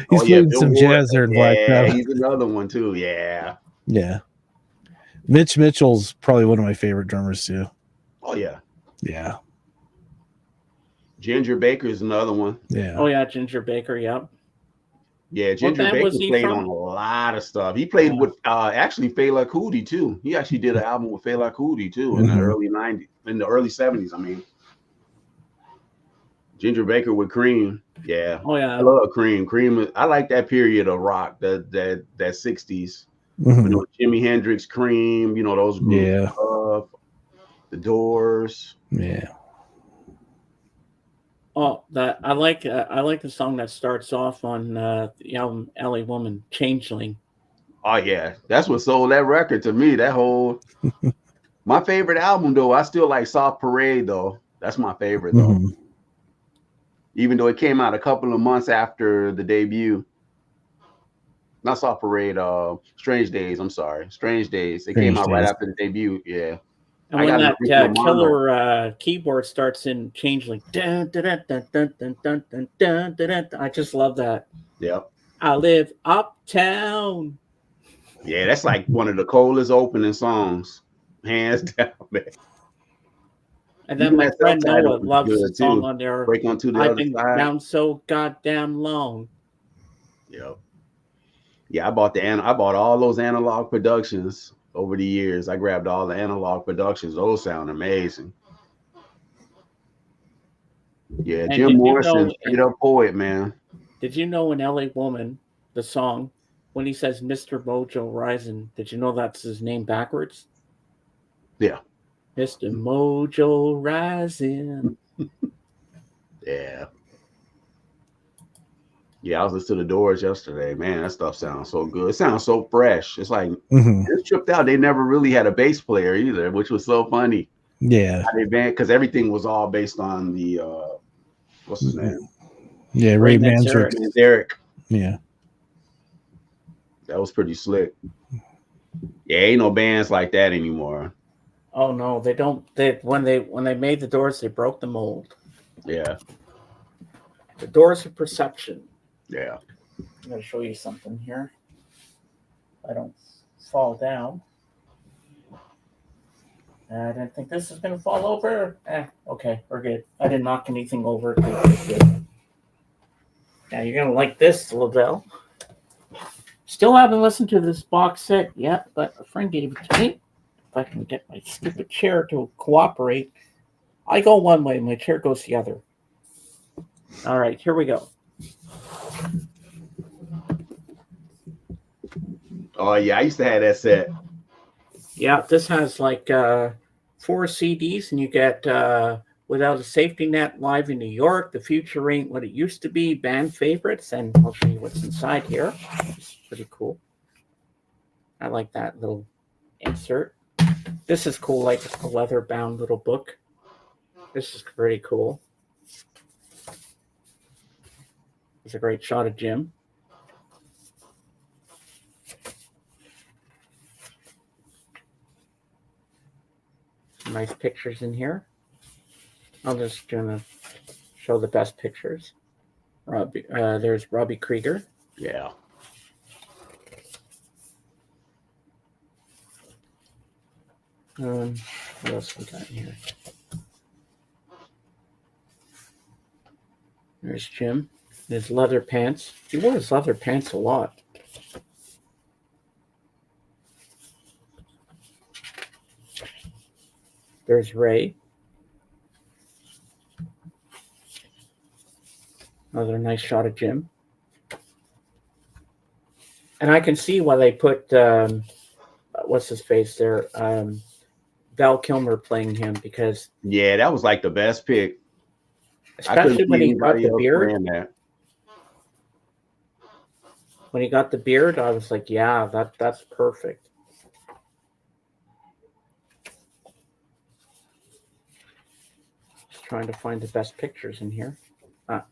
playing some jazz there in Black Sabbath. He's another one too. Yeah. Yeah. Mitch Mitchell's probably one of my favorite drummers too. Oh yeah. Yeah. Ginger Baker is another one. Yeah. Oh yeah, Ginger Baker. Yep. Yeah, Ginger Baker played on a lot of stuff. He played with actually Fela Kuti too. He actually did an album with Fela Kuti too in the early 90s, in the early 70s. I mean, Ginger Baker with Cream. Yeah. Oh yeah. I love Cream. Cream. I like that period of rock, that 60s. You know, Jimi Hendrix, Cream. You know those groups. Yeah. The Doors. Yeah. Oh, that I like the song that starts off on the album "L.A. Woman," "Changeling." Oh yeah, that's what sold that record to me. That whole my favorite album though. I still like Soft Parade though. That's my favorite though. Even though it came out a couple of months after the debut. Not Soft Parade. Strange Days. I'm sorry, Strange Days. It came out right after the debut. Yeah. And I when got that original mono. killer keyboard starts in changeling, dun, dun, dun, dun, dun, dun, dun, dun, dun, dun, dun, I just love that. Yep. I live uptown. Yeah, that's like one of the coldest opening songs, hands down, man. And then Even my that friend self-title Noah was loves the good song too. on there. Break onto the I've other been side. down so goddamn long. Yep. Yeah, I bought all those analog productions over the years. I grabbed all the analog productions. Those sound amazing. Yeah, And Jim did you Morrison, know? straight up poet, man. Did you know in L.A. Woman, the song, when he says Mr. Mojo Rising, did you know that's his name backwards? Yeah. Mr. Mojo Rising. Yeah. Yeah, I was listening to the Doors yesterday. Man, that stuff sounds so good. It sounds so fresh. It's like Mhm. it's tripped out. They never really had a bass player either, which was so funny. Yeah. Because everything was all based on the what's his name? Yeah, Ray Ray Manzarek. Derek. Yeah. That was pretty slick. Yeah, ain't no bands like that anymore. Oh no, they don't. When they made the Doors, they broke the mold. Yeah, The Doors of Perception. yeah. I'm going to show you something here. I don't fall down. I didn't think this was going to fall over. Okay, we're good. I didn't knock anything over. Good. Now you're going to like this, LaBelle. Still haven't listened to this box set yet, but a friend gave it to me. If I can get my stupid chair to cooperate. I go one way, my chair goes the other. All right, here we go. Oh yeah, I used to have that set. Yeah, this has like 4 CDs, and you get Without a Safety Net, Live in New York, The Future Ain't What It Used to Be, Band Favorites, and I'll show you what's inside here. It's pretty cool. I like that little insert. This is cool, like a leather-bound little book. This is pretty cool. It's a great shot of Jim. Some nice pictures in here. I'm just gonna show the best pictures. There's Robbie Krieger. Yeah. What else we got here? There's Jim. His leather pants. He wore his leather pants a lot. There's Ray. Another nice shot of Jim. And I can see why they put what's his face there, Val Kilmer playing him, because Yeah, that was like the best pick. especially when he got the beard. That. When he got the beard, I was like, yeah, that's perfect. Just trying to find the best pictures in here.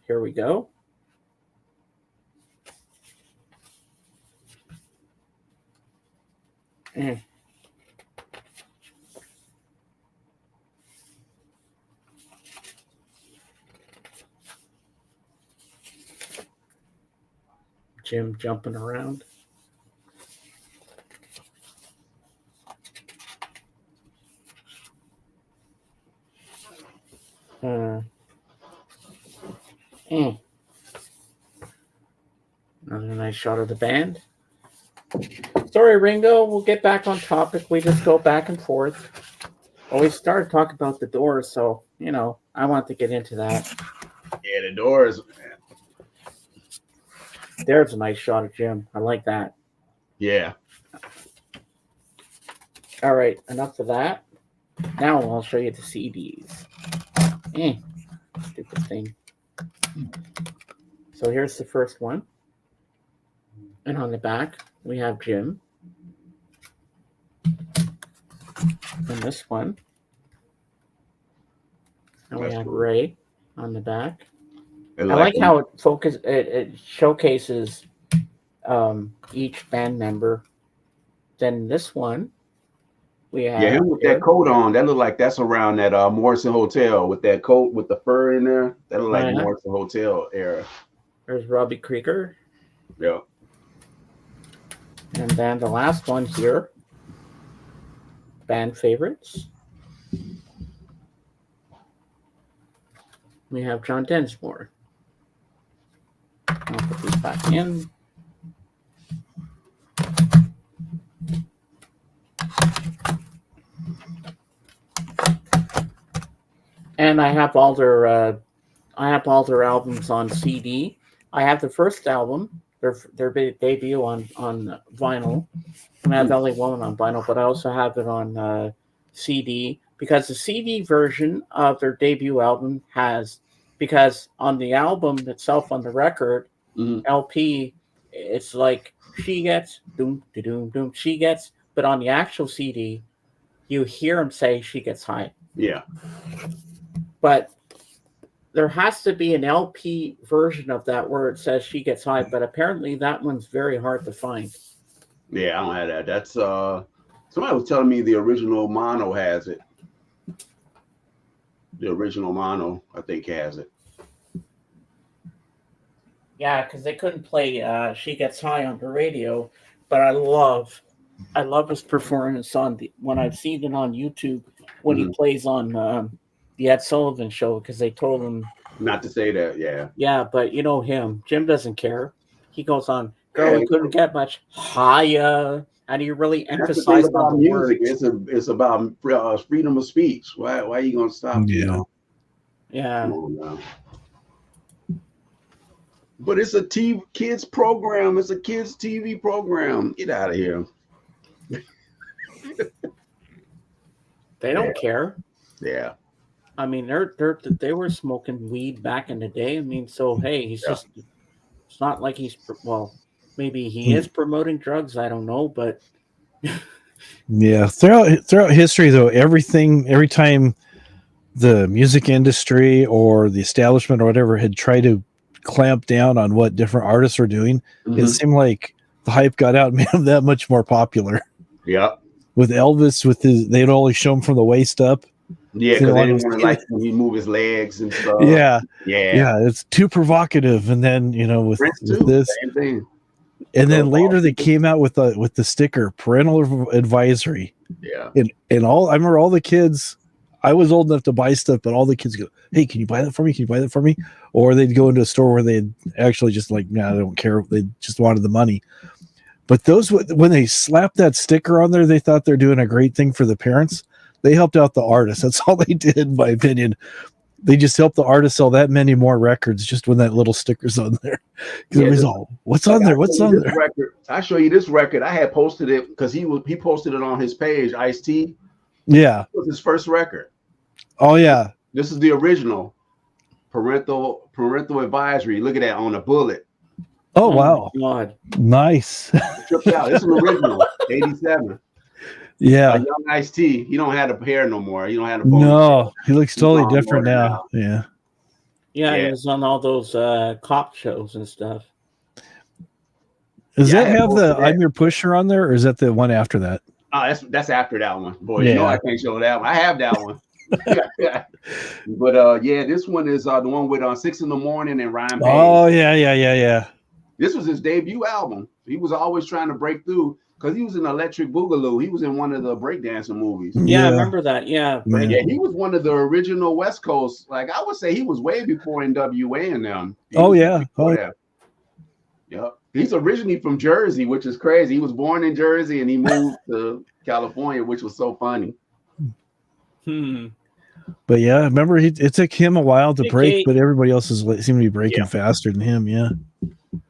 Here we go. Jim jumping around. Another nice shot of the band. Sorry, Ringo. We'll get back on topic. We just go back and forth. Well, we started talking about the Doors, so I want to get into that. Yeah, the Doors. There's a nice shot of Jim. I like that. Yeah. All right, enough of that. Now I'll show you the CDs. Stupid thing. So here's the first one. And on the back, we have Jim. And this one. And we have Ray on the back. I like how it showcases each band member. Then this one We have Yeah, him with here. that coat on. That look like that's around that Morrison Hotel with that coat with the fur in there. That look like Yeah. Morrison Hotel era. There's Robbie Krieger. Yeah. And then the last one here, band favorites. We have John Densmore. I'll put these back in. And I have all their albums on CD. I have the first album, their debut on vinyl, and I have LA Woman on vinyl, but I also have it on CD because the CD version of their debut album has, because on the album itself on the record LP, it's like she gets doom doom doom she gets, but on the actual CD, you hear him say she gets high. Yeah. But there has to be an LP version of that where it says she gets high, but apparently that one's very hard to find. Yeah, I don't have that. That's somebody was telling me the original mono has it. The original mono, I think, has it. Yeah, because they couldn't play "She Gets High" on the radio, but I love his performance on when I've seen it on YouTube when he plays on the Ed Sullivan Show, because they told him not to say that. Yeah. Yeah, but you know him, Jim doesn't care. He goes on, "Girl, we couldn't get much higher," and he really emphasized on the music. words. It's about freedom of speech. Why are you going to stop? Yeah. You know? Yeah. Come on now. But it's a kids program. It's a kids TV program. Get out of here. They don't care. Yeah. I mean, they were smoking weed back in the day. I mean, so hey, he's just, it's not like he's, well, maybe he is promoting drugs. I don't know, but yeah, throughout history though, every time the music industry or the establishment or whatever had tried to clamp down on what different artists are doing, it seemed like the hype got out and made him that much more popular. Yeah. With Elvis, they'd only show him from the waist up. Yeah, because they didn't want to like when he move his legs and stuff. Yeah. Yeah. It's too provocative. And then with this, same thing. and then later they came out with the sticker parental advisory. Yeah. And I remember all the kids. I was old enough to buy stuff, but all the kids go, "Hey, can you buy that for me? Can you buy that for me?" Or they'd go into a store where they'd actually just like, "Nah, I don't care." They just wanted the money. But those, when they slapped that sticker on there, they thought they're doing a great thing for the parents. They helped out the artists. That's all they did, in my opinion. They just helped the artists sell that many more records just when that little sticker's on there. Because everybody's all, "What's on there? What's on there?" I show you this record. I had posted it because he posted it on his page. Ice-T. Yeah, it was his first record. Oh yeah, this is the original parental advisory. Look at that on a bullet. Oh wow, God. Nice. Tripped out. It's an original, 87. Yeah, a young Ice-T. He don't have the hair no more. He don't have the no. He looks totally different now. Yeah. Yeah, he was on all those cop shows and stuff. Does that have the "I'm Your Pusher" on there, or is that the one after that? Oh, that's after that one. Boy, you know I can't show that one. I have that one. But this one is the one with 6 in the Morning and Ryan Payne. Oh yeah. This was his debut album. He was always trying to break through because he was in Electric Boogaloo. He was in one of the breakdancing movies. Yeah, I remember that. Yeah. Yeah, he was one of the original West Coast. Like I would say he was way before NWA and them. Yep. He's originally from Jersey, which is crazy. He was born in Jersey and he moved to California, which was so funny. But yeah, remember it took him a while to break, but everybody else seemed to be breaking faster than him. Yeah.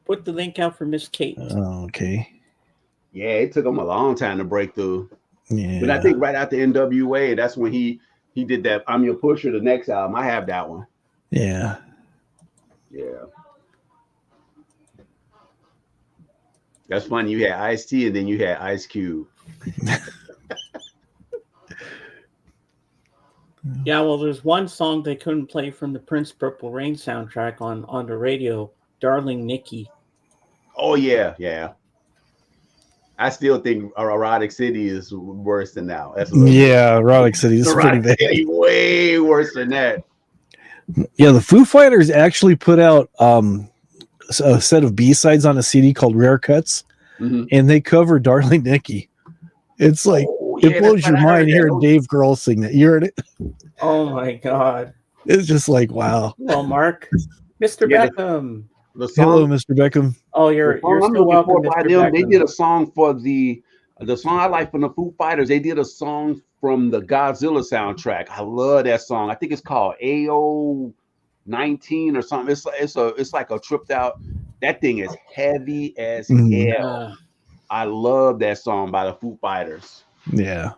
Put the link out for Miss Kate. Okay. Yeah, it took him a long time to break through. Yeah. But I think right after NWA, that's when he did that "I'm Your Pusher," the next album. I have that one. Yeah. Yeah. That's funny. You had Ice-T and then you had Ice Cube. Yeah, well, there's one song they couldn't play from the Prince Purple Rain soundtrack on the radio, "Darling Nikki." Oh yeah. I still think Erotic City is worse than now. That's Yeah, Erotic City is pretty Erotic bad. City way worse than that. Yeah, the Foo Fighters actually put out a set of B-sides on a CD called Rare Cuts, and they cover Darling Nikki. It's like it blows your mind hearing Dave Grohl sing that. You heard it? Oh my God. It's just like, wow. Hello, Mark. Mr. Yeah, Beckham. The song, Hello, Mr. Beckham. Oh, the you're song I'm still looking welcome, for by Mr. them. They Beckham. did a song for the song I like from the Foo Fighters. They did a song from the Godzilla soundtrack. I love that song. I think it's called AO 19 or something. It's like a tripped out. That thing is heavy as hell. I love that song by the Foo Fighters. Yeah.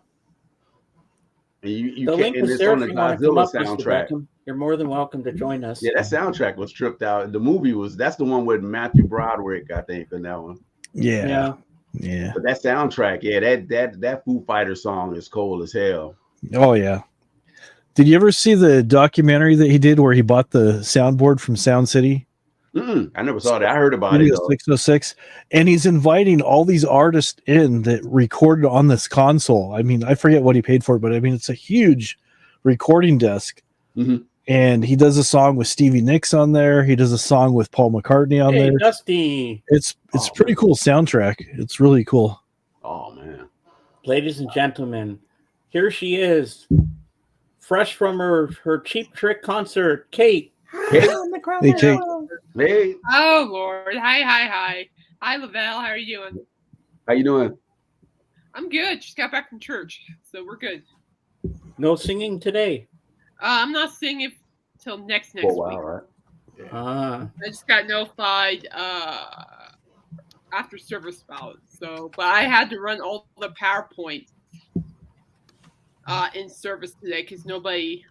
And you The can, link and is it's there on if the you want to come Godzilla up, Mr. soundtrack. Beckham. You're more than welcome to join us. Yeah, that soundtrack was tripped out. The movie that's the one with Matthew Broderick, I think, in that one. Yeah. But that soundtrack, yeah, that Foo Fighter song is cold as hell. Oh yeah. Did you ever see the documentary that he did where he bought the soundboard from Sound City? I never saw that. I heard about it though. 606, and he's inviting all these artists in that recorded on this console. I mean, I forget what he paid for it, but I mean, it's a huge recording desk. And he does a song with Stevie Nicks on there. He does a song with Paul McCartney on there. Dusty. It's pretty cool soundtrack. It's really cool. Oh man. Ladies and gentlemen, here she is. Fresh from her Cheap Trick concert, Kate. Hey, Kate. Hey. Oh Lord. Hi. Hi, Lavelle. How are you doing? How you doing? I'm good. Just got back from church, so we're good. No singing today. I'm not singing till next week. Right. I just got notified after service about it. So, but I had to run all the PowerPoint in service today because nobody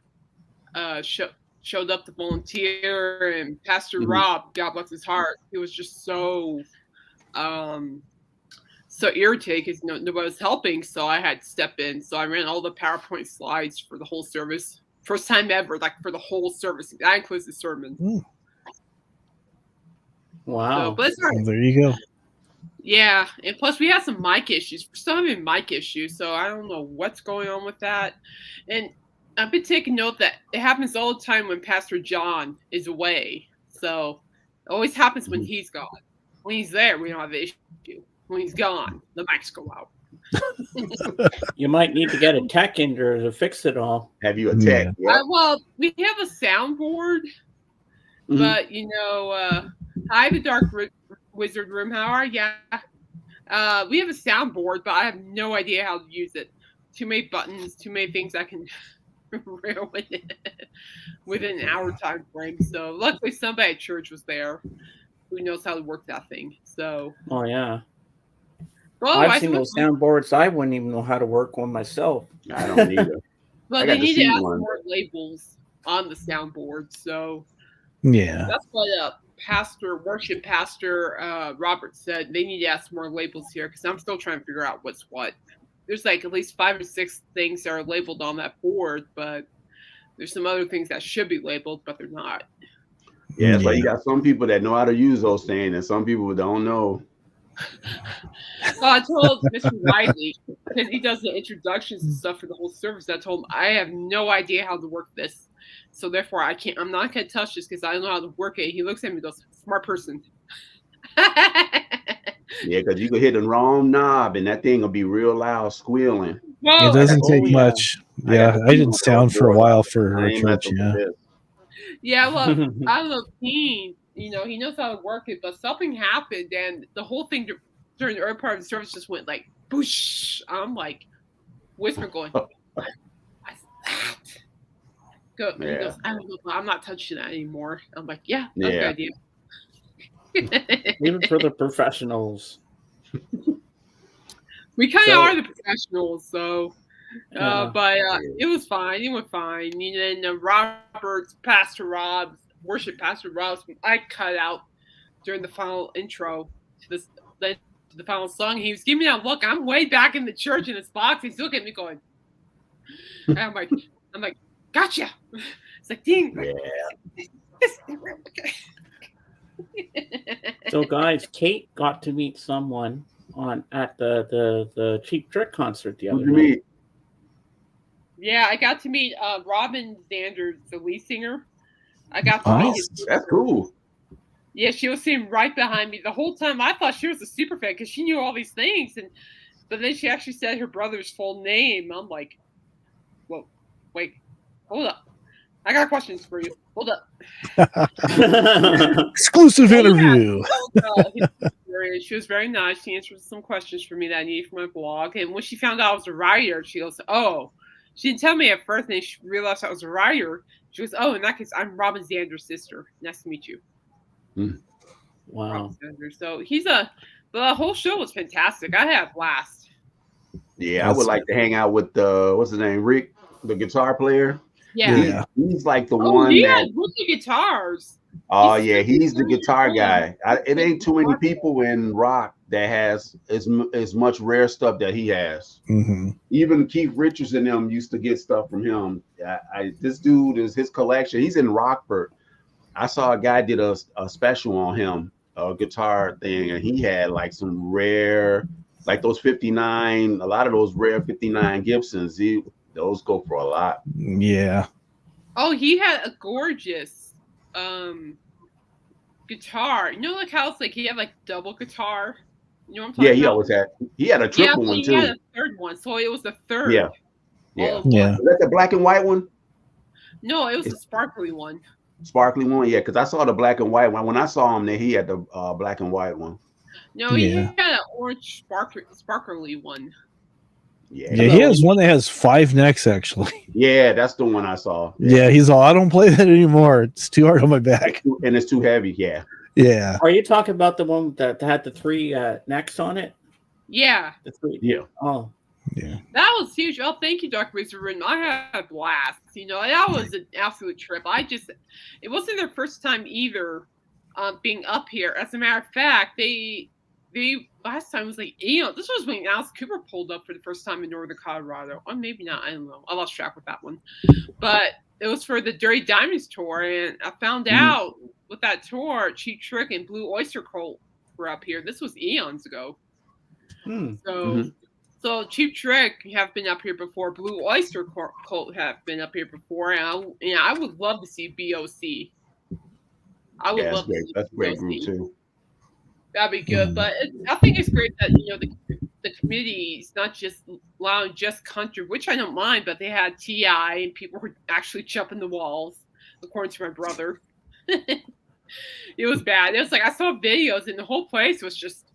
showed up to volunteer, and Pastor Rob, God bless his heart, he was just so irritated because nobody was helping. So I had to step in. So I ran all the PowerPoint slides for the whole service. First time ever, like for the whole service. That includes the sermon. Wow. So, but it's all right. There you go. Yeah, and plus we had some mic issues. We're still having mic issues, so I don't know what's going on with that. And I've been taking note that it happens all the time when Pastor John is away. So it always happens when he's gone. When he's there, we don't have an issue. When he's gone, the mics go out. You might need to get a tech in there to fix it all. Have you a tech? Yeah. Well, we have a soundboard, but hi, the Dark Wizard Room. How are you? We have a soundboard, but I have no idea how to use it. Too many buttons, too many things I can ruin within an hour time frame. So luckily, somebody at church was there who knows how to work that thing. So. Oh yeah. Well, I've seen those soundboards. I wouldn't even know how to work one myself. I don't either. Well, they need to add more labels on the soundboard. So yeah, that's what worship pastor Robert said. They need to add some more labels here because I'm still trying to figure out what's what. There's like at least 5 or 6 things that are labeled on that board, but there's some other things that should be labeled, but they're not. Yeah, so you got some people that know how to use those things, and some people don't know. Well, I told Mr. Wiley, because he does the introductions and stuff for the whole service, I told him I have no idea how to work this. So therefore I'm not gonna touch this because I don't know how to work it. He looks at me and goes, smart person. Yeah, because you could hit the wrong knob and that thing will be real loud squealing. Well, it doesn't take much. Yeah, I didn't sound for a while for her church. Yeah, well, I don't know, he knows how to work it, but something happened and the whole thing during the early part of the service just went like boosh. I'm like whispering going, what's that? He goes, I don't know, I'm not touching that anymore. I'm like, yeah, that's a good idea. Even for the professionals. We kind of are the professionals, so but it was fine. It went fine. And then Pastor Rob's worship pastor Rob's I cut out during the final intro to the final song. He was giving me that look. I'm way back in the church in his box. He's looking at me going, and I'm like, gotcha. It's like, ding. So guys, Kate got to meet someone at the Cheap Trick concert the other Who'd you night. meet? Yeah, I got to meet Robin Sanders, the lead singer. I got to meet Nice. his That's cool. Yeah, she was sitting right behind me the whole time. I thought she was a super fan because she knew all these things, but then she actually said her brother's full name. I'm like, whoa, wait, hold up, I got questions for you. Hold up. Exclusive interview. She was very nice. She answered some questions for me that I needed for my blog. And when she found out I was a writer, she goes, "Oh." She didn't tell me at first, and she realized I was a writer. She goes, "Oh, in that case, I'm Robin Zander's sister. Nice to meet you." Wow. So the whole show was fantastic. I had a blast. Yeah, I would like to hang out with what's his name, Rick, the guitar player. Yeah. He's like the Oh, one he that. had really guitars. Oh yeah, he's the guitar guy. It ain't too many people in rock that has as much rare stuff that he has. Mm-hmm. Even Keith Richards and them used to get stuff from him. This dude is his collection. He's in Rockford. I saw a guy did a special on him, a guitar thing, and he had like some rare, like those 59, a lot of those rare 59 Gibsons. Those go for a lot. Yeah. Oh, he had a gorgeous guitar. You know, like how it's like he had like double guitar. You know what I'm talking Yeah, about? he always had. He had a triple one too. He had a third one, so it was the third. Yeah. Yeah. Yeah. Is that the black and white one? No, it was the sparkly one. Sparkly one, yeah, because I saw the black and white one. When I saw him there, he had the black and white one. No, he had an orange sparkly one. Yeah, he has one that has 5 necks actually. Yeah, that's the one I saw. Yeah, he's all, I don't play that anymore. It's too hard on my back. And it's too heavy, yeah. Yeah. Are you talking about the one that had the 3 necks on it? Yeah. The 3. Yeah. Oh. Yeah. That was huge. Oh, thank you, Dr. Wizard. I had a blast. You know, that was an absolute trip. It wasn't their first time either being up here. As a matter of fact, they last time was like, this was when Alice Cooper pulled up for the first time in northern Colorado. Or maybe not, I don't know. I lost track with that one. But it was for the Dirty Diamonds tour, and I found out with that tour, Cheap Trick and Blue Oyster Cult were up here. This was eons ago. So Cheap Trick have been up here before. Blue Oyster Cult have been up here before, and I would love to see BOC. I would love to see that's a great group too. That'd be good, but I think it's great that the committee is not just allowing just country, which I don't mind, but they had TI and people were actually jumping the walls, according to my brother. It was bad. It was like I saw videos and the whole place was just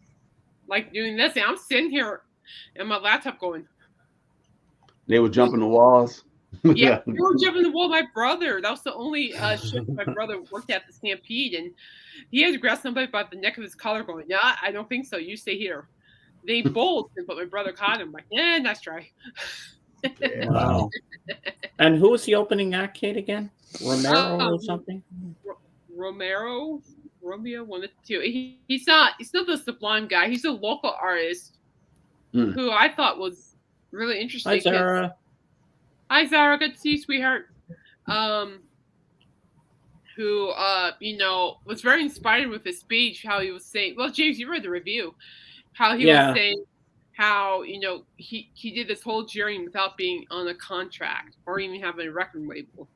like doing this, and I'm sitting here and my laptop going. They were jumping the walls. Yeah, they were jumping the wall. My brother, that was the only shift my brother worked at the Stampede, and he had to grab somebody by the neck of his collar going, "Yeah, I don't think so. You stay here." They bolted, but my brother caught him. Like, nice try. Yeah. Wow. And who was the opening act, Kate, again? Romero or something? Romeo, one of the two. He's not the Sublime guy. He's a local artist who I thought was really interesting. Hi, Zara. Hi, Zara. Good to see you, sweetheart. Who was very inspired with his speech. How he was saying, well, James, you read the review. How he was saying how he did this whole journey without being on a contract or even having a record label.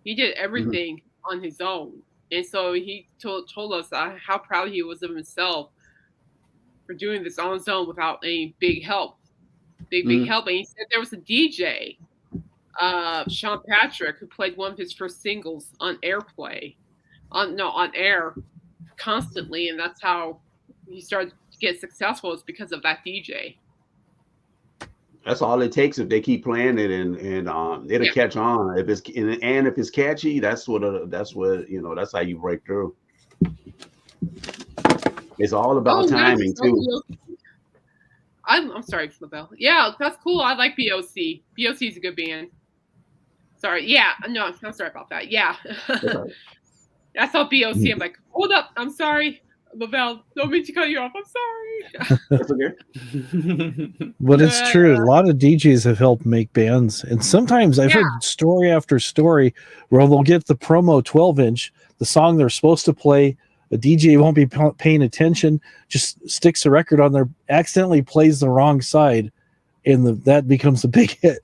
He did everything on his own. And so he told us how proud he was of himself for doing this on his own without any big help. Big help. And he said there was a DJ, Sean Patrick, who played one of his first singles on airplay, on air constantly. And that's how he started to get successful, is because of that DJ. That's all it takes if they keep playing it, and it'll catch on. If it's catchy, that's how you break through. It's all about timing too. I'm sorry, Flavelle. Yeah, that's cool. I like BOC. BOC is a good band. Sorry. Yeah, no, I'm sorry about that. Yeah. I saw BOC. I'm like, hold up. I'm sorry. Lavelle, don't mean to cut you off. I'm sorry. That's okay. But it's true. A lot of DJs have helped make bands. And sometimes I've heard story after story where they'll get the promo 12-inch, the song they're supposed to play A DJ won't be paying attention, just sticks a record on there, accidentally plays the wrong side, and that becomes a big hit.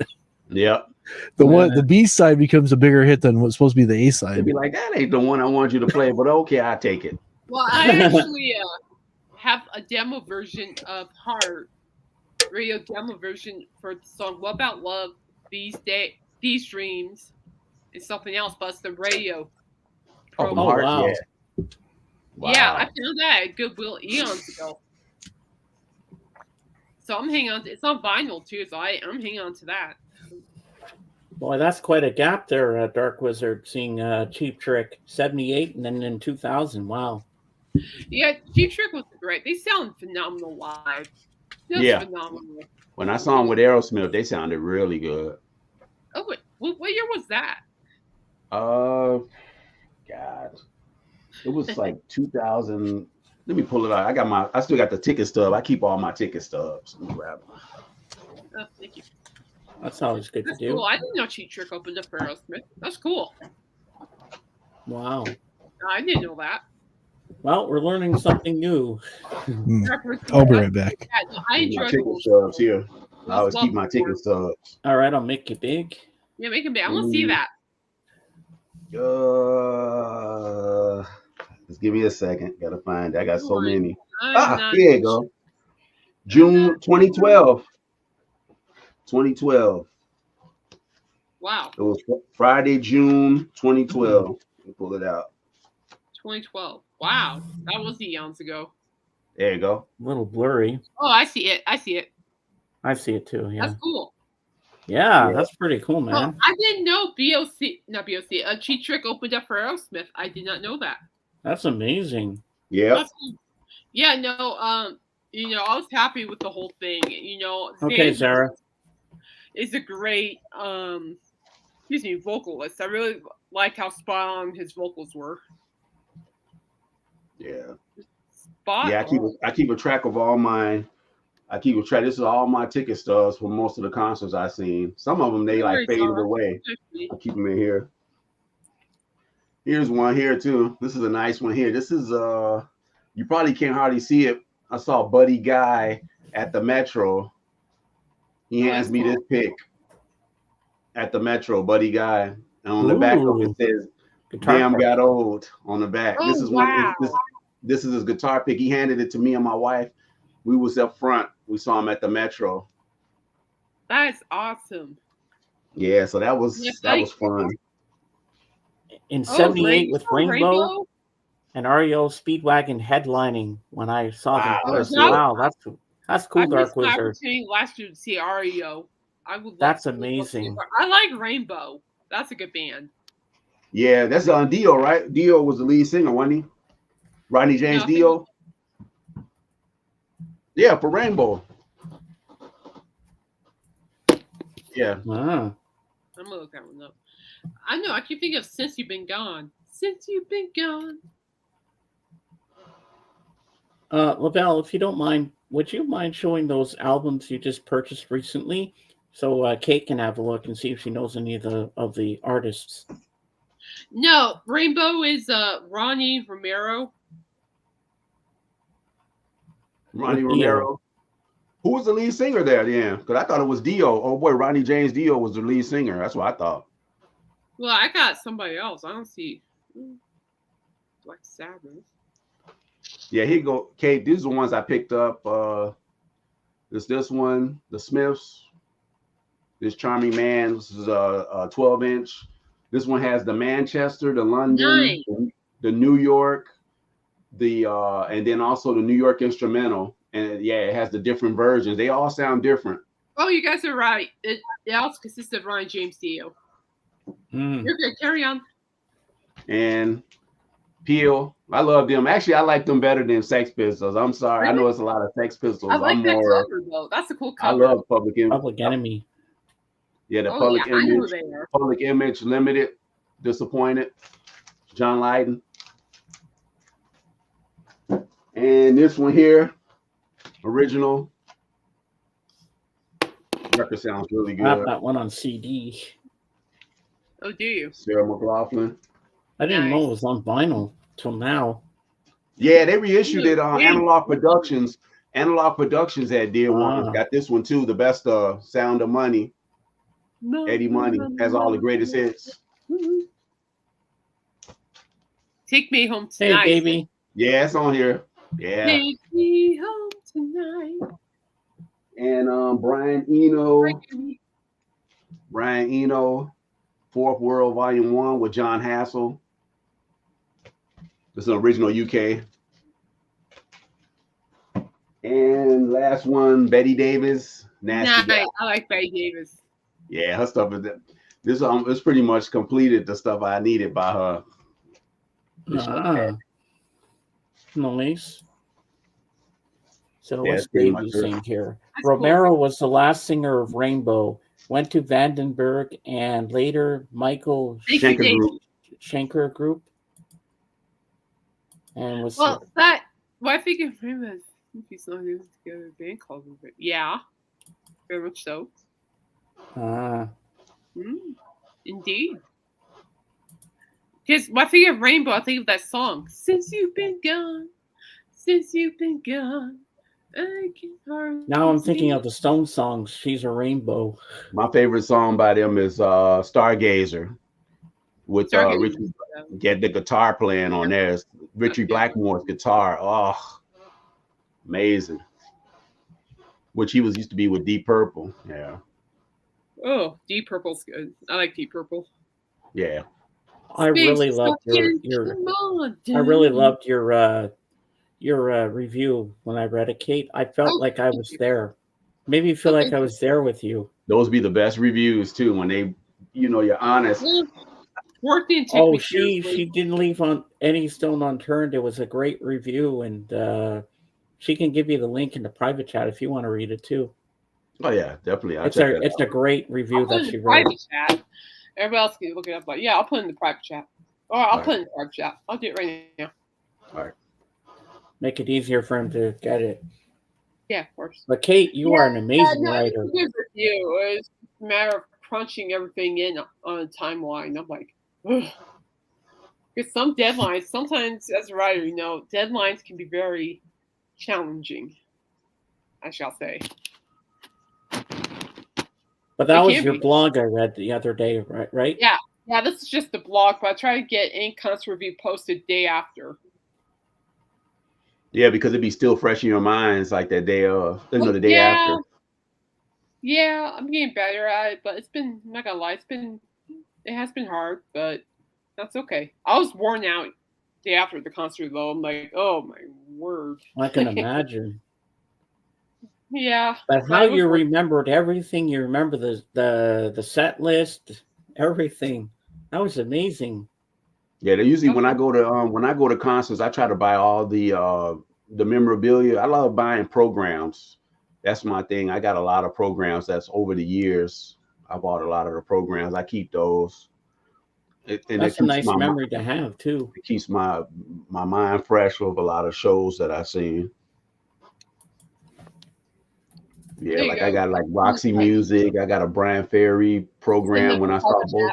Yep. The B side becomes a bigger hit than what's supposed to be the A They'd side. be like, that ain't the one I want you to play, but okay, I'll take it. Well, I actually have a demo version of Heart, radio demo version for the song What About Love, These Dreams, and something else, but it's the radio. Oh, from Oh, Heart? wow. Yeah. Yeah, Wow. I found that at Goodwill eons ago. So I'm hanging on to it's on vinyl too, so I'm hanging on to that. Boy, that's quite a gap there, Dark Wizard, seeing Cheap Trick 78 and then in 2000. Wow. Yeah, Cheap Trick was great. They sound phenomenal live. Just Yeah. phenomenal. When I saw them with Aerosmith, they sounded really good. Oh, wait, what year was that? God. It was like 2000. Let me pull it out. I still got the ticket stub. I keep all my ticket stubs. Let me grab them. Oh, thank you. That's always good That's to do. cool. I didn't know Cheap Trick opened up for Aerosmith. That's cool. Wow. I didn't know that. Well, we're learning something new. I'll be right back. I My enjoy ticket the stubs here. I always keep my ticket stubs. All right, I'll make you big. Yeah, make him big. I want to see that. Just give me a second. Gotta find it. I got so many. I'm not- Here you go. June 2012. 2012. Wow. It was Friday, June 2012. Let me pull it out. 2012. Wow. That was eons ago. There you go. A little blurry. Oh, I see it. I see it. I see it too. Yeah. That's cool. Yeah, that's pretty cool, man. Well, I didn't know Cheap Trick opened up for Aerosmith. I did not know that. That's amazing. Yeah. That's cool. Yeah, no, I was happy with the whole thing. Okay, Sarah. Is a great vocalist. I really like how spot on his vocals were. Yeah. Spot on. I keep a track of all my. This is all my ticket stubs for most of the concerts I've seen. Some of them they like faded away. I keep them in here. Here's one here too. This is a nice one here. This is you probably can't hardly see it. I saw Buddy Guy at the Metro. He hands me this pic at the Metro, Buddy Guy. And on the back of it says Damn Got Old on the back. Oh, This is wow. this is his guitar pick. He handed it to me and my wife. We was up front. We saw him at the Metro. That is awesome. Yeah, so that was fun. In 78 with Rainbow Rainbow? and REO Speedwagon headlining when I saw them Wow. first. No. Wow, that's cool, I Dark missed my Wizard. opportunity last year to see REO. I would. That's love to amazing. I like Rainbow. That's a good band. Yeah, that's on Dio, right? Dio was the lead singer, wasn't he? Rodney James No, Dio. Yeah, for Rainbow. Yeah. Ah. I'm gonna look that one up. I know. I keep thinking of Since You've Been Gone. Since You've Been Gone. LaBelle, if you don't mind, would you mind showing those albums you just purchased recently, so Kate can have a look and see if she knows any of the artists? No, Rainbow is Ronnie Romero. Ronnie With Dio. Romero. Who was the lead singer there then? Because I thought it was Dio. Oh boy, Ronnie James Dio was the lead singer. That's what I thought. Well, I got somebody else. I don't see Black Sabbath. Yeah, here you go. Kate, these are the ones I picked up. There's this one, the Smiths. This Charming Man. This is a 12-inch. This one has the Manchester, the London, Nice. the New York, and then also the New York instrumental. And yeah, it has the different versions. They all sound different. Oh, you guys are right. It also consists of Ronnie James Dio. Mm. You're good. Carry on. And Peel, I love them. Actually, I like them better than Sex Pistols. I'm sorry. I know it's a lot of Sex Pistols. I like I'm that more. cover though. That's a cool I cover. love Public Enemy. Public Enemy. Yeah, the Oh Public yeah, I know Image. they are. Public Image Limited. Disappointed. John Lydon. And this one here, original. Record sounds really I have good. that one on CD. Oh, do you? Sarah McLaughlin. I didn't know Nice. it was on vinyl till now. Yeah, they reissued it on Yeah. Analog Productions. Analog Productions had did one. Ah. Got this one too. The best Sound of Money. Eddie Money has all the greatest hits. Take Me Home Hey, Tonight. baby. Yeah, it's on here. Yeah. Take me home tonight. And Brian Eno, Fourth World Volume 1 with John Hassel. This is an original UK. And last one, Betty Davis, Nasty Gal. I like Betty Davis. Yeah, her stuff is this it's pretty much completed the stuff I needed by her. Ah. Nice. So Yeah, what's it's pretty Davey much her. saying here? That's cool. Romero was the last singer of Rainbow. Went to Vandenberg and later Michael Thank you, Schenker Dave. Group. Schenker Group. And was Well, that. Well, I think if him as he's not even together, a band called him. Yeah, very much so. Indeed. Because when I think of Rainbow, I think of that song. Since you've been gone, I can hardly now I'm thinking see. of the Stone songs. She's a Rainbow. My favorite song by them is Stargazer with Stargazer. Richie. Get the guitar playing on there. It's Richie Blackmore's guitar. Oh, amazing. Which he used to be with Deep Purple. Yeah. Oh, Deep Purple's good. I like Deep Purple. Yeah. I really loved your review when I read it, Kate. I felt like I was there. Made me feel like I was there with you. Those be the best reviews too when they, you're honest. Oh, she didn't leave on any stone unturned. It was a great review, and she can give you the link in the private chat if you want to read it too. Oh yeah, definitely. It's a great review that she wrote. Private chat. Everybody else can look it up. But yeah, I'll put it in the private chat. Or I'll put it in the private chat. I'll do it right now. All right. Make it easier for him to get it. Yeah, of course. But Kate, you are an amazing writer. It's a good review. It's a matter of crunching everything in on a timeline. I'm like, ugh. Because some deadlines, sometimes as a writer, deadlines can be very challenging, I shall say. But that was your blog I read the other day, right? Yeah, this is just the blog, but I try to get any concert review posted day after. Yeah, because it'd be still fresh in your minds like that day the day after. Yeah, I'm getting better at it, but I'm not gonna lie, it has been hard, but that's okay. I was worn out the day after the concert though. I'm like, oh my word. I can imagine. Yeah. But how you remembered everything, you remember the set list, everything. That was amazing. Yeah, they usually when I go to concerts, I try to buy all the memorabilia. I love buying programs. That's my thing. I got a lot of programs that's over the years. I bought a lot of the programs. I keep those. That's a nice memory to have too. It keeps my mind fresh with a lot of shows that I've seen. Yeah, like I got like Roxy Music. I got a Brian Ferry program when I saw both.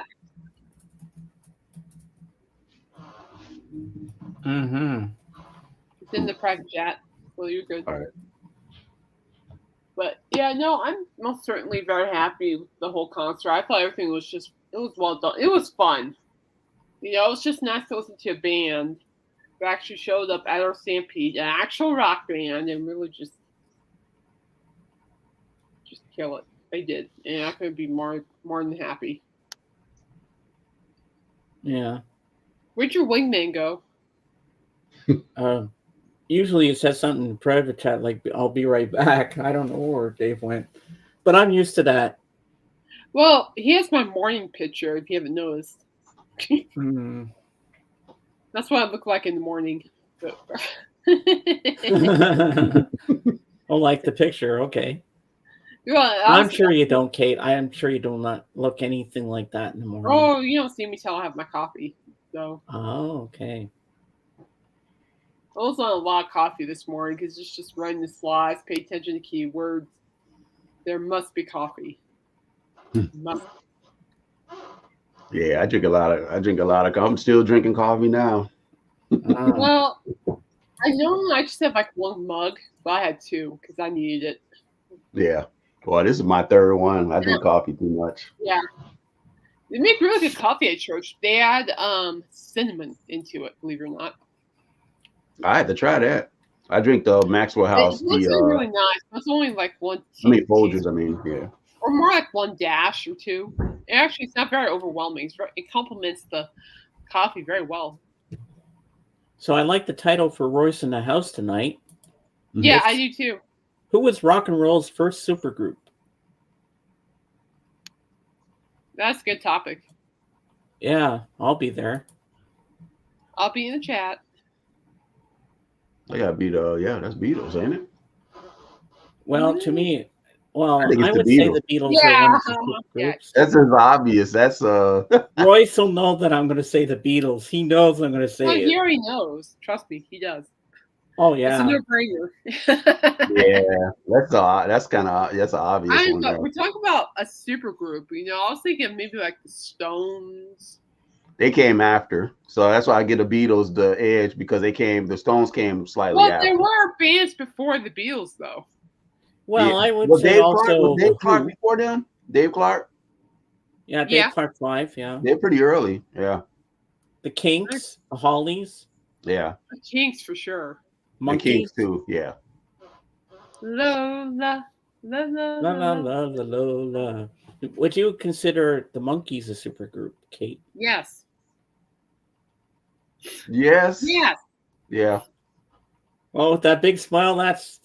It's in the private chat. Well, you're good. All right. But yeah, no, I'm most certainly very happy with the whole concert. I thought everything was it was well done. It was fun. It was just nice to listen to a band who actually showed up at our Stampede, an actual rock band, and really just kill it. They did, and I couldn't be more than happy. Yeah. Where'd your wingman go? Usually it says something in private chat like I'll be right back. I don't know where Dave went, but I'm used to that. Well, he has my morning picture. If you haven't noticed, that's what I look like in the morning. Oh, like the picture, okay. Well, I'm sure you don't, Kate. I am sure you do not look anything like that in the morning. Oh, you don't see me till I have my coffee. So. Oh, okay. I was on a lot of coffee this morning because it's just running the slides, pay attention to keywords. There must be coffee. Must. Yeah, I drink a lot of. I'm still drinking coffee now. Well, I know I just have like one mug, but I had two because I needed it. Yeah. Boy, this is my third one. I drink coffee too much. Yeah. They make really good coffee at church. They add cinnamon into it, believe it or not. I had to try that. I drink the Maxwell House. It looks really nice. It's only like one Folgers, yeah. Or more like one dash or two. Actually, it's not very overwhelming. It complements the coffee very well. So I like the title for Royce in the House tonight. Yeah, I do too. Who was rock and roll's first supergroup? That's a good topic. Yeah, I'll be there. I'll be in the chat. I gotta be that's Beatles, ain't it? Well, to me, I think would it's say the the Beatles Yeah. are one of the groups. That's as obvious. That's Royce will know that I'm going to say the Beatles. He knows I'm going to say Well, it. he already knows. Trust me, he does. Oh yeah, it's a no-brainer. yeah. That's an obvious one. But we're talking about a super group. You know, I was thinking maybe like the Stones. They came after, so that's why I get the Beatles the edge because the Stones came slightly after. There were bands before the Beatles, though. Well, I would say Dave also Clark, was Dave Clark before them? Dave Clark? Yeah, Dave Clark 5, yeah. They're pretty early, yeah. The Kinks, the Hollies. Yeah. The Kinks for sure. Monkeys. The Kinks too, yeah. Lola, la la la la la la la. Would you consider the Monkeys a supergroup, Kate? Yes. Yes. Yes. Yeah. Well, with that big smile, that's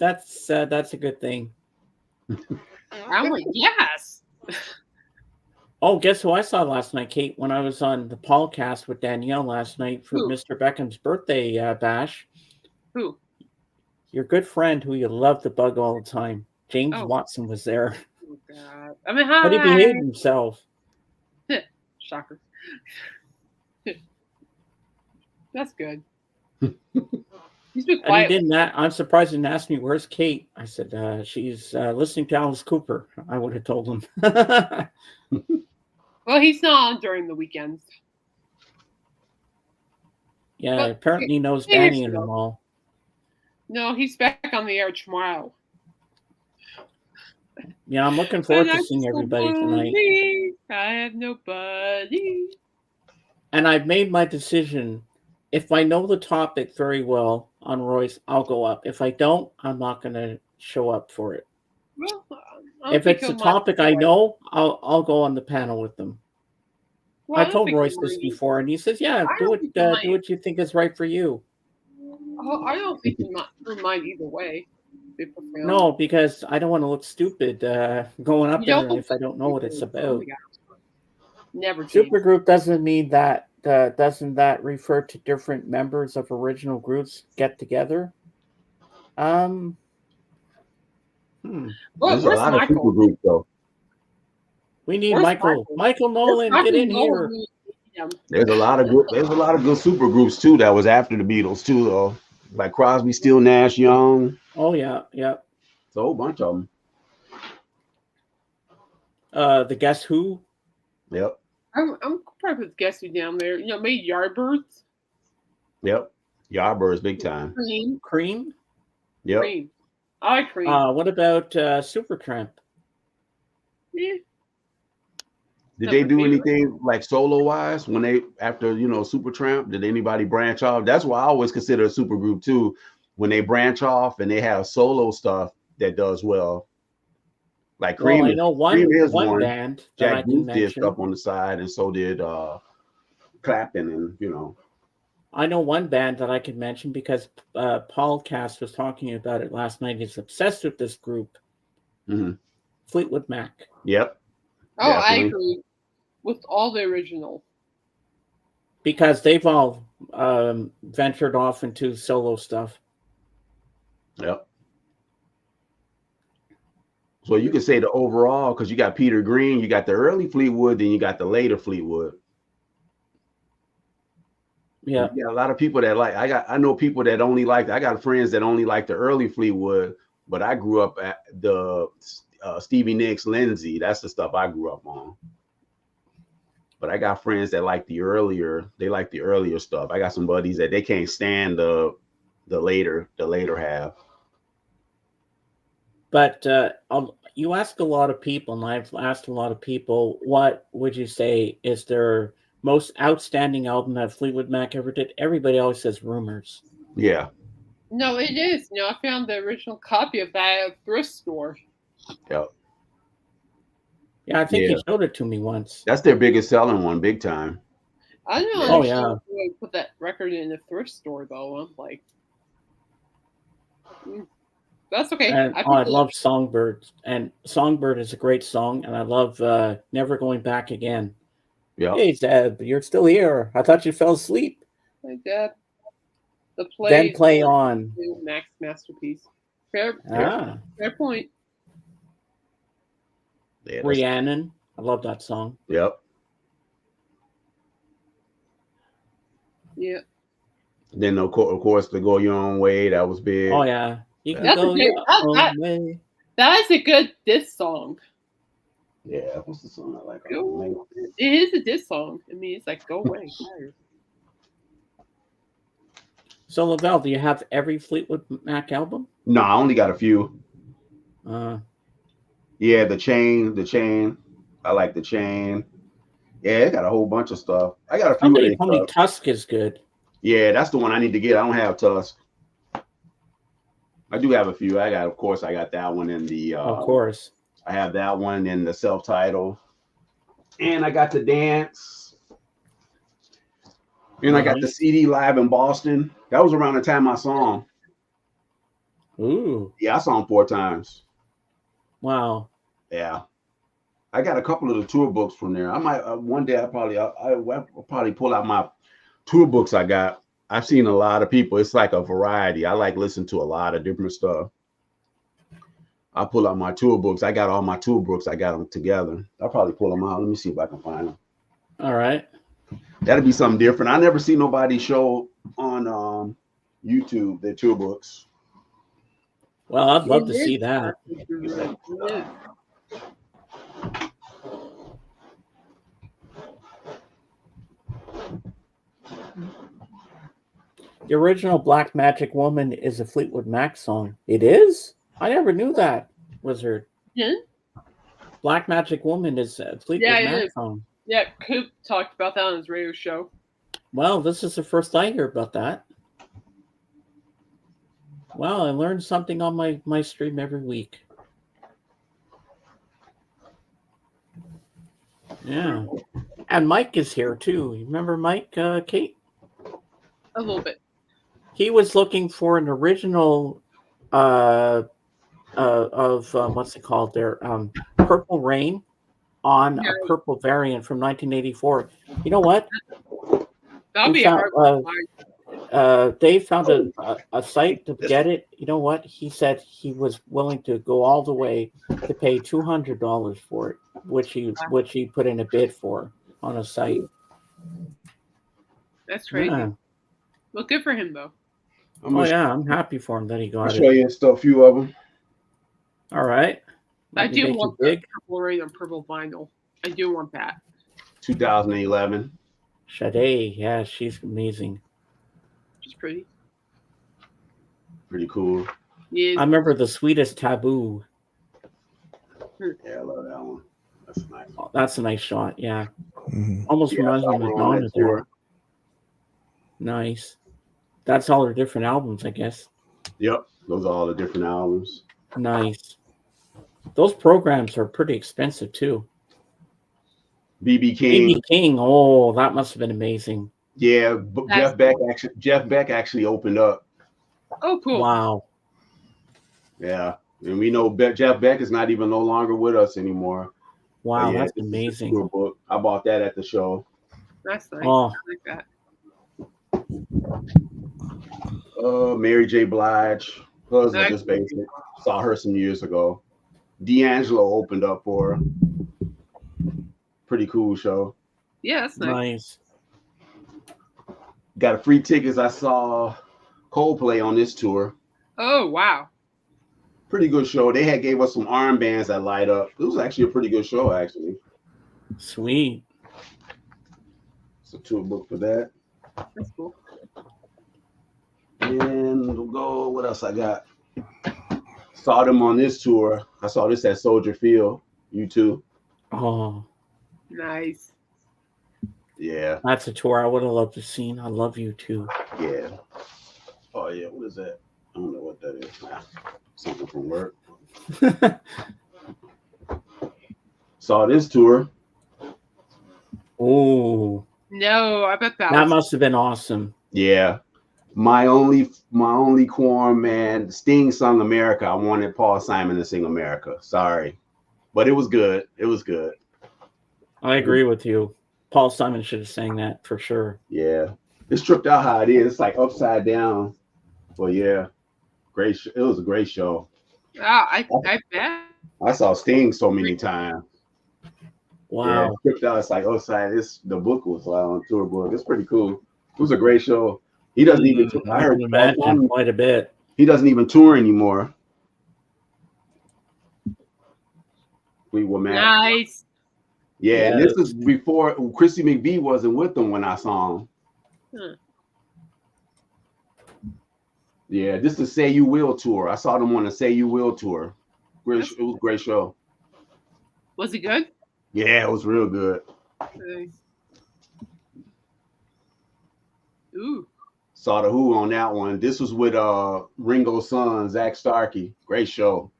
a good thing. I'm like, yes. Oh, guess who I saw last night, Kate? When I was on the podcast with Danielle last night for Mr. Beckham's birthday bash. Who? Your good friend, who you love to bug all the time, James Watson, was there. Oh God! I mean, hi. But he behaved himself. Shocker. That's good. He's been quiet. And he didn't. I'm surprised he didn't ask me, "Where's Kate?" I said, "She's listening to Alice Cooper." I would have told him. Well, he's not on during the weekends. Yeah, but apparently he knows Danny and them all. No, he's back on the air tomorrow. Yeah, I'm looking forward to seeing everybody tonight. I have nobody. And I've made my decision. If I know the topic very well on Royce, I'll go up. If I don't, I'm not going to show up for it. Well, if it's a topic I know, I'll go on the panel with them. Well, I told Royce this before, and he says, "Yeah, do what you think is right for you." Oh, I don't think he mind either way. No, because I don't want to look stupid going up there if I don't know what it's about. Never. Supergroup doesn't mean that. Doesn't that refer to different members of original groups get together? Well, there's a lot of supergroups though. We need Michael Nolan, get in here. There's a lot of good supergroups too that was after the Beatles too, though. Like Crosby, Still, Nash, Young. Oh yeah. It's a whole bunch of them. The Guess Who. Yep. I'm probably with Guess Who down there. You know, maybe Yardbirds. Yep. Yardbirds, big time. Cream. Yep. Cream. I like Cream. What about Supertramp? Yeah. Did they do anything like solo wise when they after Supertramp? Did anybody branch off? That's why I always consider a supergroup too. When they branch off and they have solo stuff that does well. Like Cream, well, I know one band that Jack I can Bruce mention. did stuff on the side, and so did Clapton, and I know one band that I can mention because Paul Cass was talking about it last night. He's obsessed with this group, Fleetwood Mac. Yep. Oh, definitely. I agree with all the original. Because they've all ventured off into solo stuff. Yep. So you could say the overall, because you got Peter Green, you got the early Fleetwood, then you got the later Fleetwood. Yeah. You got a lot of people that I know people that only like, I got friends that only like the early Fleetwood, but I grew up at the Stevie Nicks, Lindsay. That's the stuff I grew up on. But I got friends that like the earlier stuff. I got some buddies that they can't stand the the later half. But you ask a lot of people, and I've asked a lot of people, what would you say is their most outstanding album that Fleetwood Mac ever did? Everybody always says Rumors. Yeah. No, it is. No, I found the original copy of that at a thrift store. Yep. Yeah, I think Yeah. you showed it to me once. That's their biggest selling one, big time. I don't Yeah. Oh, understand yeah. why they put that record in the thrift store, though. I'm like, that's okay. And I I picked it up. love Songbird, and Songbird is a great song, and I love Never Going Back Again. Yep. Hey, Zeb, you're still here. I thought you fell asleep. My dad. The Then play. Play On. Mac's masterpiece. Fair point. Yeah, that's- Rhiannon. I love that song. Yep. Yeah. Then of course, the Go Your Own Way, that was big. Oh, yeah. You can That's go a good- your that- own way. That is a good diss song. Yeah. What's the song I like? Go. It is a diss song. I mean, it's like, go away. So, Lavelle, do you have every Fleetwood Mac album? No, I only got a few. Yeah, the chain. I like the chain. Yeah, it got a whole bunch of stuff. I got a few of Somebody their told me stuff. Tusk is good. Yeah, that's the one I need to get. I don't have Tusk. I do have a few. I got that one in the. Of course. I have that one in the self-title, and I got the dance, and I got the CD live in Boston. That was around the time I saw him. Ooh. Yeah, I saw him 4 times. Wow. Yeah, I got a couple of the tour books from there. I might one day. I'll probably pull out my tour books I got. I've seen a lot of people. It's like a variety. I like listening to a lot of different stuff. I'll pull out my tour books. I got all my tour books. I got them together. I'll probably pull them out. Let me see if I can find them. All right. That'll be something different. I never see nobody show on YouTube their tour books. Well, I'd love to see that. The original Black Magic Woman is a Fleetwood Mac song. It is? I never knew that, Wizard. Yeah. Black Magic Woman is a Fleetwood Mac song. Yeah, Coop talked about that on his radio show. Well, this is the first I hear about that. Well, I learned something on my stream every week. Yeah. And Mike is here too. You remember Mike, Kate? A little bit. He was looking for an original of what's it called there? Purple Rain on a purple variant from 1984. You know what? That'll be a hard one. Dave found a site to get it. You know what? He said he was willing to go all the way to pay $200 for it, which he put in a bid for on a site. That's crazy. Yeah. Well, good for him though. I'm happy for him that he got I'll it. show you a few of them. All right. I do want the Purple Rain on purple vinyl. I do want that. 2011. Sade, yeah, she's amazing. She's pretty. Pretty cool. Yeah. I remember The Sweetest Taboo. Yeah, I love that one. That's nice. Oh, that's a nice shot, yeah. Mhm. Almost reminds me of Madonna there. Tour. Nice. That's all their different albums, I guess. Yep, those are all the different albums. Nice. Those programs are pretty expensive too. BB King. BB King, oh, that must have been amazing. Yeah, Jeff Beck actually opened up. Oh, cool. Wow. Yeah, and we know Jeff Beck is not even no longer with us anymore. Wow, Yeah, that's this is a amazing. tour book. I bought that at the show. That's nice. Oh. I like that. Mary J. Blige. Hers was just basic. Saw her some years ago. D'Angelo opened up for her. Pretty cool show. Yeah, that's nice. Nice. Got a free tickets. I saw Coldplay on this tour. Oh, wow. Pretty good show. They gave us some armbands that light up. It was actually a pretty good show, actually. Sweet. It's a tour book for that. That's cool. And we'll go. What else I got? Saw them on this tour. I saw this at Soldier Field. U2. Oh, Nice. Yeah, that's a tour I would have loved to seen. I love you too. yeah. Oh yeah. What is that? I don't know what that is. Something from work. Saw this tour. Oh, No, I bet that that was must have been awesome. Yeah. My only quorum, man. Sting sung America. I wanted Paul Simon to sing America. Sorry, but it was good. It was good. I agree with you. Paul Simon should have sang that for sure. Yeah, it's tripped out how it is. It's like upside down. But yeah, great. It was a great show. I bet. I saw Sting so many times. Yeah, Wow. tripped out. It's like upside. The book was on tour book. It's pretty cool. It was a great show. He doesn't even. I I heard can Paul imagine Simon, quite a bit. he doesn't even tour anymore. Fleetwood Mac. Nice. Yeah, and this Yes. is before Chrissy McVie wasn't with them when I saw him. Huh. Yeah, this is Say You Will tour. I saw them on the Say You Will tour. It was a great show. Was it good? Yeah, it was real good. Nice. Ooh. Saw the Who on that one. This was with Ringo's son, Zach Starkey. Great show.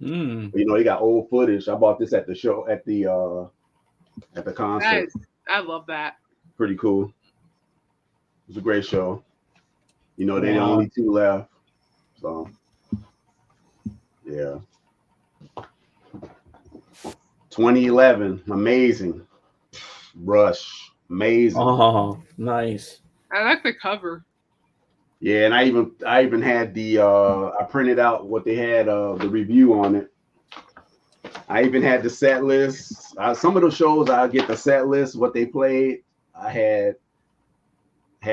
Mm. You know, he got old footage. I bought this at the show at the concert. Nice. I love that. Pretty cool. It was a great show. You know, they're the Wow. only two left. So yeah. 2011, amazing. Rush, amazing. Oh, nice. I like the cover. Yeah, and I even had the I printed out what they had the review on it. I even had the set list. Some of the shows I get the set list, what they played. I had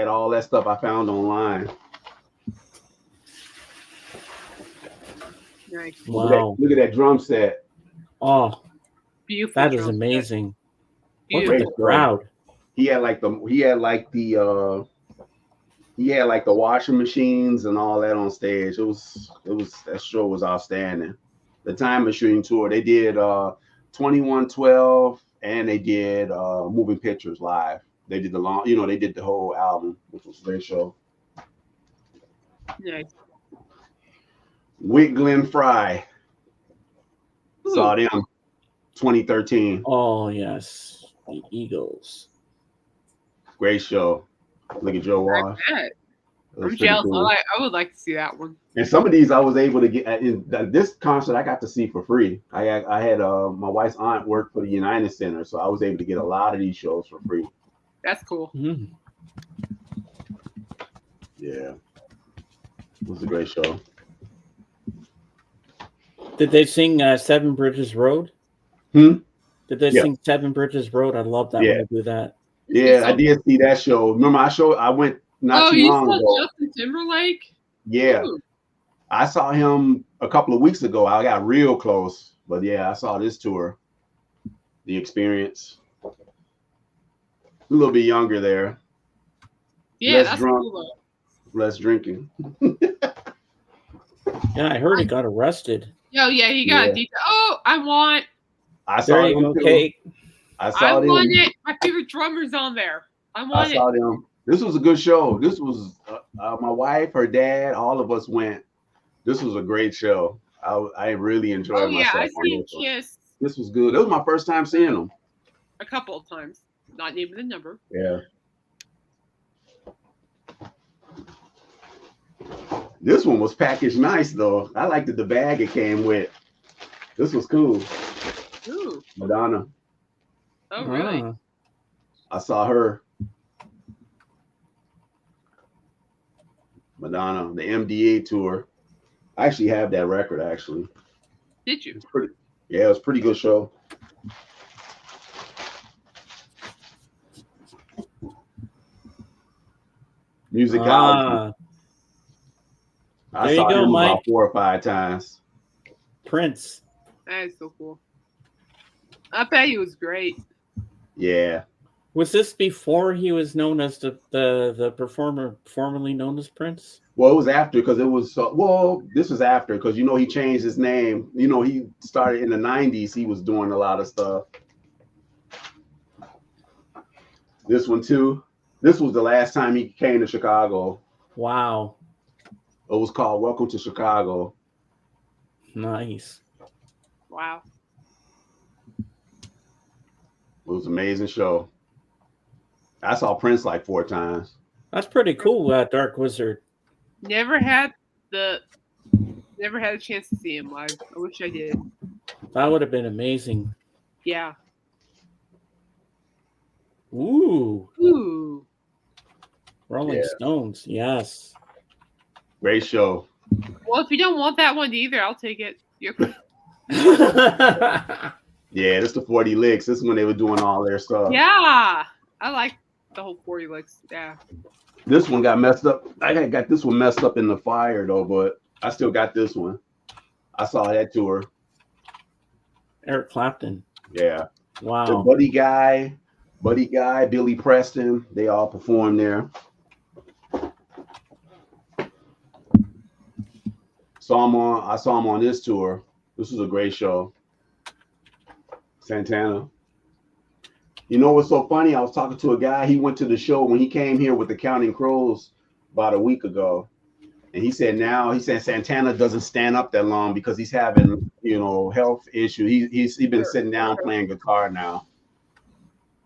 all that stuff I found online. Nice. Wow. Look at that drum set. Oh, Beautiful. that is drum set. amazing. Look Beautiful. at the crowd. He had like the washing machines and all that on stage. It was that show was outstanding. The Time Machine tour, they did 2112 and they did Moving Pictures live. They did they did the whole album, which was a great show. Nice. With Glenn Fry. Ooh. Saw them 2013. Oh, yes. The Eagles. Great show. Look at Joe Walsh. I bet. It was I'm pretty jealous. cool. I would like to see that one. And some of these I was able to get in this concert. I got to see for free. I had my wife's aunt work for the United Center, so I was able to get a lot of these shows for free. That's cool. Mm. Yeah, it was a great show. Did they sing Seven Bridges Road? Hmm? Did they Yeah. sing Seven Bridges Road? I love that Yeah. when they do that. Yeah, I did see that show. Remember, I went not too you long saw ago. Justin Timberlake? Yeah, Ooh. I saw him a couple of weeks ago. I got real close, but yeah, I saw this tour, The Experience. A little bit younger there, Yeah, Less that's drunk. cool less drinking. Yeah, I heard he got arrested. though. Yeah, he got Yeah. a detail. Oh, I want I There saw you them go, too. Kate. I I saw them. want it. My favorite drummer's on there. I I want it. saw them. This was a good show. This was my wife, her dad, all of us went. This was a great show. I really enjoyed Oh yeah, myself I've on seen this one. Kiss This was good. It was my first time seeing them. a couple of times. Not naming the number. Yeah. This one was packaged nice though. I liked the bag it came with. This was cool. Ooh. Madonna. Oh really? Ah. I saw her. Madonna, the MDA tour. I actually have that record actually. Did you? It's pretty. Yeah, it was a pretty good show. Musicology. Ah, I there you saw go, him Mike. about 4 or 5 times. Prince. That is so cool. I bet he was great. Yeah. Was this before he was known as the performer formerly known as Prince? Well, it was after because it was well. This was after because you know he changed his name. You know he started in the '90s. He was doing a lot of stuff. This one too. This was the last time he came to Chicago. Wow. It was called Welcome to Chicago. Nice. Wow. It was an amazing show. I saw Prince like 4 times. That's pretty cool, Dark Wizard. Never had a chance to see him live. I wish I did. That would have been amazing. Yeah. Ooh. Ooh. Rolling Yeah. Stones. Yes. Great show. Well, if you don't want that one either, I'll take it. Yeah, this the 40 licks. This is when they were doing all their stuff. Yeah. I like the whole 40 licks. Yeah. This one got messed up. I got this one messed up in the fire though, but I still got this one. I saw that tour. Eric Clapton. Yeah. The Wow. Buddy Guy, Billy Preston, they all performed there. I saw him on this tour. This was a great show. Santana. You know what's so funny? I was talking to a guy. He went to the show when he came here with the Counting Crows about a week ago. And he said Santana doesn't stand up that long because he's having, health issues. He's been sitting down playing guitar now.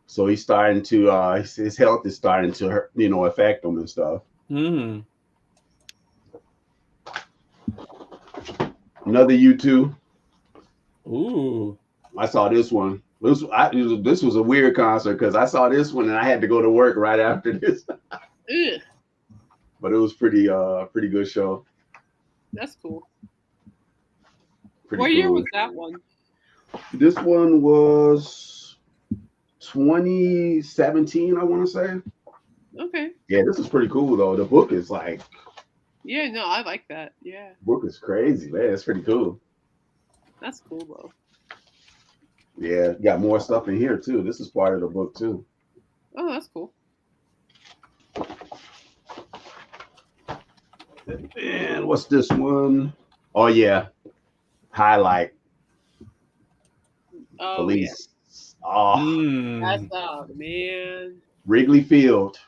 So he's starting to his health is starting to affect him and stuff. Hmm. Another U2. Ooh. I saw this one. This was a weird concert because I saw this one and I had to go to work right after this. Ugh. But it was pretty good show. That's cool. Pretty What year cool. was that one? This one was 2017, I want to say. Okay. Yeah, this is pretty cool though. The book is like, Yeah, no, I like that. Yeah. book is crazy, man. It's pretty cool. That's cool though. Yeah, you got more stuff in here too. This is part of the book too. Oh, that's cool. And what's this one? Oh yeah, highlight. Oh, Police. Oh, Hmm. yeah. That's man. Wrigley Field.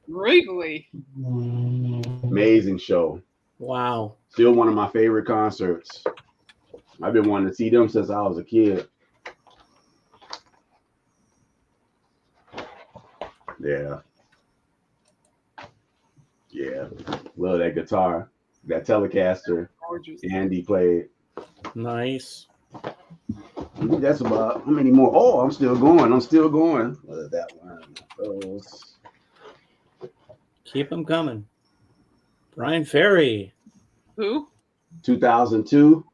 Wrigley. Amazing show. Wow. Still one of my favorite concerts. I've been wanting to see them since I was a kid. Yeah. Yeah. Love that guitar. That Telecaster Gorgeous. Andy played. Nice. I think that's about how many more? Oh, I'm still going. What is that one? Those. Keep them coming. Brian Ferry. Who? 2002.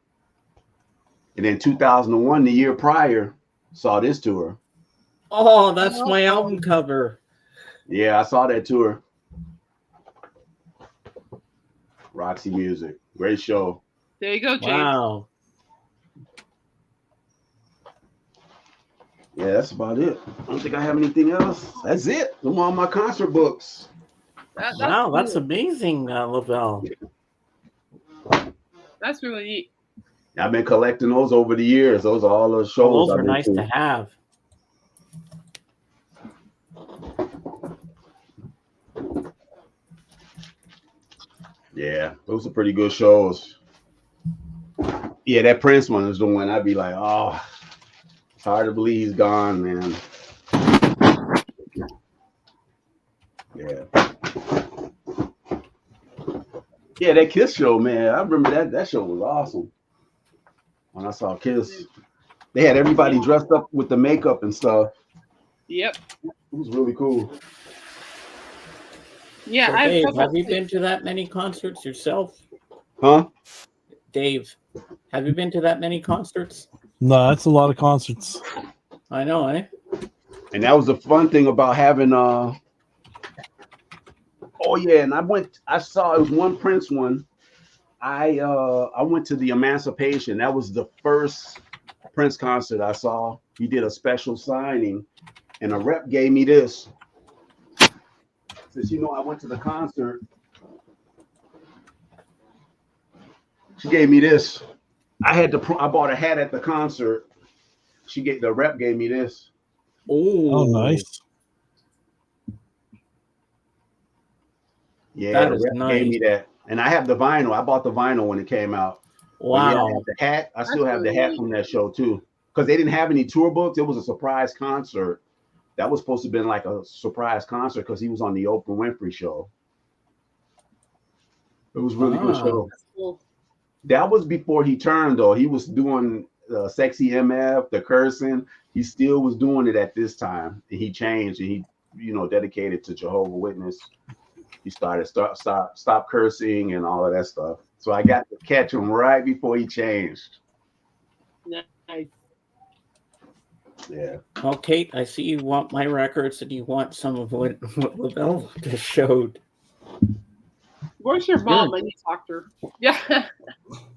And then 2001, the year prior, saw this tour. Oh, that's my album cover. Yeah, I saw that tour. Roxy Music. Great show. There you go, James. Wow. Yeah, that's about it. I don't think I have anything else. That's it. Them all my concert books. That's Wow, that's cool. amazing, Lavelle. That's really neat. I've been collecting those over the years. Those are all the shows. Those I've are been nice to have. Yeah, those are pretty good shows. Yeah, that Prince one is the one I'd be like, oh, it's hard to believe he's gone, man. Yeah. Yeah, that Kiss show, man. I remember that show was awesome. When I saw Kiss, they had everybody dressed up with the makeup and stuff. Yep. It was really cool. Yeah, So, I Dave, have have you been to that many concerts yourself? Huh? Dave, have you been to that many concerts? No, that's a lot of concerts. I know, eh? And that was the fun thing about having oh yeah, and I saw it was one Prince one. I went to the Emancipation. That was the first Prince concert I saw. He did a special signing, and a rep gave me this. Says, I went to the concert She gave me this. I bought a hat at the concert. The rep gave me this. Oh, nice. Yeah, That the is rep gave me nice. that. And I have the vinyl. I bought the vinyl when it came out. But yeah, I Wow. have the hat. I still That's have the really hat neat. from that show too. Because they didn't have any tour books. It was a surprise concert. That was supposed to have been like a surprise concert because he was on the Oprah Winfrey show. It was a really good show. That's cool. That was before he turned though. He was doing sexy MF, the cursing. He still was doing it at this time. And he changed and he, dedicated to Jehovah Witness. He started stop cursing and all of that stuff. So I got to catch him right before he changed. Nice. Yeah. Well, Kate, I see you want my records and you want some of what Lavelle just showed. Where's your mom? I need to talk to her. Yeah.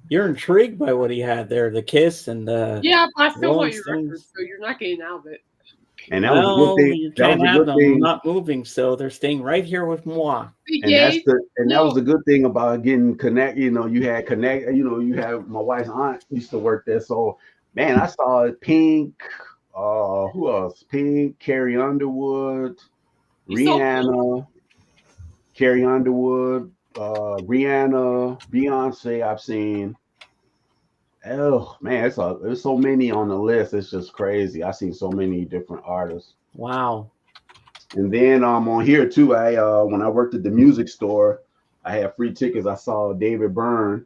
You're intrigued by what he had there, the Kiss and the Yeah, but I still Rolling want your Stones. records, so you're not getting out of it. And that was a good thing. You That can't was a have good them. thing. I'm not moving, so they're staying right here with moi. And that was a good thing about getting connect. You had connect. You had my wife's aunt used to work there. So man, I saw Pink. Who else? Pink, Carrie Underwood, Rihanna, Carrie Underwood, Rihanna, Beyonce. I've seen. Oh man, there's so many on the list. It's just crazy. I've seen so many different artists. Wow. And then on here too, I when I worked at the music store, I had free tickets. I saw David Byrne.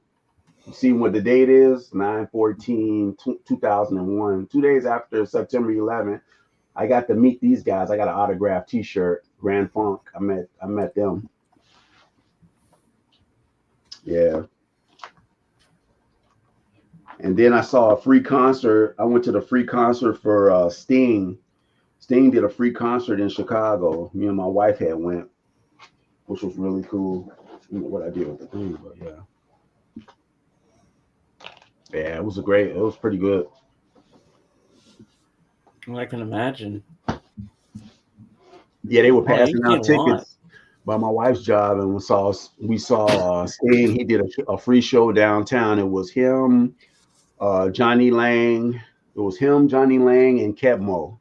You see what the date is? 9/14/2001. 2 days after September 11th, I got to meet these guys. I got an autographed T-shirt, Grand Funk. I met them. Yeah. And then I saw a free concert. I went to the free concert for Sting. Sting did a free concert in Chicago. Me and my wife had went, which was really cool. I don't know what I did with the thing, but yeah. Yeah, it was pretty good. Well, I can imagine. Yeah, they were you passing did out a lot. tickets by my wife's job, and we saw Sting. He did a free show downtown. It was him, Johnny Lang. It was him, Johnny Lang, and Kebmo.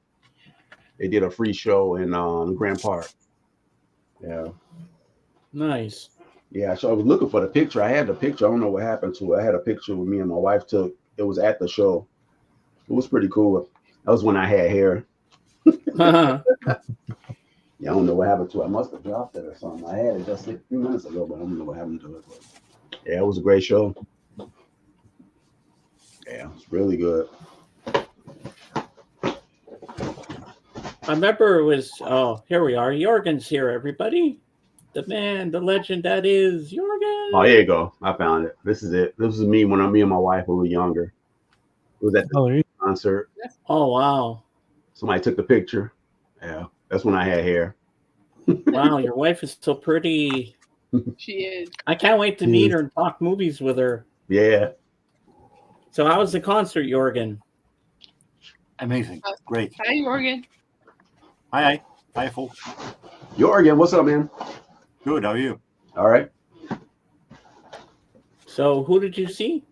They did a free show in Grand Park. Yeah. Nice. Yeah, so I was looking for the picture. I had the picture. I don't know what happened to it. I had a picture with me and my wife took. It was at the show. It was pretty cool. That was when I had hair. Yeah, I don't know what happened to it. I must have dropped it or something. I had it just a few minutes ago, but I don't know what happened to it. But yeah, it was a great show. Yeah, it's really good. I remember it was, here we are. Jorgen's here, everybody. The man, the legend that is Jorgen. Oh, here you go. I found it. This is it. This was me when me and my wife were younger. It was at the concert. Oh, wow. Somebody took the picture. Yeah, that's when I had hair. Wow, your wife is so pretty. She is. I can't wait to meet her and talk movies with her. Yeah. So how was the concert, Jorgen? Amazing. Great. Hi, Jorgen. Hi. Hi, folks. Jorgen, what's up, man? Good. How are you? All right. So who did you see?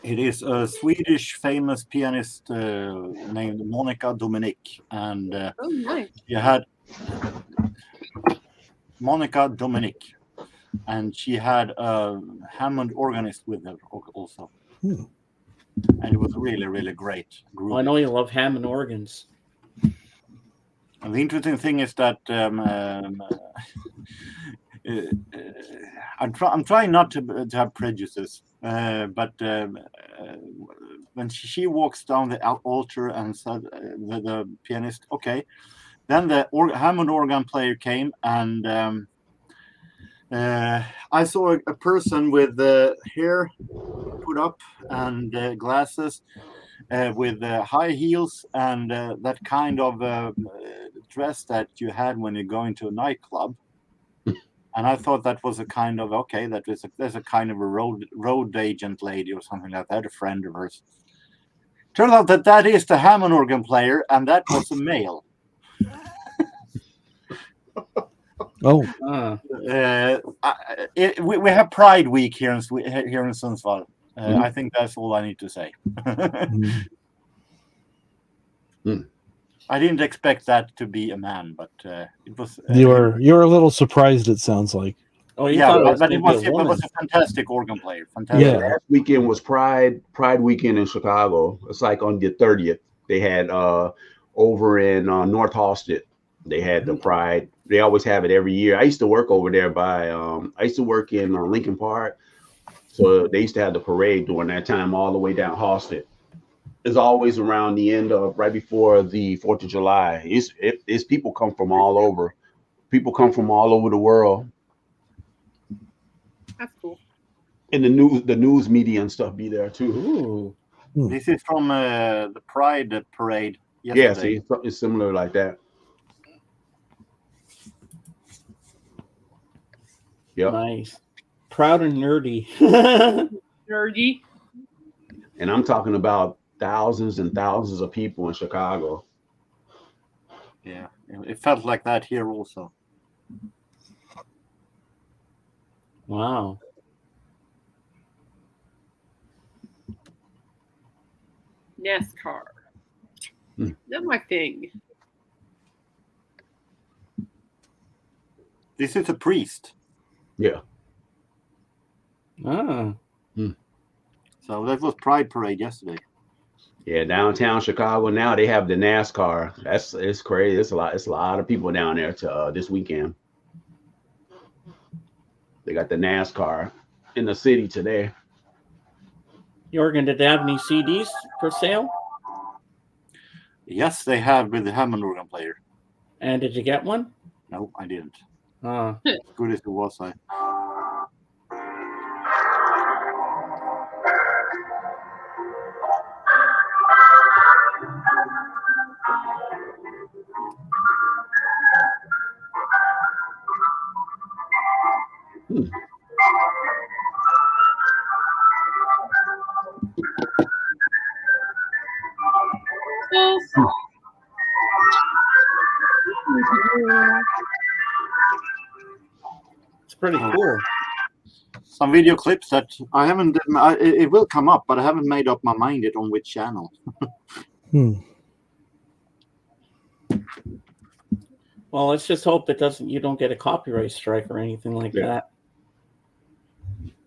It is a Swedish famous pianist named Monica Dominic, and Oh, nice. you had Monica Dominic, and she had a Hammond organist with her also, and it was really, really great. Oh, I know you love Hammond organs. And the interesting thing is that I'm trying not to have prejudices, but when she walks down the altar and said the pianist, okay, then the Hammond organ player came, and I saw a person with hair put up and glasses, with high heels and that kind of dress that you had when you go into a nightclub. And I thought that was a kind of, okay, there's a kind of a road agent lady or something like that, a friend of hers. Turned out that is the Hammond organ player, and that was a male. Oh, Ah, We have Pride Week here in Sundsvall. Mhm. I think that's all I need to say. mm, I didn't expect that to be a man, but it was. you're a little surprised. It sounds like. oh, you Yeah, thought it was but going it to be was a it woman. was a fantastic organ player. Yeah, Fantastic. Yeah. last weekend was Pride weekend in Chicago. It's like on the 30th. They had over in North Halsted. They had the Pride. They always have it every year. I used to work over there by. I used to work in Lincoln Park, so they used to have the parade during that time all the way down Halsted. It's always around the end of right before the 4th of July. It's people come from all over. People come from all over the world, That's cool. and the news media and stuff be there too. Ooh, This is from the Pride parade Yeah, yesterday. see, it's similar like that. Yep. nice. Proud and nerdy. Nerdy. And I'm talking about thousands and thousands of people in Chicago. Yeah, it felt like that here also. Wow. NASCAR. Hmm. Not my thing. This is a priest. Yeah. Ah, So that was Pride parade yesterday. Yeah, downtown Chicago now they have the NASCAR. It's crazy. It's a lot of people down there to this weekend. They got the NASCAR in the city today. Jorgen, did they have any CDs for sale? Yes, they have with the Hammond organ player. And did you get one? No, I didn't. Ah, As good as it was, I. it's pretty cool. Some video clips that I haven't. It will come up, but I haven't made up my mind yet on which channel. Hmm. Well, let's just hope it doesn't. You don't get a copyright strike or anything like Yeah. that.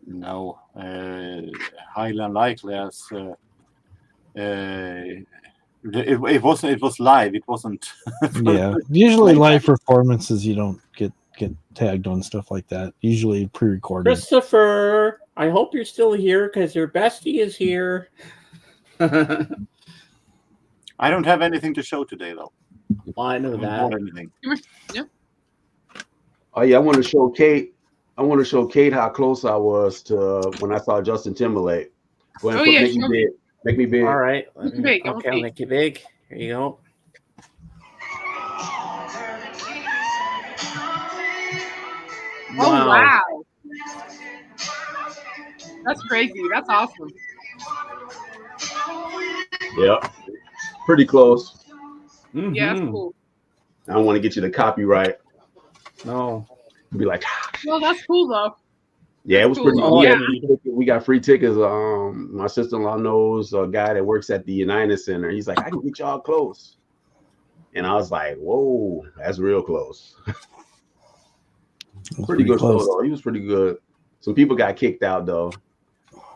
No, highly unlikely as it was live. It wasn't. Yeah. Usually live performances, you don't get tagged on stuff like that. Usually pre-recorded. Christopher, I hope you're still here because your bestie is here. I don't have anything to show today, though. Well, I I know haven't that. bought anything. Oh yeah, I want to show Kate. I want to show Kate how close I was to when I saw Justin Timberlake. Go ahead, Oh, yeah, make me show big. Make me big. All right. Make it big, I wanna Okay, I'll see. make it big. Here you go. Oh, wow. That's crazy. That's awesome. Yep. Pretty close. Yeah, that's Mhm. cool. I don't want to get you the copyright. No. Be like, Well, that's cool, though. yeah, it was pretty. Oh, We, yeah. we got free tickets. My sister-in-law knows a guy that works at the United Center. He's like, I can get y'all close. And I was like, whoa, that's real close. Pretty good show, though. He was pretty good. Some people got kicked out though,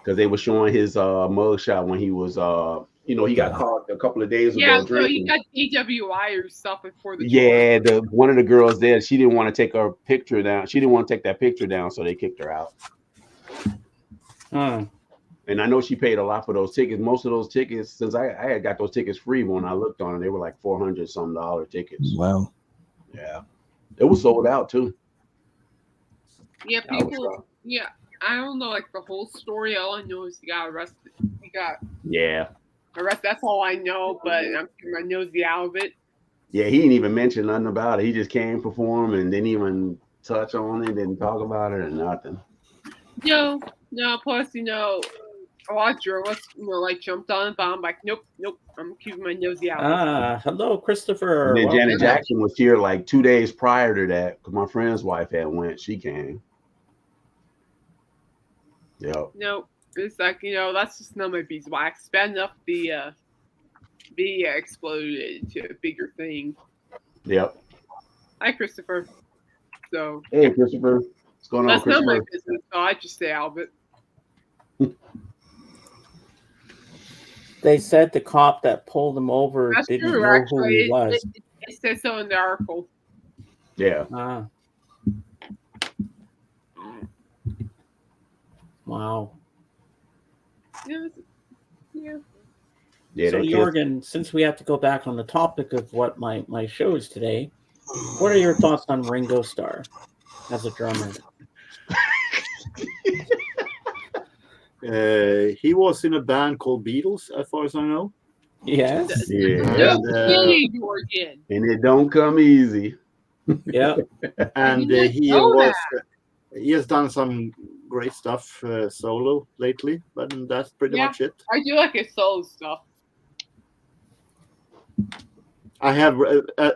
because they were showing his mugshot when he was he got caught a couple of days Yeah, ago so drinking. you got DWI or stuff before the Yeah, one of the girls there, she didn't want to take her picture down. She didn't want to take that picture down, so they kicked her out. Huh. And I know she paid a lot for those tickets. Most of those tickets, since I had got those tickets free when I looked on it, they were like $400 tickets. Wow. Yeah, it was sold out too. Yeah, people. Yeah, I don't know like the whole story. All I know is he got arrested. He got arrested. That's all I know. But I'm keeping my nosy out of it. Yeah, he didn't even mention nothing about it. He just came, perform, and didn't even touch on it, didn't talk about it or nothing. No. Plus, A lot of journalists, like jumped on it, but I'm like, nope, I'm keeping my nosy out. Hello, And Christopher. then Welcome Janet back. Jackson was here like 2 days prior to that because my friend's wife had went. She came. Yep. No, it's like that's just none of my beeswax. Bad enough be exploded into a bigger thing. Yep. Hi, Christopher. So Hey, Christopher. What's going on, that's not my Christopher? business, so I just stay out of it. They said the cop that pulled him over That's didn't true. know who Actually, he was. it says so in the article. Yeah. Wow. Yeah. So, Jorgen, since we have to go back on the topic of what my show is today, what are your thoughts on Ringo Starr as a drummer? He was in a band called Beatles, as far as I know. Yes. Yeah. And it don't come easy. Yeah. And he has done some great stuff solo lately, but that's pretty much it. I do like his solo stuff. I have,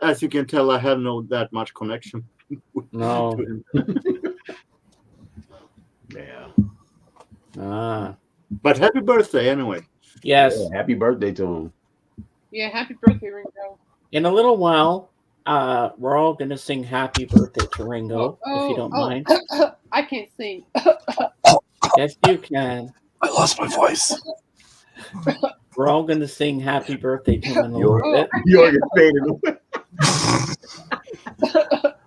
as you can tell, I have not that much connection. No. To him. Yeah. But happy birthday anyway. Yes. Yeah, happy birthday to him. Yeah, happy birthday, Ringo. In a little while, we're all going to sing happy birthday to Ringo, if you don't mind. I can't sing. Yes, you can. I lost my voice. We're all going to sing happy birthday to him in a little bit. Jorgen faded away.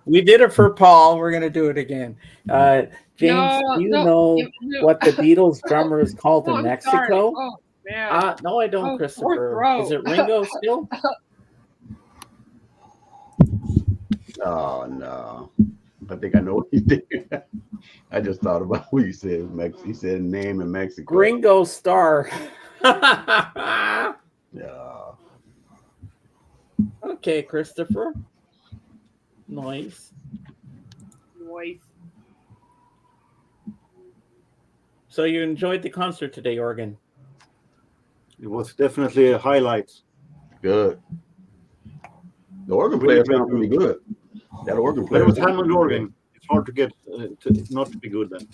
We did it for Paul. We're going to do it again. James, do you know what the Beatles drummer is called in Mexico? Oh, man. No, I don't, Christopher. Is it Ringo still? Oh, no. I think I know what he did. I just thought about what he said. He said name in Mexico. Ringo Starr. Yeah. Okay, Christopher. Nice. So you enjoyed the concert today, Jorgen? It was definitely a highlight. Good. The organ player sounded pretty good. That organ player. But with Hammond organ, it's hard to get not to be good then.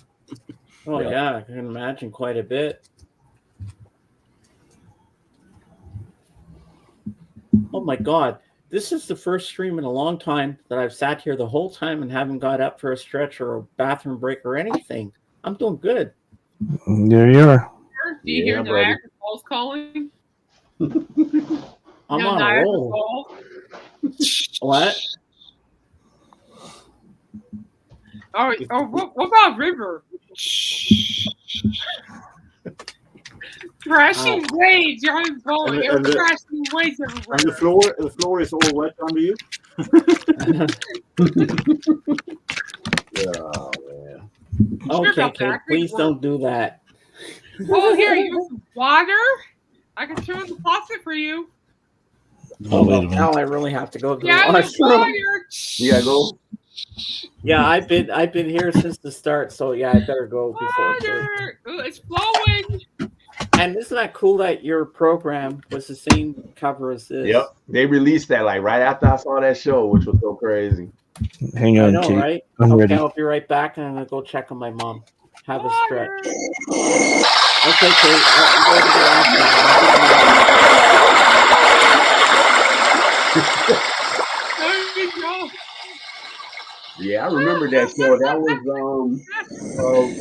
Oh yeah, I can imagine quite a bit. Oh my God. This is the first stream in a long time that I've sat here the whole time and haven't got up for a stretch or a bathroom break or anything. I'm doing good. There you are. Do you hear Niagara Falls calling? I'm on a roll. What? What about River? Crashing waves. You're on boat. There are crashing waves everywhere. And the floor is all wet under you. Oh, man. Okay, Kate, please don't do that. Oh, here, you want some water? I can turn on the faucet for you. Oh, wait a minute. Now I really have to go to the Yeah, washroom. You gotta go? Yeah, I've been here since the start, so yeah, I better go before. Water! Ooh, it's flowing. And isn't that cool that your program was the same cover as this? Yep. They released that like right after I saw that show, which was so crazy. Hang on, I know, Kate. right? I'm okay, ready. I'll be right back, and I'm gonna go check on my mom. Have a stretch. Okay, Kate. Yeah, I remember that show. That was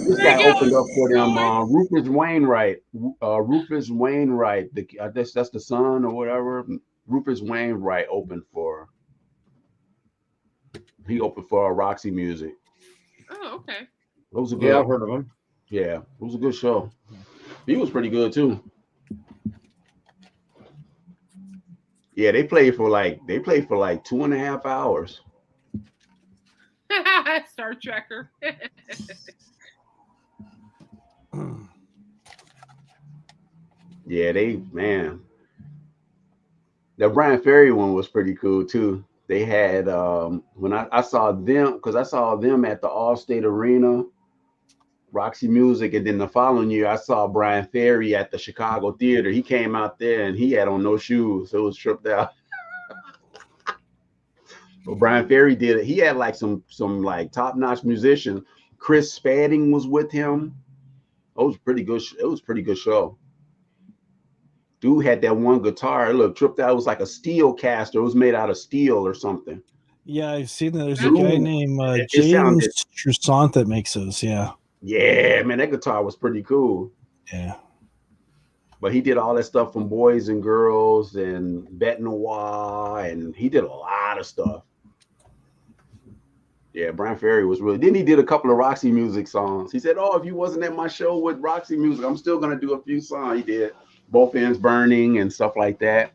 this guy opened up for them. Rufus Wainwright. Rufus Wainwright. I guess that's the son or whatever. Rufus Wainwright opened for. He opened for Roxy Music. Oh, okay. It was a good. Yeah, I've heard of him. Yeah, it was a good show. He was pretty good too. Yeah, they played for like 2.5 hours. Star Trekker. Yeah, the Brian Ferry one was pretty cool too. They had when I saw them, because I saw them at the Allstate Arena Roxy Music, and then the following year I saw Brian Ferry at the Chicago Theater. He came out there and he had on no shoes, so it was tripped out. But Brian Ferry did it. He had like some like top-notch musicians. Chris Spedding was with him. It was pretty good. It was a pretty good show. Dude had that one guitar. It looked tripped out. It was like a steel caster. It was made out of steel or something. Yeah, I've seen that. There's a Dude, guy named it James sounded- Trusant that makes those. Yeah. Yeah, man, that guitar was pretty cool. Yeah. But he did all that stuff from Boys and Girls and Bête Noire, and he did a lot of stuff. Yeah, Brian Ferry was really. Then he did a couple of Roxy Music songs. He said, "Oh, if you wasn't at my show with Roxy Music, I'm still gonna do a few songs." He did Both Ends Burning and stuff like that.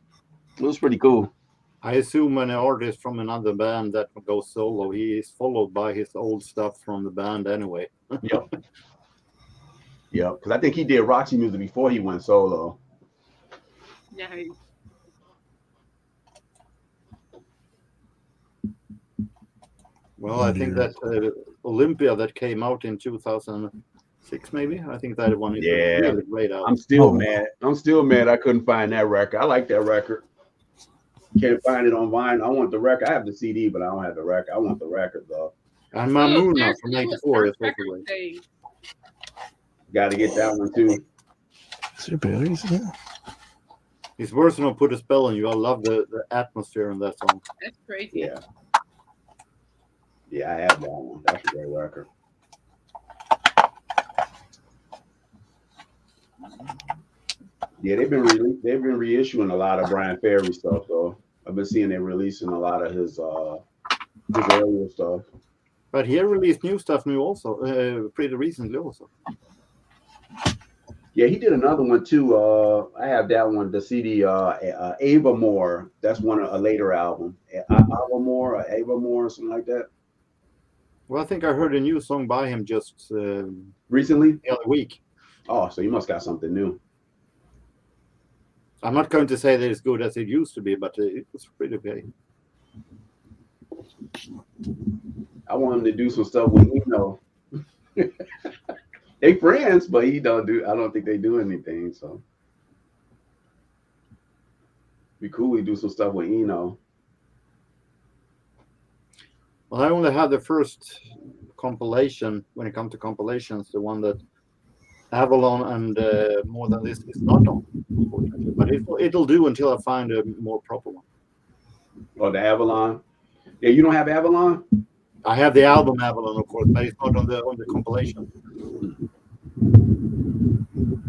It was pretty cool. I assume an artist from another band that goes solo, he is followed by his old stuff from the band anyway. Yep. Yep. Because I think he did Roxy Music before he went solo. Nice. Well, I think that Olympia that came out in 2006, maybe. I think that one is Yeah. really great album. I'm still mad. I'm still mad I couldn't find that record. I like that record. Can't find it on vinyl. I want the record. I have the CD, but I don't have the record. I want the record though. And Mamuna there's from the little '94 is record also great. thing. Got to get that one too. Is there batteries? Yeah. His version of Put a Spell on You, I love the atmosphere in that song. That's crazy. Yeah. Yeah, I have that one. That's a great record. Yeah, they've been reissuing a lot of Brian Ferry stuff though. I've been seeing they releasing a lot of his earlier stuff. But he released new stuff also, pretty recently also. Yeah, he did another one too. I have that one, the CD, Ava Moore. That's a later album. Ava Moore or something like that. Well, I think I heard a new song by him just Recently? the other week. Oh, so you must got something new. I'm not going to say that it's good as it used to be, but it was pretty okay. I want him to do some stuff with Eno. They friends, but I don't think they do anything. So be cool we do some stuff with Eno. Well, I only had the first compilation when it comes to compilations, the one that Avalon and More Than This is not on, unfortunately. But it'll do until I find a more proper one. Oh, the Avalon. Yeah, you don't have Avalon? I have the album Avalon, of course, but it's not on the compilation.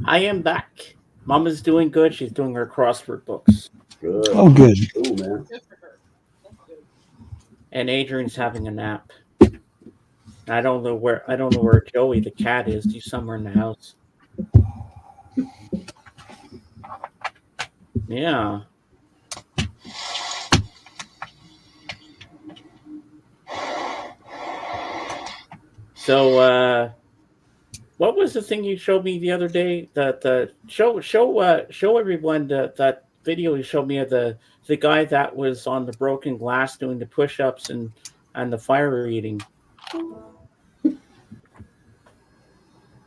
I am back. Mama's doing good. She's doing her crossword books. Good. Oh, good. Cool, man. Good for her. That's good. And Adrian's having a nap. I don't know where Joey the cat is. He's somewhere in the house. Yeah. So what was the thing you showed me the other day? Show everyone that video you showed me of the guy that was on the broken glass doing the push-ups and the fire eating.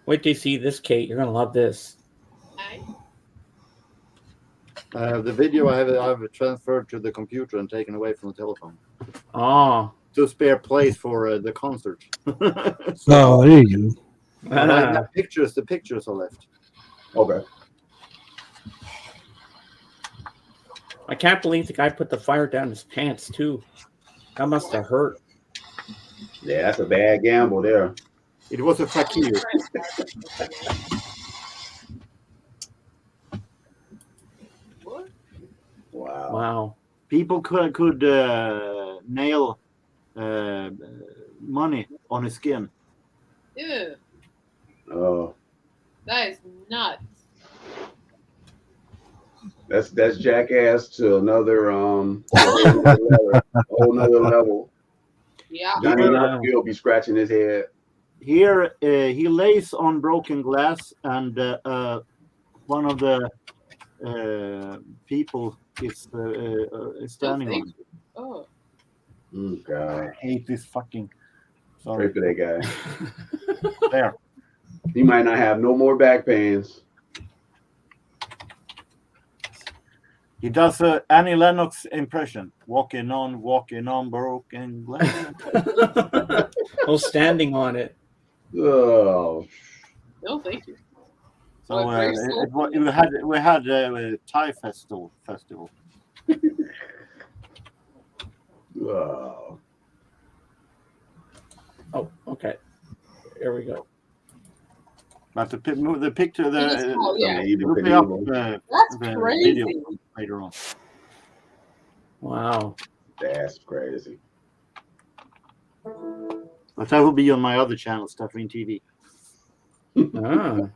Wait till you see this, Kate. You're gonna love this. The video I have transferred to the computer and taken away from the telephone Oh. to spare place for the concert. Oh, there you go. But I have pictures. The pictures are left. Okay. I can't believe the guy put the fire down his pants too. That must have hurt. Yeah, that's a bad gamble there. It was a fakir. Wow. Wow. People could nail money on his skin. Ew, Oh, that is nuts. that's jackass to another whole nother level. Yeah. Johnny Knoxville be scratching his head. Here he lays on broken glass, and one of the people is standing on it. Oh. God. I hate this fucking. Pray Sorry. for that guy. There. He might not have no more back pains. He does a Annie Lennox impression. Walking on broken glass. Oh, standing on it. Oh, No, thank you. So Oh, very soulful. we had a Thai festival. oh. Oh, okay. Here we go. But the picture, Oh, yeah. look me up That's the crazy. video later on. Wow. That's crazy. But that will be on my other channel, Stuffing TV. Ah.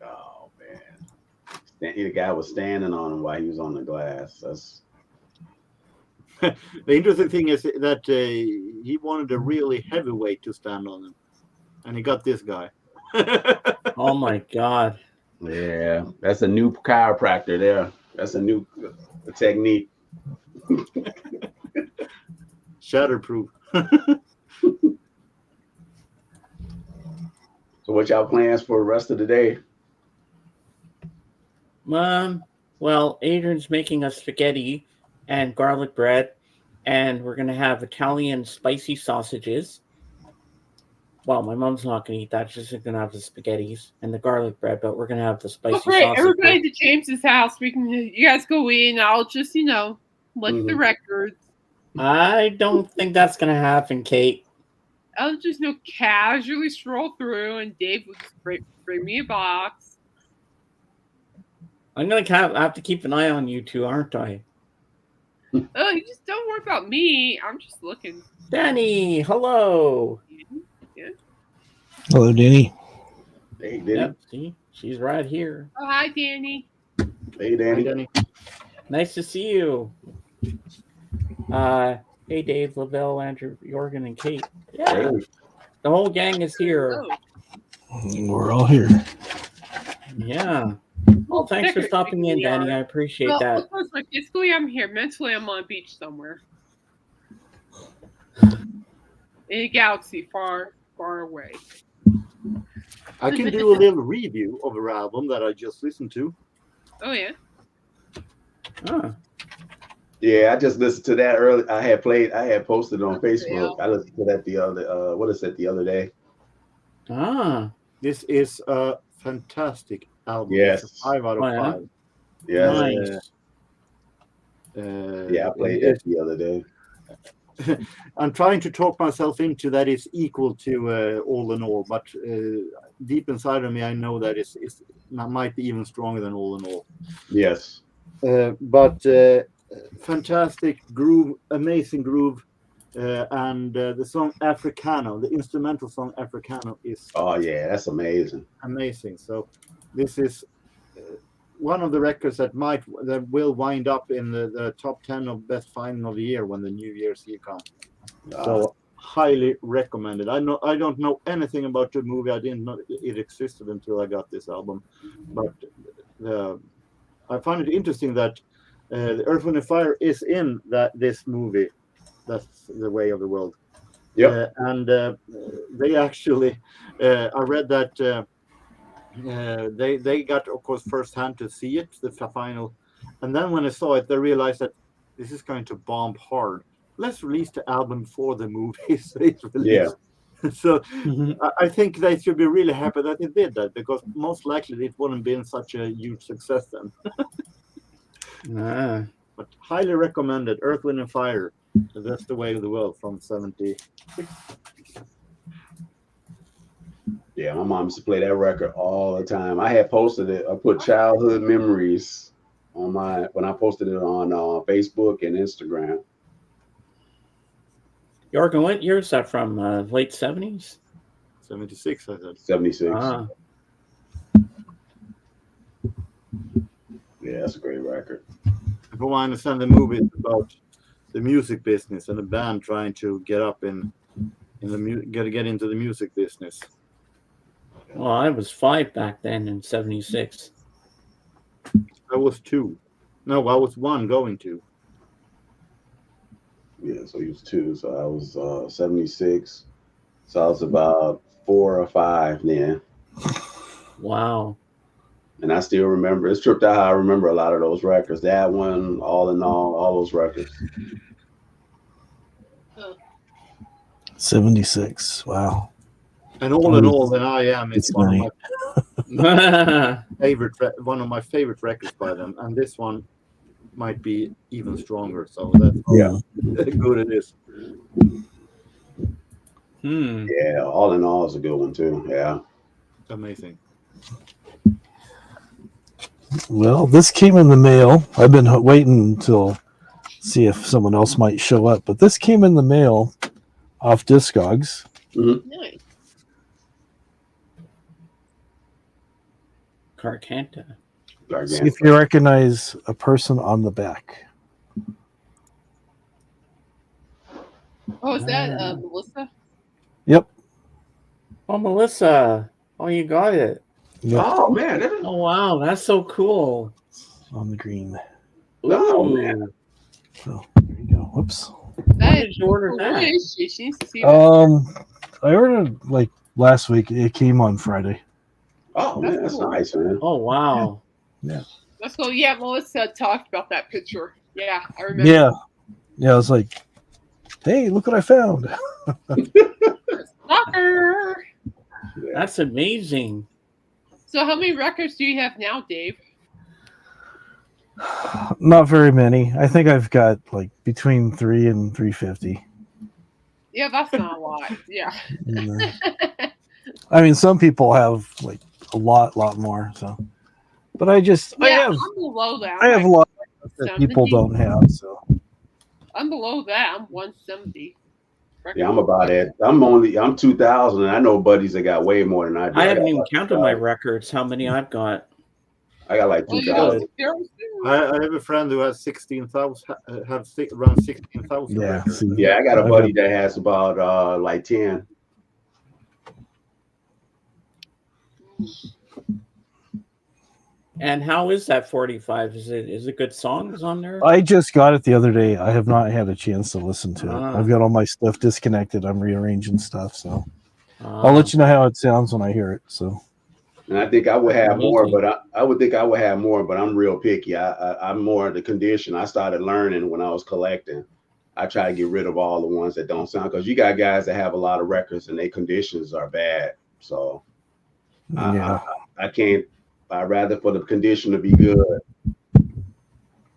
Oh man, the guy was standing on him while he was on the glass. That's The interesting thing is that he wanted a really heavyweight to stand on him, and he got this guy. Oh my God. yeah. That's a new chiropractor there. That's a new technique. Shatterproof. So, what y'all plans for the rest of the day? Well, Adrian's making us spaghetti and garlic bread, and we're gonna have Italian spicy sausages. Well, my mom's not gonna eat that; she's just gonna have the spaghettis and the garlic bread, but we're gonna have the spicy Oh, great. sausages. Everybody to James's house. You guys go in. I'll just, let the records. I don't think that's gonna happen, Kate. I'll just, casually stroll through, and Dave will just bring me a box. I'm gonna have to keep an eye on you two, aren't I? Oh, you just don't worry about me. I'm just looking. Danny, hello. Yeah. Hello, Danny. Hey, Danny. Yep, see, she's right here. Oh, hi, Danny. Hey, Danny. Nice to see you. Hey, Dave, Lavelle, Andrew, Jorgen, and Kate. Yeah, Hey. the whole gang is here. Oh. We're all here. Yeah. Well, thanks for stopping in, Danny. I appreciate that. Of course, physically I'm here. Mentally, I'm on a beach somewhere. In a galaxy far, far away. I can do a little review of an album that I just listened to. Oh, yeah? Ah. Yeah, I just listened to that early. I had posted it on Facebook. I listened to that the other day. Ah. This is a fantastic album. Yes. It's a 5 out of 5. Yeah. Nice. I played that the other day. I'm trying to talk myself into that it's equal to All in All, but deep inside of me, I know that it might be even stronger than All in All. Yes. But fantastic groove, amazing groove, and the song Africano, the instrumental song Africano is that's amazing. Amazing. So this is one of the records that will wind up in the top 10 of best final of the year when the New Year's Eve comes. So highly recommended. I don't know anything about the movie. I didn't know it existed until I got this album, but I find it interesting that the Earth, Wind and Fire is in this movie. That's The Way of the World. Yep. And they actually, I read that they got, of course, firsthand to see it, the final, and then when they saw it, they realized that this is going to bomb hard. Let's release the album before the movie. So it's released. Yeah. So I think they should be really happy that they did that, because most likely it wouldn't have been such a huge success then. But highly recommended, Earth, Wind and Fire. That's The Way of the World from 76. Yeah, my mom used to play that record all the time. I had posted it. I put childhood memories on when I posted it on Facebook and Instagram. Jorgen, what year is that from? Late 70s? 76, I said. 76. Ah. Yeah, that's a great record. From what I understand, the movie is about the music business and a band trying to get up in get into the music business. Well, I was 5 back then in 76. I was 2. No, I was 1 going to. Yeah, so he was 2. So I was 76. So I was about 4 or 5 then. Wow. And I still remember. It's tripped out how I remember a lot of those records. That one, all in all those records. 76. Wow. And all in all, then I Am is It's one of funny. my favorite records by them, and this one might be even stronger. So that's Yeah. how good it is. Yeah, all in all is a good one too. Yeah. Amazing. Well, this came in the mail. I've been waiting until see if someone else might show up, but this came in the mail off Discogs. Nice. Carcanta. See if you recognize a person on the back. Oh, is that Melissa? Yep. Oh, Melissa. Oh, you got it. Yep. Oh man. Oh, wow. That's so cool. On the green. Oh man. Oh, there you go. Whoops. When did you order Where that? is she? She needs to see that. I ordered like last week. It came on Friday. Oh man, that's nice, man. Oh, wow. Yeah. Let's go. Yeah, Melissa talked about that picture. Yeah, I remember. Yeah. Yeah. I was like, hey, look what I found. Stalker. That's amazing. So, how many records do you have now, Dave? Not very many. I think I've got like between 3 and 350. Yeah, that's not a lot. Yeah. I mean, some people have like a lot more. So, but I I'm below that. I have a lot that 170. people don't have. So I'm below that. I'm 170. Yeah, I'm about it. I'm 2000, and I know buddies that got way more than I do. I haven't even counted my records, how many I've got. I got like 2,000. I have a friend who has 16,000. Around 16,000. Yeah. Yeah, I got a buddy that has about like 10. And how is that 45? Is it good songs on there? I just got it the other day. I have not had a chance to listen to it. I've got all my stuff disconnected. I'm rearranging stuff, so I'll let you know how it sounds when I hear it. So, and I think I would have more, but I would think I would have more, but I'm real picky. I'm more the condition. I started learning when I was collecting. I try to get rid of all the ones that don't sound, because you got guys that have a lot of records and their conditions are bad. So yeah, I can't. I'd rather for the condition to be good.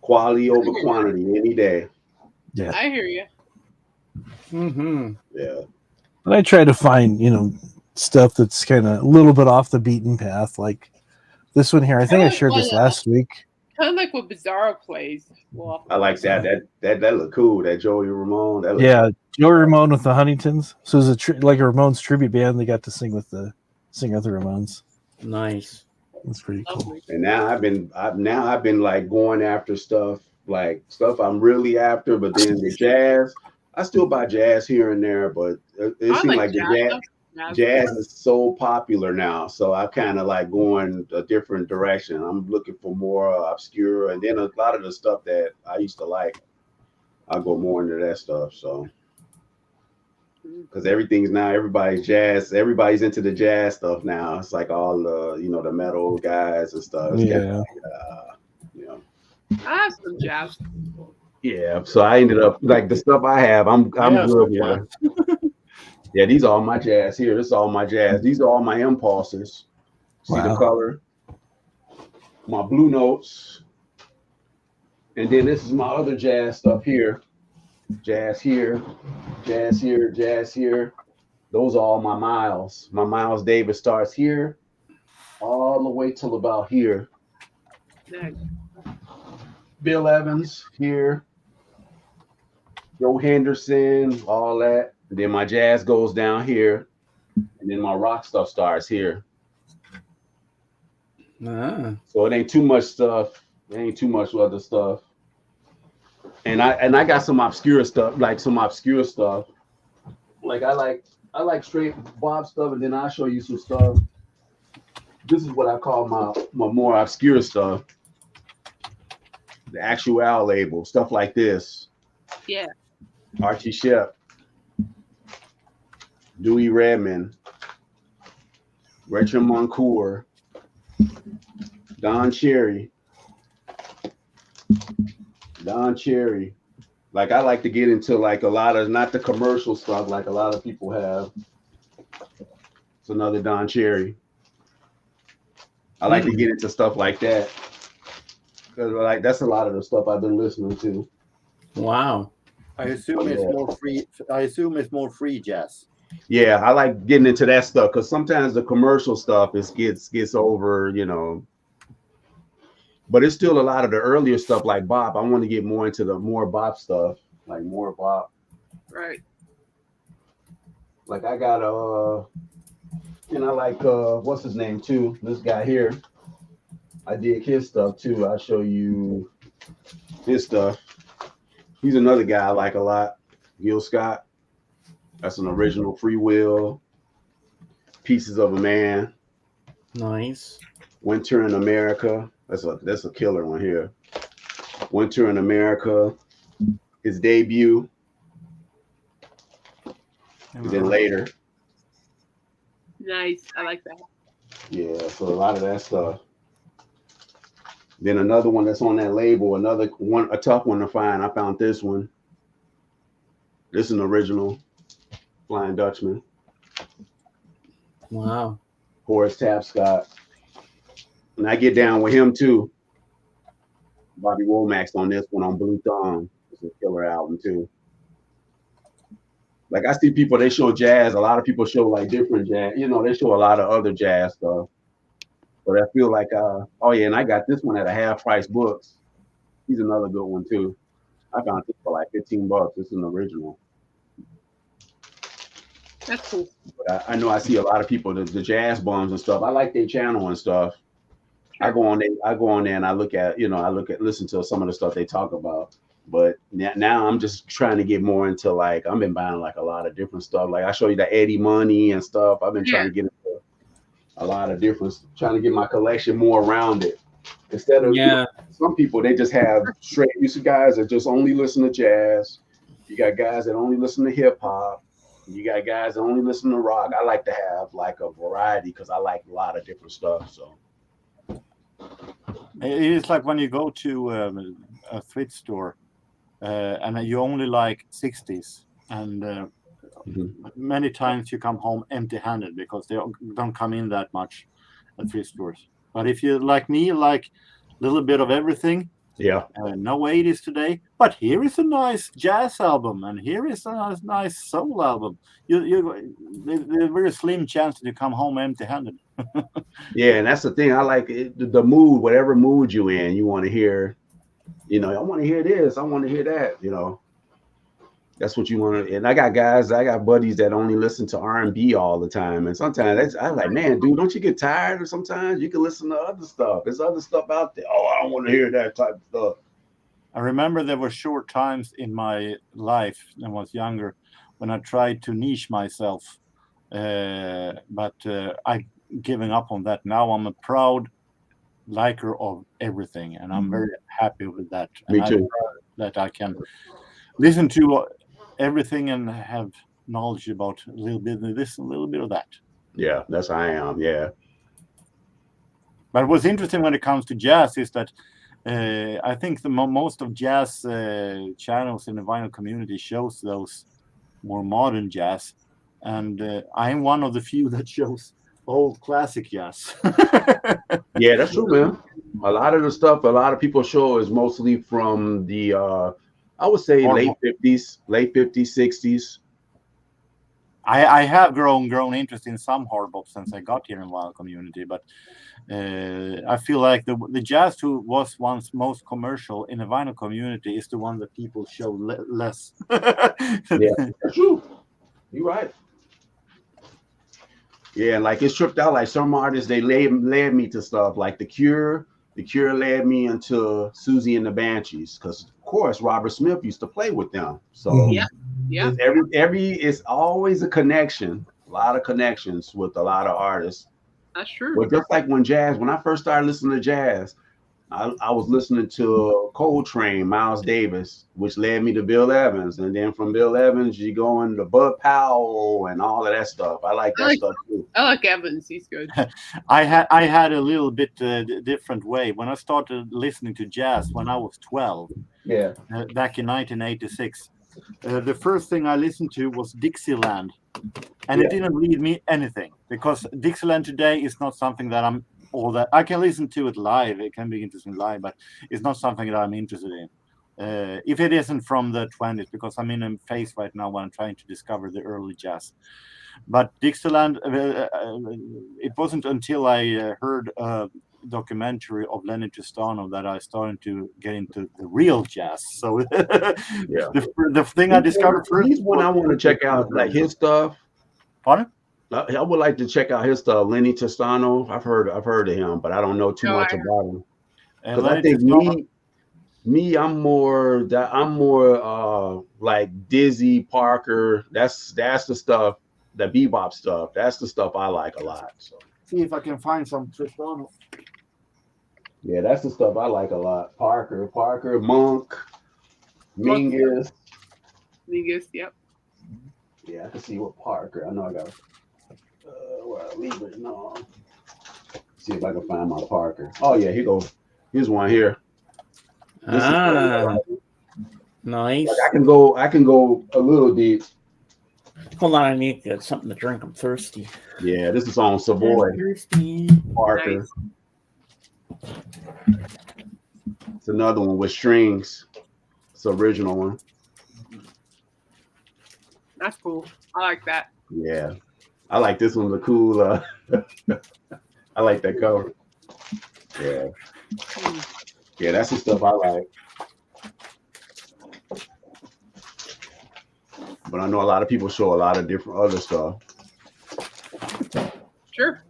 Quality over quantity any day. Yeah, I hear you. Mm-hmm. Yeah. but I try to find stuff that's kind of a little bit off the beaten path, like this one here. I think I shared this last week. Kind of like what Bizarro plays. Well, I like that. That look cool. That Joey Ramone. That Yeah, Joey Ramone with the Huntingtons. So it's like a Ramones tribute band. They got to sing with the Ramones. Nice. That's pretty cool. And now I've been like going after stuff I'm really after, but then the jazz, I still buy jazz here and there, but it seems like the jazz is so popular now. So I'm kind of like going a different direction. I'm looking for more obscure, and then a lot of the stuff that I used to like, I go more into that stuff. So because everything's now everybody's into the jazz stuff now. It's like all the the metal guys and stuff. It's yeah. I have some jazz. Yeah, so I ended up like the stuff I have. I'm good with. Yeah, these are all my jazz here. This is all my jazz. These are all my impulses. See the color, my blue notes, and then this is my other jazz stuff here. Jazz here, jazz here, jazz here. Those are all my Miles. My Miles Davis starts here, all the way till about here. Nice. Bill Evans here, Joe Henderson, all that. And then my jazz goes down here, and then my rock stuff starts here. So it ain't too much stuff. It ain't too much other stuff. And I got some obscure stuff, like Like I like straight Bob stuff, and then I'll show you some stuff. This is what I call my more obscure stuff. The Actual label, stuff like this. Yeah. Archie Shep. Dewey Redman, Richard Moncour, Don Cherry. Like I like to get into like a lot of not the commercial stuff like a lot of people have. It's another Don Cherry. I like to get into stuff like that because like that's a lot of the stuff I've been listening to. Wow. I assume it's more free. I assume it's more free jazz. Yeah, I like getting into that stuff because sometimes the commercial stuff gets over, you know. But it's still a lot of the earlier stuff like Bop. I want to get more into the more Bop stuff, like more Bop. Right. Like I got and I like what's his name too? This guy here. I dig his stuff too. I'll show you his stuff. He's another guy I like a lot. Gil Scott. That's an original Free Will. Pieces of a Man. Nice. Winter in America. That's a killer one here. Winter in America. His debut. And then later. Nice. I like that. Yeah, so a lot of that stuff. Then another one that's on that label, another one, a tough one to find. I found this one. This is an original Flying Dutchman. Wow. Horace Tapscott. And I get down with him too. Bobby Womack's on this one on Blue Thumb. It's a killer album too. Like I see people, they show jazz. A lot of people show like different jazz. You know, they show a lot of other jazz stuff. But I feel like, oh yeah, and I got this one at a half price books. He's another good one too. I found this for like $15. This is an original. That's cool. But I know I see a lot of people, the jazz bums and stuff. I like their channel and stuff. I go on there and I look at, listen to some of the stuff they talk about. But now I'm just trying to get more into like, I've been buying like a lot of different stuff. Like I show you the Eddie Money and stuff. I've been trying to get into a lot of different, trying to get my collection more around it. Instead of, some people, they just have straight, you see guys that just only listen to jazz. You got guys that only listen to hip hop. You got guys that only listen to rock. I like to have like a variety because I like a lot of different stuff. So. It's like when you go to a thrift store and you only like 60s and many times you come home empty-handed because they don't come in that much at thrift stores. But if you like me, like a little bit of everything, no 80s today, but here is a nice jazz album and here is a nice soul album. There's a very slim chance that you come home empty-handed. Yeah, and that's the thing. I like it, the mood, whatever mood you in, you want to hear, I want to hear this, I want to hear that, that's what you want to. And I got buddies that only listen to R&B all the time. And sometimes I'm like, man, dude, don't you get tired? Or sometimes you can listen to other stuff. There's other stuff out there. Oh, I don't want to hear that type of stuff. I remember there were short times in my life when I was younger when I tried to niche myself. But I giving up on that. Now I'm a proud liker of everything, and I'm very happy with that. Me too. That I can listen to everything and have knowledge about a little bit of this, a little bit of that. Yeah, that's how I am. Yeah. But what's interesting when it comes to jazz is that I think the most of jazz channels in the vinyl community shows those more modern jazz, and I'm one of the few that shows old classic jazz. Yeah, that's true, man. A lot of the stuff a lot of people show is mostly from the I would say late 50s, 60s. I have grown interest in some hard bop since I got here in vinyl community, but I feel like the jazz who was once most commercial in the vinyl community is the one that people show less. Yeah, that's true. You're right. Yeah, and like it's tripped out. Like some artists, they led me to stuff like The Cure. The Cure led me into Susie and the Banshees because, of course, Robert Smith used to play with them. So it's always a connection. A lot of connections with a lot of artists. That's true. But just like when I first started listening to jazz, I was listening to Coltrane, Miles Davis, which led me to Bill Evans, and then from Bill Evans you go into Bud Powell and all of that stuff. I like that stuff too. I like Evans. He's good. I had a little bit different way when I started listening to jazz when I was 12 Yeah. back in 1986. The first thing I listened to was Dixieland, and it didn't read me anything because Dixieland today is not something that I'm all that I can listen to it live. It can be interesting live, but it's not something that I'm interested in. If it isn't from the 20s, because I'm in a phase right now when I'm trying to discover the early jazz. But Dixieland, it wasn't until I heard a documentary of Lenny Tristano that I started to get into the real jazz. So the thing I discovered first. He's one I want to check out, like his stuff. Pardon? I would like to check out his stuff. Lenny Tristano. I've heard of him, but I don't know too much about him. Because I think I'm more like Dizzy Parker. That's the stuff, the bebop stuff. That's the stuff I like a lot. So see if I can find some Tristano. Yeah, that's the stuff I like a lot. Parker, Monk, Mingus. Yep. Yeah, I can see what Parker. I know I got. Where I leave it? No. See if I can find my Parker. Oh yeah, here goes. Here's one here. Nice. Like I can go a little deep. Hold on, I need to get something to drink. I'm thirsty. Yeah, this is on Savoy. Parker. Nice. It's another one with strings. It's the original one. That's cool. I like that. Yeah. I like this one, the cool. I like that cover. Yeah. Yeah, that's the stuff I like. But I know a lot of people show a lot of different other stuff. Sure.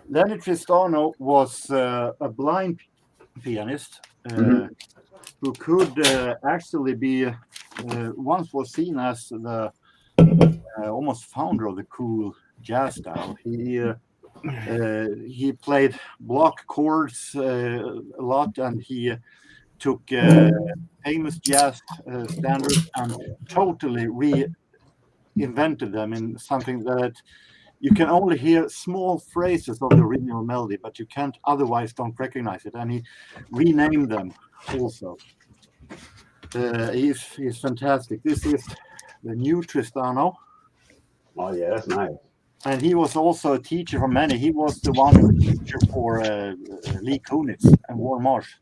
Lenny Tristano was a blind pianist who could actually be once was seen as the almost founder of the cool jazz style. He played block chords a lot, and he took famous jazz standards and totally reinvented them in something that you can only hear small phrases of the original melody, but you can't otherwise don't recognize it. And he renamed them also. He's fantastic. This is the new Tristano. Oh yeah, that's nice. And he was also a teacher for many. He was the one who was a teacher for Lee Kunitz and Warren Marsh.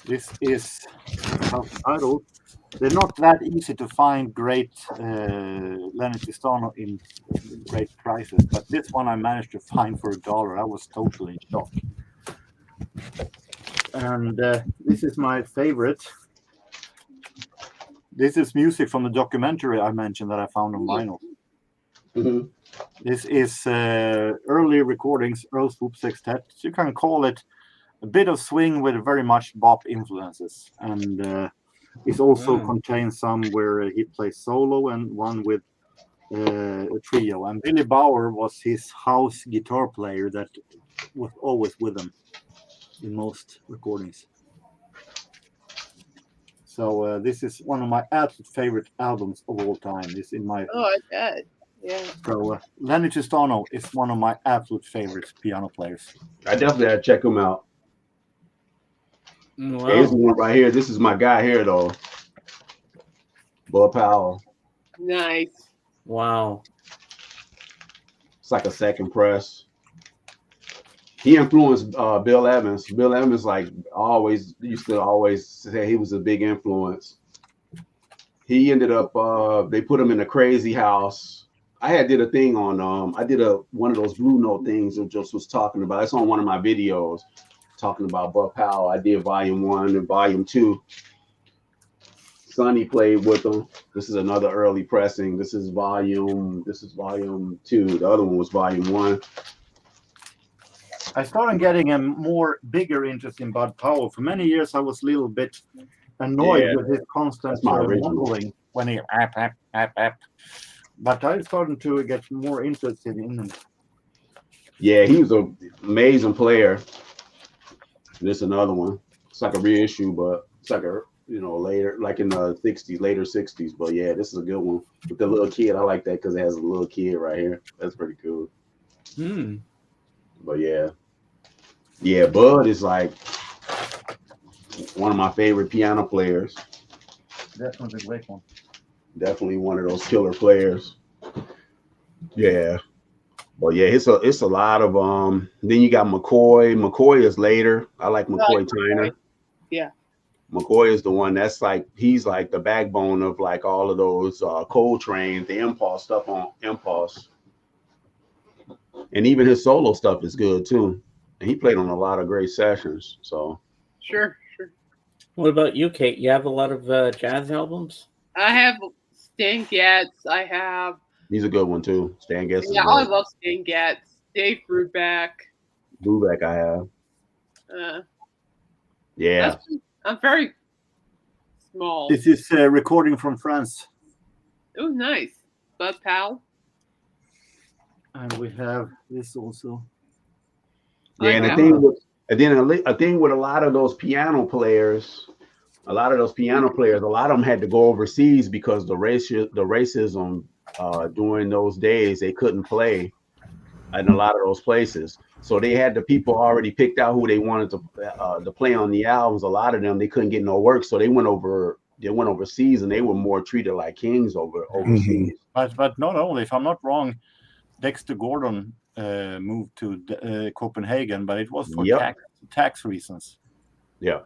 This is titled. They're not that easy to find great Lenny Tristano in great prices, but this one I managed to find for $1. I was totally in shock. And this is my favorite. This is music from the documentary I mentioned that I found on vinyl. Mm-hmm. This is early recordings, Earl Swoop Sextet. You can call it a bit of swing with very much bop influences. And it also contains some where he plays solo and one with a trio. And Billy Bauer was his house guitar player that was always with him in most recordings. So this is one of my absolute favorite albums of all time. It's in my. Oh, I bet. Yeah. So Lenny Tristano is one of my absolute favorite piano players. I definitely had to check him out. Wow. Here's one right here. This is my guy here though. Bud Powell. Nice. Wow. It's like a second press. He influenced Bill Evans. Bill Evans used to always say he was a big influence. He ended up they put him in a crazy house. I did a thing on one of those Blue Note things that just was talking about. It's on one of my videos talking about Bud Powell. I did volume 1 and volume 2. Sonny played with him. This is another early pressing. This is volume 2. The other one was volume 1. I started getting a bigger interest in Bud Powell. For many years, I was a little bit annoyed with his constant mumbling when he app. But I'm starting to get more interested in him. Yeah, he was an amazing player. This is another one. It's like a reissue, but it's like a later, like in the later 60s. But yeah, this is a good one with the little kid. I like that because it has a little kid right here. That's pretty cool. Hmm. But yeah, Bud is like one of my favorite piano players. Definitely a great one. Definitely one of those killer players. Yeah. Well, yeah, it's a lot of Then you got McCoy. McCoy is later. I like McCoy Tyner. Yeah. McCoy is the one that's like he's like the backbone of like all of those Coltrane, the Impulse stuff on Impulse, and even his solo stuff is good too. And he played on a lot of great sessions. So Sure. What about you, Kate? You have a lot of jazz albums? I have Stan Getz. I have. he's a good one too. Stan Getz is Yeah, I great. love Stan Getz. Dave Brubeck. Lubeck I have. Yeah. I'm very small. This is a recording from France. Oh, nice. Bud Powell. And we have this also. Yeah, and the thing with a lot of those piano players, a lot of them had to go overseas because the racism during those days they couldn't play in a lot of those places. So they had the people already picked out who they wanted to play on the albums. A lot of them they couldn't get no work, so they went overseas and they were more treated like kings overseas. But not only, if I'm not wrong, Dexter Gordon moved to Copenhagen, but it was for tax reasons. Yeah,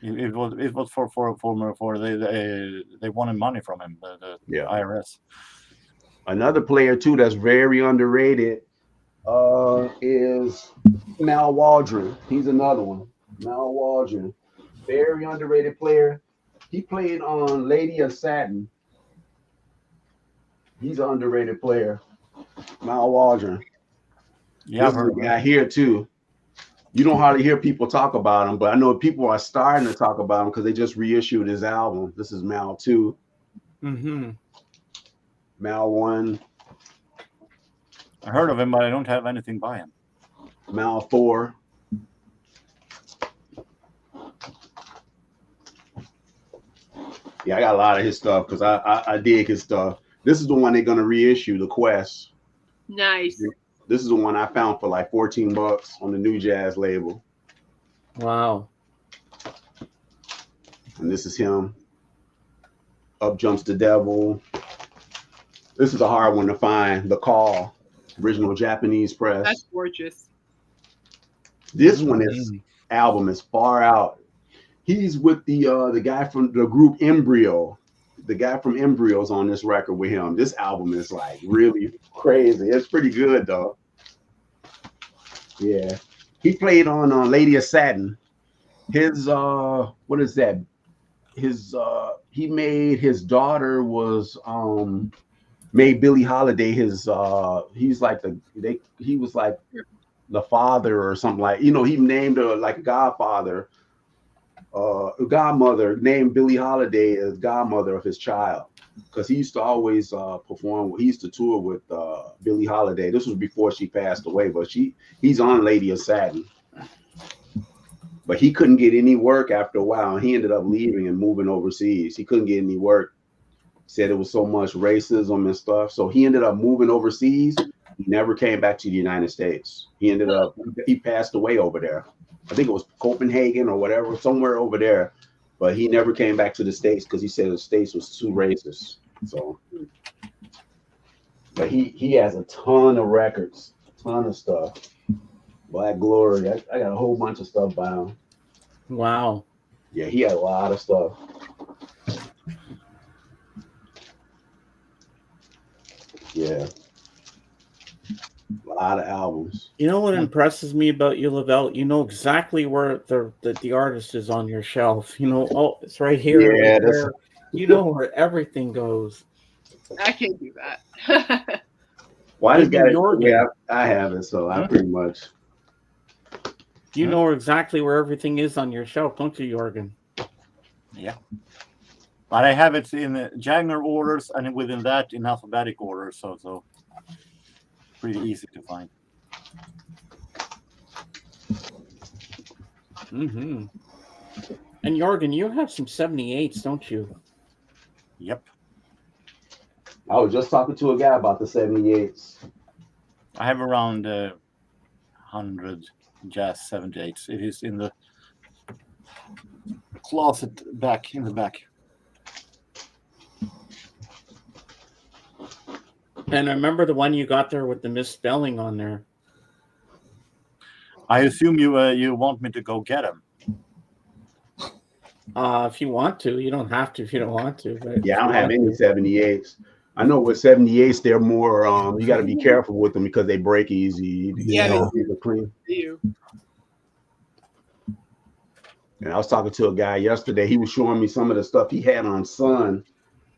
it was for they wanted money from him, the IRS. Another player too that's very underrated is Mal Waldron. He's another one. Mal Waldron, very underrated player. He played on Lady of Satin. He's an underrated player. Mal Waldron. Yeah, this is a guy here too. You don't hardly hear people talk about him, but I know people are starting to talk about him because they just reissued his album. This is Mal 2. Mm-hmm. Mal 1. I heard of him, but I don't have anything by him. Mal 4. Yeah, I got a lot of his stuff because I dig his stuff. This is the one they're gonna reissue, the Quest. Nice. This is the one I found for like $14 on the New Jazz label. Wow. And this is him. Up Jumps the Devil. This is a hard one to find. The Call, original Japanese press. That's gorgeous. This album is far out. He's with the guy from the group Embryo. The guy from Embryo is on this record with him. This album is like really crazy. It's pretty good though. Yeah, he played on Lady of Satin. His what is that? His he made his daughter was made Billie Holiday his he's like he was like the father or something, like, you know, he named her like a godfather, a godmother, named Billie Holiday as godmother of his child, because he used to always perform. He used to tour with Billie Holiday. This was before she passed away, but he's on Lady of Satin. But he couldn't get any work after a while. He ended up leaving and moving overseas. He couldn't get any work. Said it was so much racism and stuff. So he ended up moving overseas. He never came back to the United States. He passed away over there. I think it was Copenhagen or whatever, somewhere over there. But he never came back to the States because he said the States was too racist. So, but he has a ton of records, a ton of stuff. Black Glory. I got a whole bunch of stuff by him. Wow. Yeah, he had a lot of stuff. Yeah. A lot of albums. You know what impresses me about you, Lavelle? You know exactly where the artist is on your shelf. You know, oh, it's right here. Yeah, right there. You know where everything goes. I can't do that. Well, I just got Jorgen. Yeah, I have it, so I pretty much. You know exactly where everything is on your shelf, don't you, Jorgen? Yeah. But I have it in Jagner orders and within that in alphabetic order, so pretty easy to find. Mm-hmm. And Jorgen, you have some 78s, don't you? Yep. I was just talking to a guy about the 78s. I have around 100 Jazz 78s. It is in the closet back in the back. And I remember the one you got there with the misspelling on there. I assume you want me to go get them. If you want to, you don't have to if you don't want to. But Yeah, I don't have any 78s. I know with 78s, they're more, you got to be careful with them because they break easy. Yeah, Don't keep it clean. You. And I was talking to a guy yesterday. He was showing me some of the stuff he had on Sun,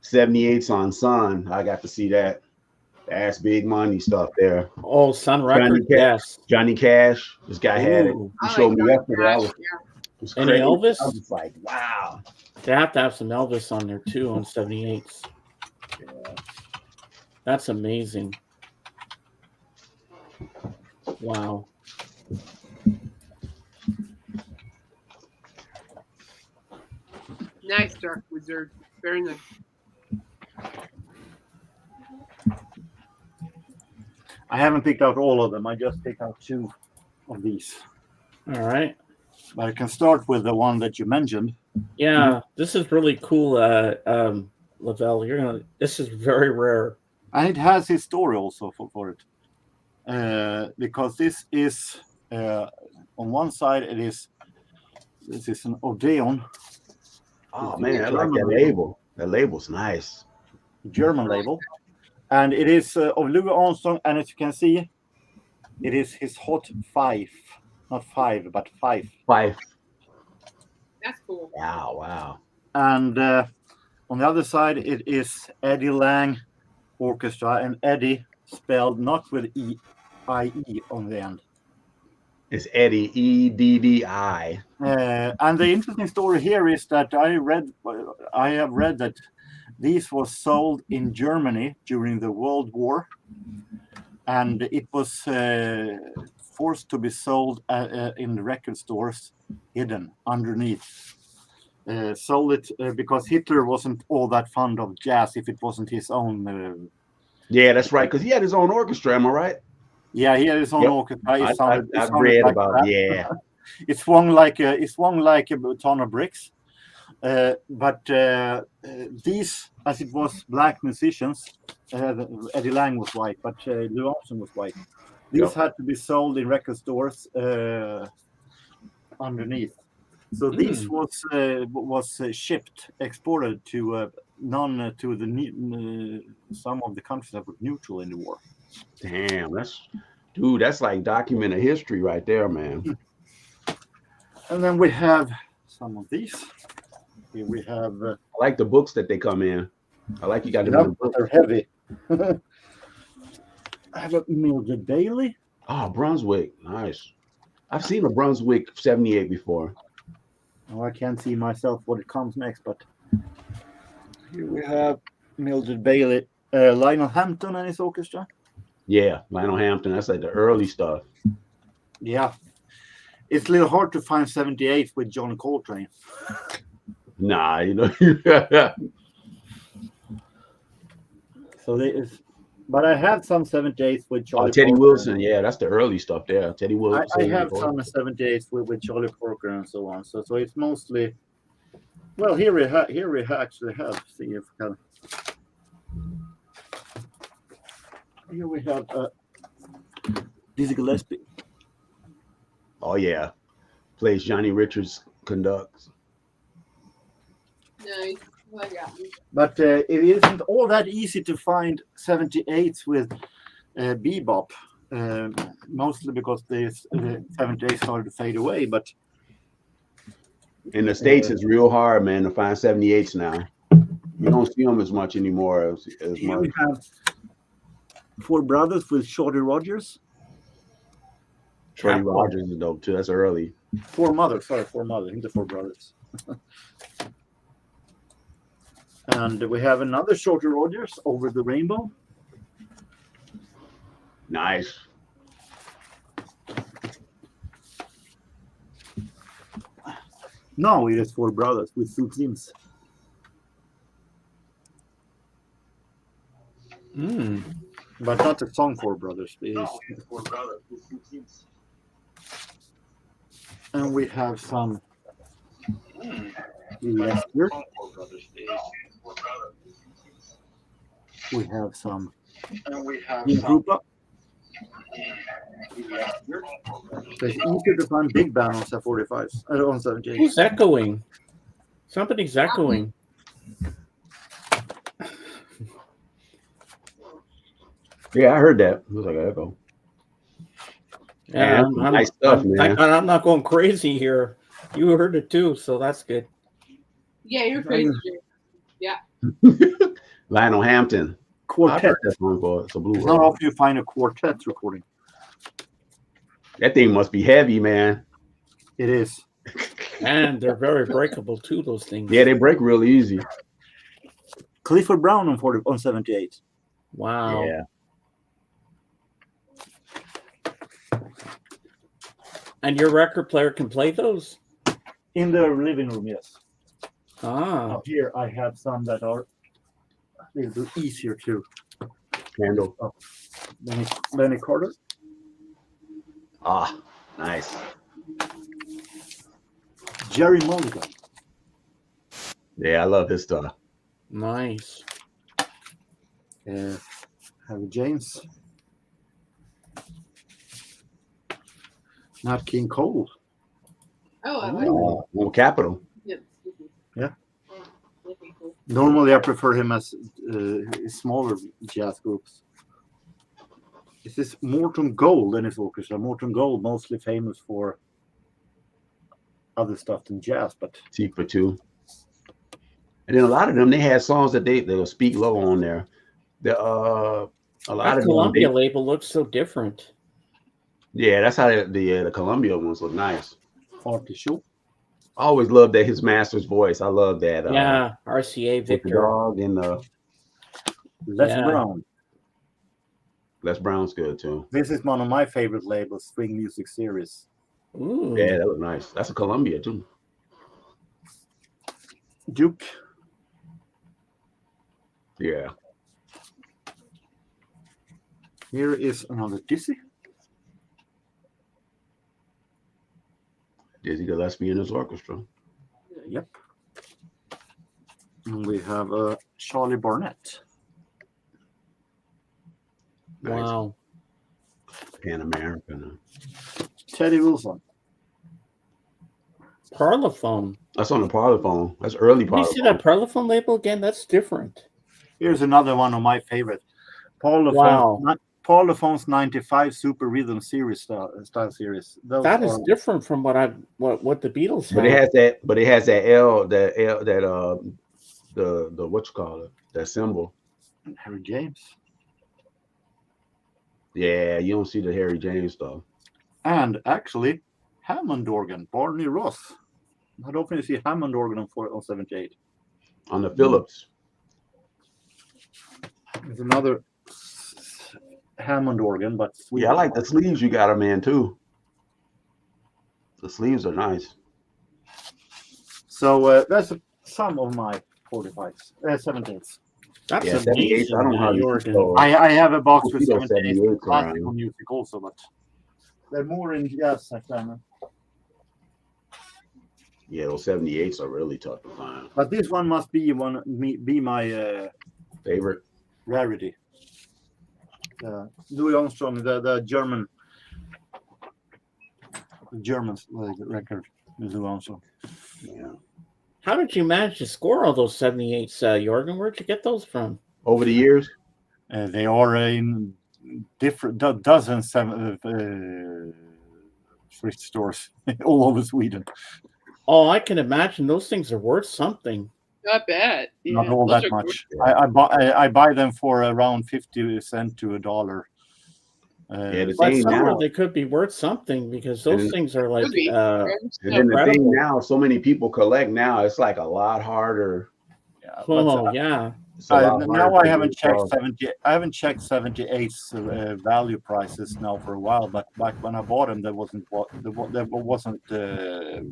78s on Sun. I got to see that. That's big money stuff there. Oh, Sun Record, yes. Johnny Cash. This guy had it. Ooh. He I showed like me Johnny yesterday. Cash, It was Any crazy. Elvis? I was just like, wow. They have to have some Elvis on there too on 78s. Yeah. That's amazing. Wow. Nice, Dark Wizard. Very nice. I haven't picked out all of them. I just picked out 2 of these. All right. But I can start with the one that you mentioned. Yeah, this is really cool, Lavelle. This is very rare. And it has his story also for it. Because this is, on one side, this is an Odeon. Oh, man, I like that label. That label's nice. German label. And it is of Louis Armstrong. And as you can see, it is his Hot 5. Not 5, but 5. 5. That's cool. Wow. And on the other side, it is Eddie Lang Orchestra. And Eddie spelled not with E-I-E on the end. It's Eddie, E-D-D-I. And the interesting story here is that I have read that these was sold in Germany during the World War, and it was forced to be sold in the record stores, hidden underneath. Sold it because Hitler wasn't all that fond of jazz if it wasn't his own. Yeah, that's right, because he had his own orchestra, am I right? Yeah, he had his own orchestra. I've read like about that. Yeah. It swung like a ton of bricks. But these, as it was black musicians, Eddie Lang was white, but Louis Armstrong was white. These had to be sold in record stores underneath. So this was shipped, exported to some of the countries that were neutral in the war. Damn, that's like documented history right there, man. And then we have some of these. Here we have. I like the books that they come in. I like you got them in the book. They're heavy. I have a Mildred Bailey. Oh, Brunswick, nice. I've seen a Brunswick 78 before. Oh, I can't see myself what it comes next, but here we have Mildred Bailey, Lionel Hampton and his orchestra. Yeah, Lionel Hampton. That's like the early stuff. Yeah, it's a little hard to find 78 with John Coltrane. Nah, you know. So but I have some 78s with Charlie. Teddy Parker. Wilson. Yeah, that's the early stuff there. Teddy Wilson. I have some 78s with Charlie Parker and so on. So it's mostly. Well, here we actually have. See if we can. Here we have Dizzy Gillespie. Oh yeah, plays Johnny Richards conducts. Nice. I got you. But it isn't all that easy to find 78s with bebop, mostly because the 78s started to fade away. But in the States, it's real hard, man, to find 78s now. You don't see them as much anymore. As here much. we have Four Brothers with Shorty Rogers. Shorty Rogers is dope too. That's early. Four Mothers, into Four Brothers. And we have another Shorter Rogers, Over the Rainbow. Nice. Now it is Four Brothers with Sue Sims. But not the song Four Brothers. It is Four Brothers with Sue Sims. And we have some Lester. We have some Grupa. So it's easier to find big band on 45s. On 78. Who's echoing? Somebody's echoing. Yeah, I heard that. It was like an echo. Yeah, Man, nice stuff, man. thank God I'm not going crazy here. You heard it too, so that's good. Yeah, you're crazy. Yeah. Lionel Hampton. Quartet. That's one for it's a blue. It's not often you find a quartet recording. That thing must be heavy, man. It is. And they're very breakable too, those things. Yeah, they break real easy. Clifford Brown on 78. Wow. Yeah. And your record player can play those? In the living room, yes. Ah. Up here I have some that are a little bit easier to handle. Oh. Lenny Carter. Ah, nice. Jerry Mulligan. Yeah, I love his stuff. Nice. Harry James. Nat King Cole. Oh, I like that. Capital. Yeah. Normally, I prefer him as smaller jazz groups. This is Morton Gold and his orchestra. Morton Gold, mostly famous for other stuff than jazz, but T for two. And then a lot of them, they had songs that they'll speak low on there. A lot That of Columbia them, label looks so different. yeah, that's how the Columbia ones look nice. Artie Shaw. I always loved that his master's voice. I love that. Yeah, RCA with the Victor. dog and Les Brown. Les Brown's good too. This is one of my favorite labels, Swing Music Series. Ooh. Yeah, that was nice. That's a Columbia too. Duke. Yeah. Here is another Dizzy. Dizzy Gillespie in his orchestra. Yep. And we have Charlie Barnett. Nice. Wow. Pan American. Teddy Wilson. Parlophone. That's on the Parlophone. That's early Did you see that Parlophone label again? That's different. Here's another one of my favorite. Parlophone's 95 Super Rhythm Series style series. That is different from what the Beatles had. But it has that L, the what you call it, that symbol. Harry James. Yeah, you don't see the Harry James stuff. And actually, Hammond organ, Barney Ross. Not often you see Hammond organ on 78. On the Phillips. There's another Hammond organ, but yeah, I like the sleeves you got them in too. The sleeves are nice. So that's some of my 45s, 17s. That's yeah, amazing. I don't know how you organ. I have a box with 78 classical music also, but they're more in jazz, I find. Yeah, those 78s are really tough to find. But this one must be my favorite rarity. Louis Armstrong, the German record, Louis Armstrong. Yeah. How did you manage to score all those 78s, Jorgen? Where'd you get those from? Over the years? They are in different dozens thrift stores all over Sweden. Oh, I can imagine those things are worth something. I bet. Yeah. Not all that much. I buy them for around 50 cents to $1. Yeah, the But thing somewhere now, they could be worth something because those things are like Could be. and then the thing now, so many people collect now. It's like a lot harder Yeah, Oh yeah. It's a lot now harder I to haven't do checked so. 70. I haven't checked 78's value prices now for a while. But back when I bought them, that wasn't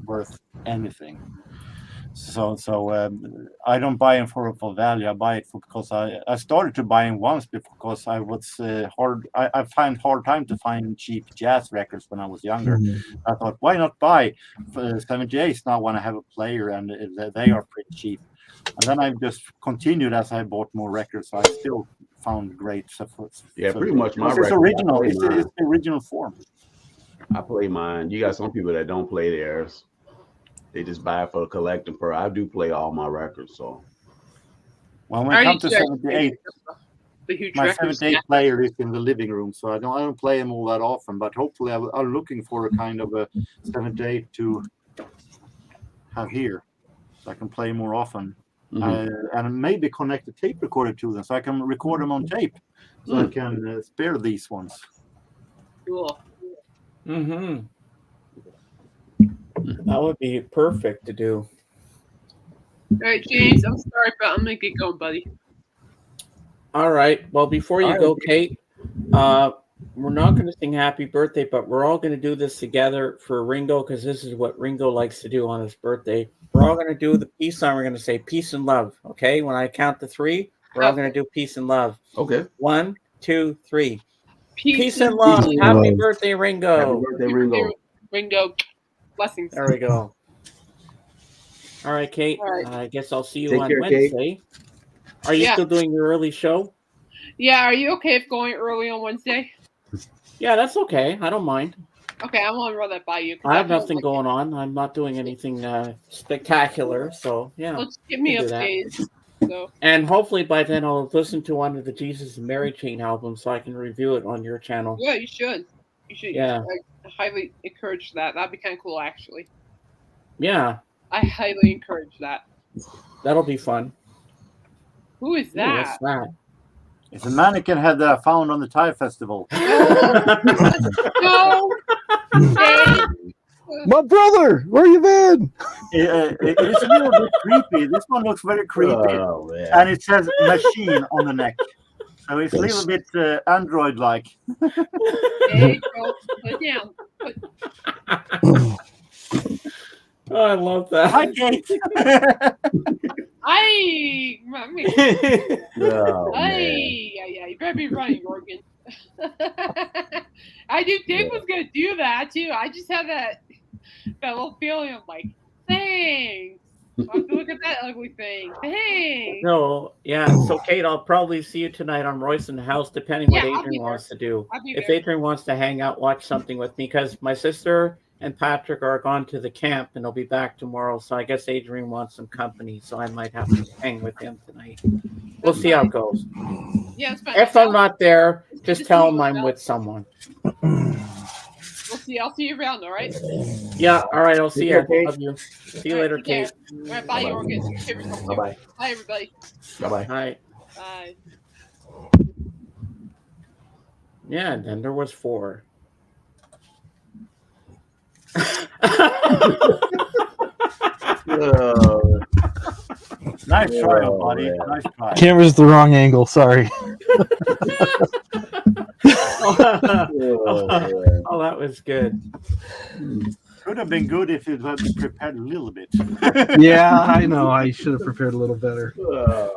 worth anything. So I don't buy them for value. I buy it because I started to buy them once because I was I find hard time to find cheap jazz records when I was younger. I thought, why not buy 78s now when I have a player and they are pretty cheap. And then I just continued as I bought more records. So I still found great stuff. Yeah, pretty much my It's record. original. It's the original form. I play mine. You got some people that don't play theirs. They just buy it for collecting. I do play all my records, so. Well, when it comes to Already 78, the huge my records. 78 player is in the living room, so I don't play them all that often. But hopefully, I'm looking for a kind of a 78 to have here, so I can play more often. And maybe connect a tape recorder to them, so I can record them on tape, so I can spare these ones. Cool. Mm-hmm. That would be perfect to do. All right, James, I'm sorry, but I'm gonna get going, buddy. All right. Well, before you go, Kate, we're not going to sing happy birthday, but we're all going to do this together for Ringo because this is what Ringo likes to do on his birthday. We're all going to do the peace sign. We're going to say peace and love. Okay. When I count to 3, we're all going to do peace and love. Okay. 1, 2, 3. Peace and love. Peace and Happy love. birthday, Ringo. Happy birthday, Ringo. Ringo. Blessings. There we go. All right, Kate. All right. I guess I'll see you Take on care, Kate. Wednesday. Are you still doing your early show? Yeah, are you okay if going early on Wednesday? Yeah, that's okay. I don't mind. Okay, I want to run that by you. I have nothing going on. I'm not doing anything spectacular. So, yeah. Well, just give me can do that. updates. So. And hopefully by then I'll listen to one of the Jesus and Mary Chain albums so I can review it on your channel. Yeah, you should. You should. Yeah. I highly encourage that. That'd be kind of cool, actually. Yeah. I highly encourage that. That'll be fun. Who is Ooh, that? what's that? It's a mannequin head that I found on the Thai festival. No. My brother, where you been? It's a little bit creepy. This one looks very creepy. Oh, man. And it says machine on the neck. So it's a little bit Android-like. Hey, go, put down. Oh, I love that. Hi, Kate. Oh, man. Yeah, you better be running, Morgan. I knew Dave was gonna do that too. I just had that little feeling of like, thanks. I have to look at that ugly thing. Thanks. No, yeah. So, Kate, I'll probably see you tonight on Royce in the House, depending what Yeah, I'll be Adrian there. wants to do. I'll be If there. Adrian wants to hang out, watch something with me, because my sister and Patrick are gone to the camp and they'll be back tomorrow. So I guess Adrian wants some company, so I might have to hang with him tonight. We'll see how it goes. Yeah, it's fine. If I'm not there, just Just tell see him you I'm around. with someone. We'll see. I'll see you around, all right? Yeah, all right. I'll see care, you. Kate. Love you. See you All right, later, take care. Kate. All right, bye, Bye-bye. Morgan. Take care of yourself, too. Bye-bye. Bye, everybody. Bye-bye. Hi. Bye. Yeah, and then there was 4. Oh, Nice try, Oh, buddy. man. Nice try. Camera's the wrong angle. Sorry. oh, man. Oh, that was good. Could have been good if it had prepared a little bit. Yeah, I know. I should have prepared a little better. Uh,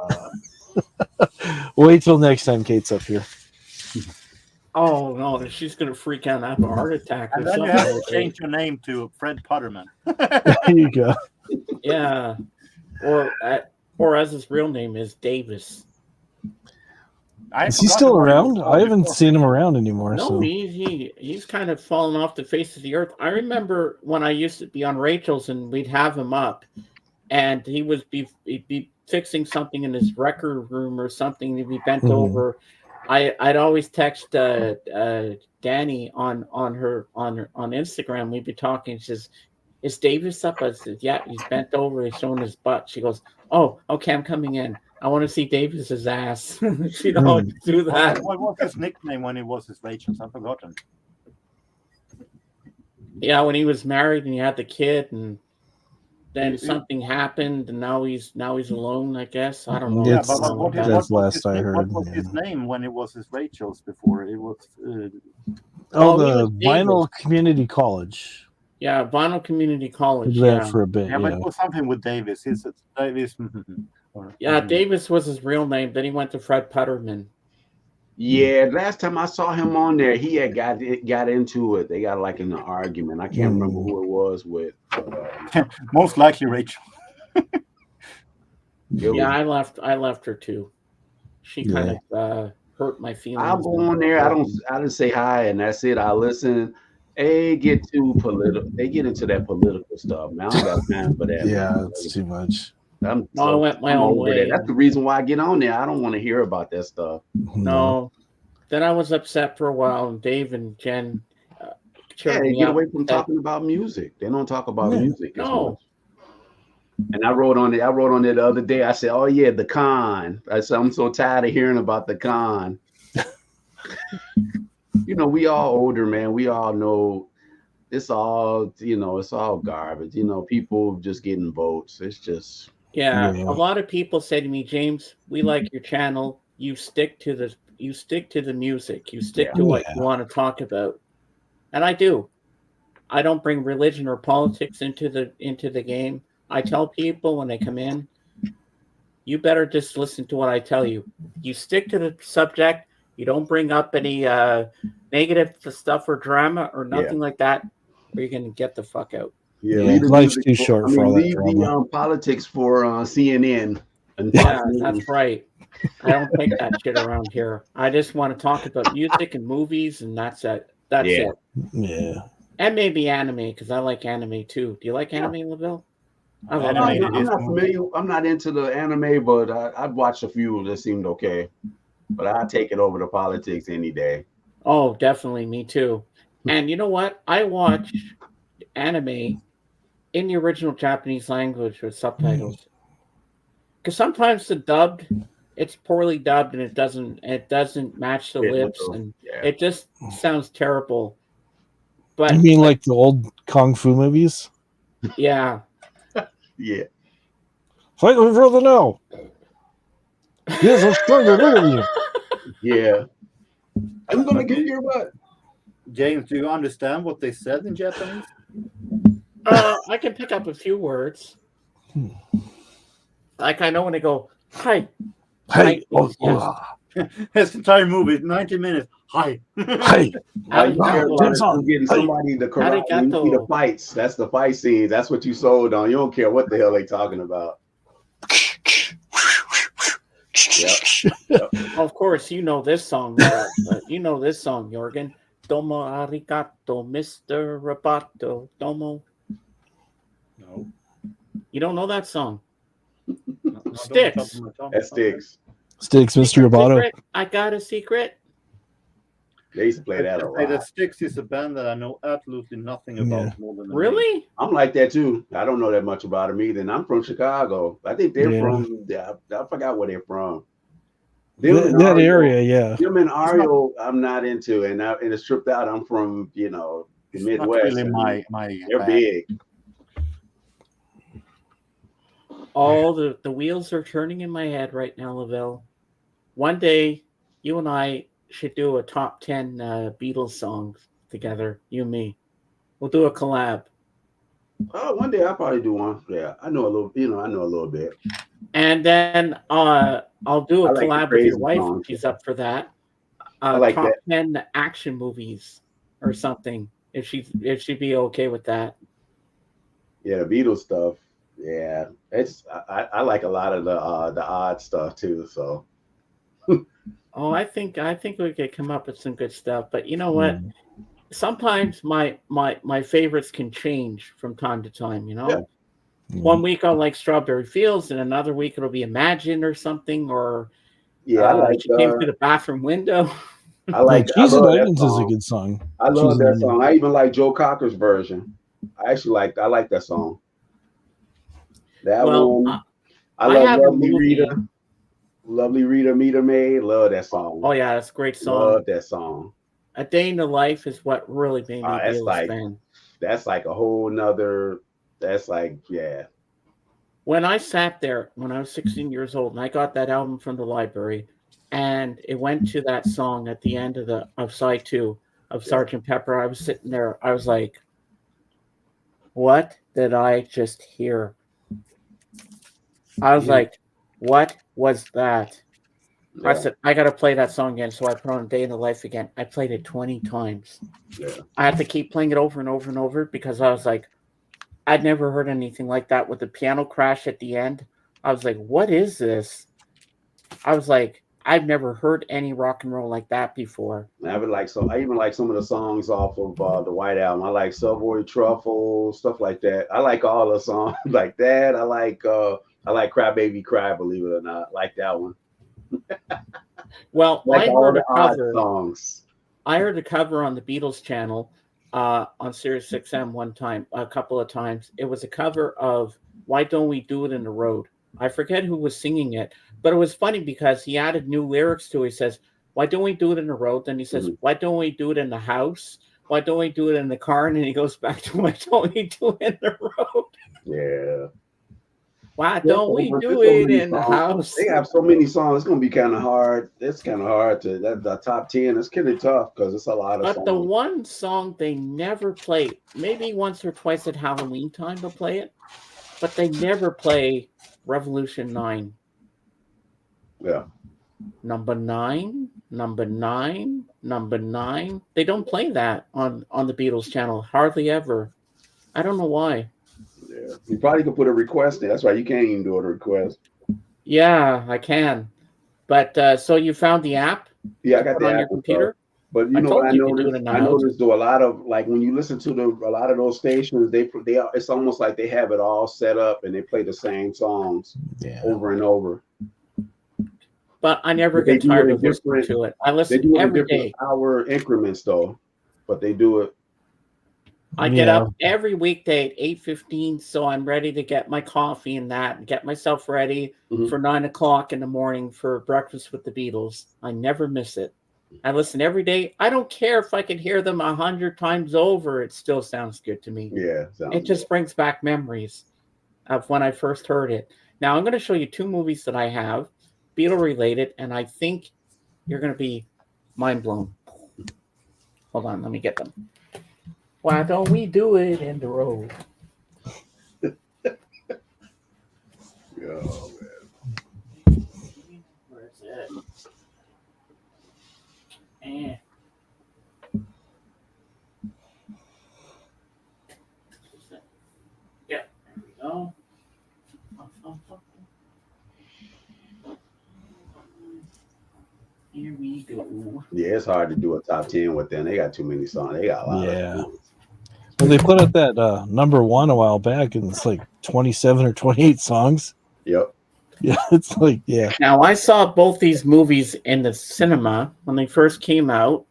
Wait till next time Kate's up here. Oh no, she's gonna freak out and have a heart attack or And then you something. have to like change your name to Fred Putterman. There you go. that. Yeah, or as his real name is Davis. Is he still around? I haven't seen him around anymore. No, So he's kind of fallen off the face of the earth. I remember when I used to be on Rachel's and we'd have him up, and he'd be fixing something in his record room or something. He'd be bent over. I'd always text Danny on Instagram. We'd be talking. She says, "Is Davis up?" I said, "Yeah, he's bent over. He's showing his butt." She goes, "Oh, okay, I'm coming in. I want to see Davis's ass." She'd always do that. What was his nickname when he was his Rachel's? I've forgotten. Yeah, when he was married and he had the kid, and then something happened, and now he's alone. I guess I don't know. Yeah, It's- but Something what, like what that. That's was last his, I name- heard, what was his yeah. name when it was his Rachel's before? It was Oh, he was the Vinyl Davis. Community College. Yeah, Vinyl Community College. Did that Yeah, for a bit. yeah, but Yeah. it was something with Davis. He's Davis. yeah. Davis was his real name. Then he went to Fred Putterman. Yeah, last time I saw him on there, he had got into it. They got like in an argument. I can't remember who it was with. Most likely Rachel. Yeah, I left her too. She kind of hurt my feelings. I'll go on there. I just say hi and that's it. I listen. They get too political. They get into that political stuff. Man, I don't got time for that. Yeah, man. it's too much. I went my own over way. that. That's the reason why I get on there. I don't want to hear about that stuff. No. Then I was upset for a while, and Dave and Jen. Yeah, they get away from talking about music. They don't talk about music as much. And I wrote on it the other day. I said, "Oh yeah, the con." I said, "I'm so tired of hearing about the con." You know, we all older, man. We all know it's all, it's all garbage. People just getting votes. It's just a lot of people say to me, James, we like your channel. You stick to the music. You stick to what you want to talk about, and I do. I don't bring religion or politics into the game. I tell people when they come in, you better just listen to what I tell you. You stick to the subject. You don't bring up any negative stuff or drama or nothing like that, or you're going to get the fuck out. Yeah, life's too short for all that leave drama. the politics for CNN. And yeah, that's right. I don't take that shit around here. I just want to talk about music and movies, and that's it. That's it. Yeah. And maybe anime, because I like anime too. Do you like anime, LaVille? I love I'm anime. not familiar. I'm not into the anime, but I've watched a few that seemed okay. But I take it over the politics any day. Oh, definitely, me too. And you know what? I watch anime in the original Japanese language with subtitles. Because sometimes the dubbed, it's poorly dubbed and it doesn't match the lips and it just sounds terrible. But you mean like the old kung fu movies? Yeah. Yeah. Fight me further now. Yes, I'm stronger. Look at you. Yeah. I'm gonna get your butt. James, do you understand what they said in Japanese? I can pick up a few words. Like I know when they go, hi. Hi. That's the entire movie, 90 minutes. Hi. Hi. All you care about is getting somebody to corral when you see the fights. That's the fight scenes. That's what you sold on. You don't care what the hell they talking about. Yep. Of course, you know this song. You know this song, Jorgen. Domo arigato, Mr. Roboto. Domo. No. You don't know that song? No, Sticks. That Sticks. Sticks, Mr. Roboto. I got a secret. They used to play that a lot. The Sticks is a band that I know absolutely nothing about more than really. I'm like that too. I don't know that much about them either. And I'm from Chicago. I think they're from. I forgot where they're from. That area, yeah. Them and Ario, I'm not into, and it's tripped out. I'm from the Midwest. Really my they're band. big. All the wheels are turning in my head right now, Lavelle. One day, you and I should do a top 10 Beatles songs together. You and me. We'll do a collab. Oh, one day I'll probably do one. Yeah, I know a little. I know a little bit. And then I'll do a collab with your wife. Songs. She's up for that. I like top that. 10 action movies or something. If she'd be okay with that. Yeah, the Beatles stuff. Yeah, I like a lot of the odd stuff too. So. Oh, I think we could come up with some good stuff. But you know what? Sometimes my favorites can change from time to time. Yeah. 1 week I'll like Strawberry Fields, and another week it'll be Imagine or something. Or I like. She came through the bathroom window. I like. Cheese I and love Onions that is a song. good song. I love that song. I even like Joe Cocker's version. I like that song. That one. I love Lovely Rita. Lovely Rita, Meter Maid. Love that song. Oh yeah, that's a great song. Love that song. A Day in the Life is what really made me a Beatles fan. That's like a whole nother. That's like, yeah. when I sat there when I was 16 years old and I got that album from the library, and it went to that song at the end of side 2 of Sergeant Pepper, I was sitting there. I was like, "What did I just hear?" I was like, "What was that?" I Yeah. said, "I got to play that song again." So I put on Day in the Life again. I played it 20 times. Yeah. I had to keep playing it over and over and over because I was like, I'd never heard anything like that with the piano crash at the end. I was like, "What is this?" I was like, I've never heard any rock and roll like that before. I even like some of the songs off of the White Album. I like Subway Truffle, stuff like that. I like all the songs like that. I like Cry Baby Cry, believe it or not. I like that one. Well, Like I all heard the a odd cover. songs. I heard a cover on the Beatles channel on Sirius XM one time, a couple of times. It was a cover of "Why Don't We Do It in the Road." I forget who was singing it, but it was funny because he added new lyrics to it. He says, "Why don't we do it in the road?" Then he says, Mhm. "Why don't we do it in the house? Why don't we do it in the car?" And then he goes back to, "Why don't we do it in the road? Yeah. Why There's don't we do so it many in the songs. house?" They have so many songs. It's gonna be kind of hard. It's kind of hard to the top 10. It's kind of tough because it's a lot of But the songs. one song they never play, maybe once or twice at Halloween time they'll play it, but they never play Revolution 9. Yeah. Number 9, number 9, number 9. They don't play that on the Beatles channel hardly ever. I don't know why. Yeah. You probably could put a request in. That's why you can't even do a request. Yeah, I can. But so you found the app Yeah, I to got put the on app your and stuff. computer? But you I know what told you you could do it in the I house. noticed though a lot of like when you listen to a lot of those stations, it's almost like they have it all set up and they play the same songs Yeah. over and over. But I never But they get do it tired in of listening different to it. I they listen do it in every different day. hour increments though. But they do it. I get Yeah. up every weekday at 8:15, so I'm ready to get my coffee and that, and get myself ready Mhm. for 9 o'clock in the morning for breakfast with the Beatles. I never miss it. I listen every day. I don't care if I can hear them 100 times over; it still sounds good to me. Yeah, It sounds good. just brings back memories of when I first heard it. Now I'm going to show you 2 movies that I have, Beatle related, and I think you're going to be mind blown. Hold on, let me get them. Why don't we do it in the road? Yeah. Where is it? And yeah, there we go. Here we go. Yeah, it's hard to do a top 10 with them. They got too many songs. They got a lot Yeah. of songs. Well, they put out that number one a while back, and it's like 27 or 28 songs. Yep. Yeah, it's like, yeah. Now I saw both these movies in the cinema when they first came out.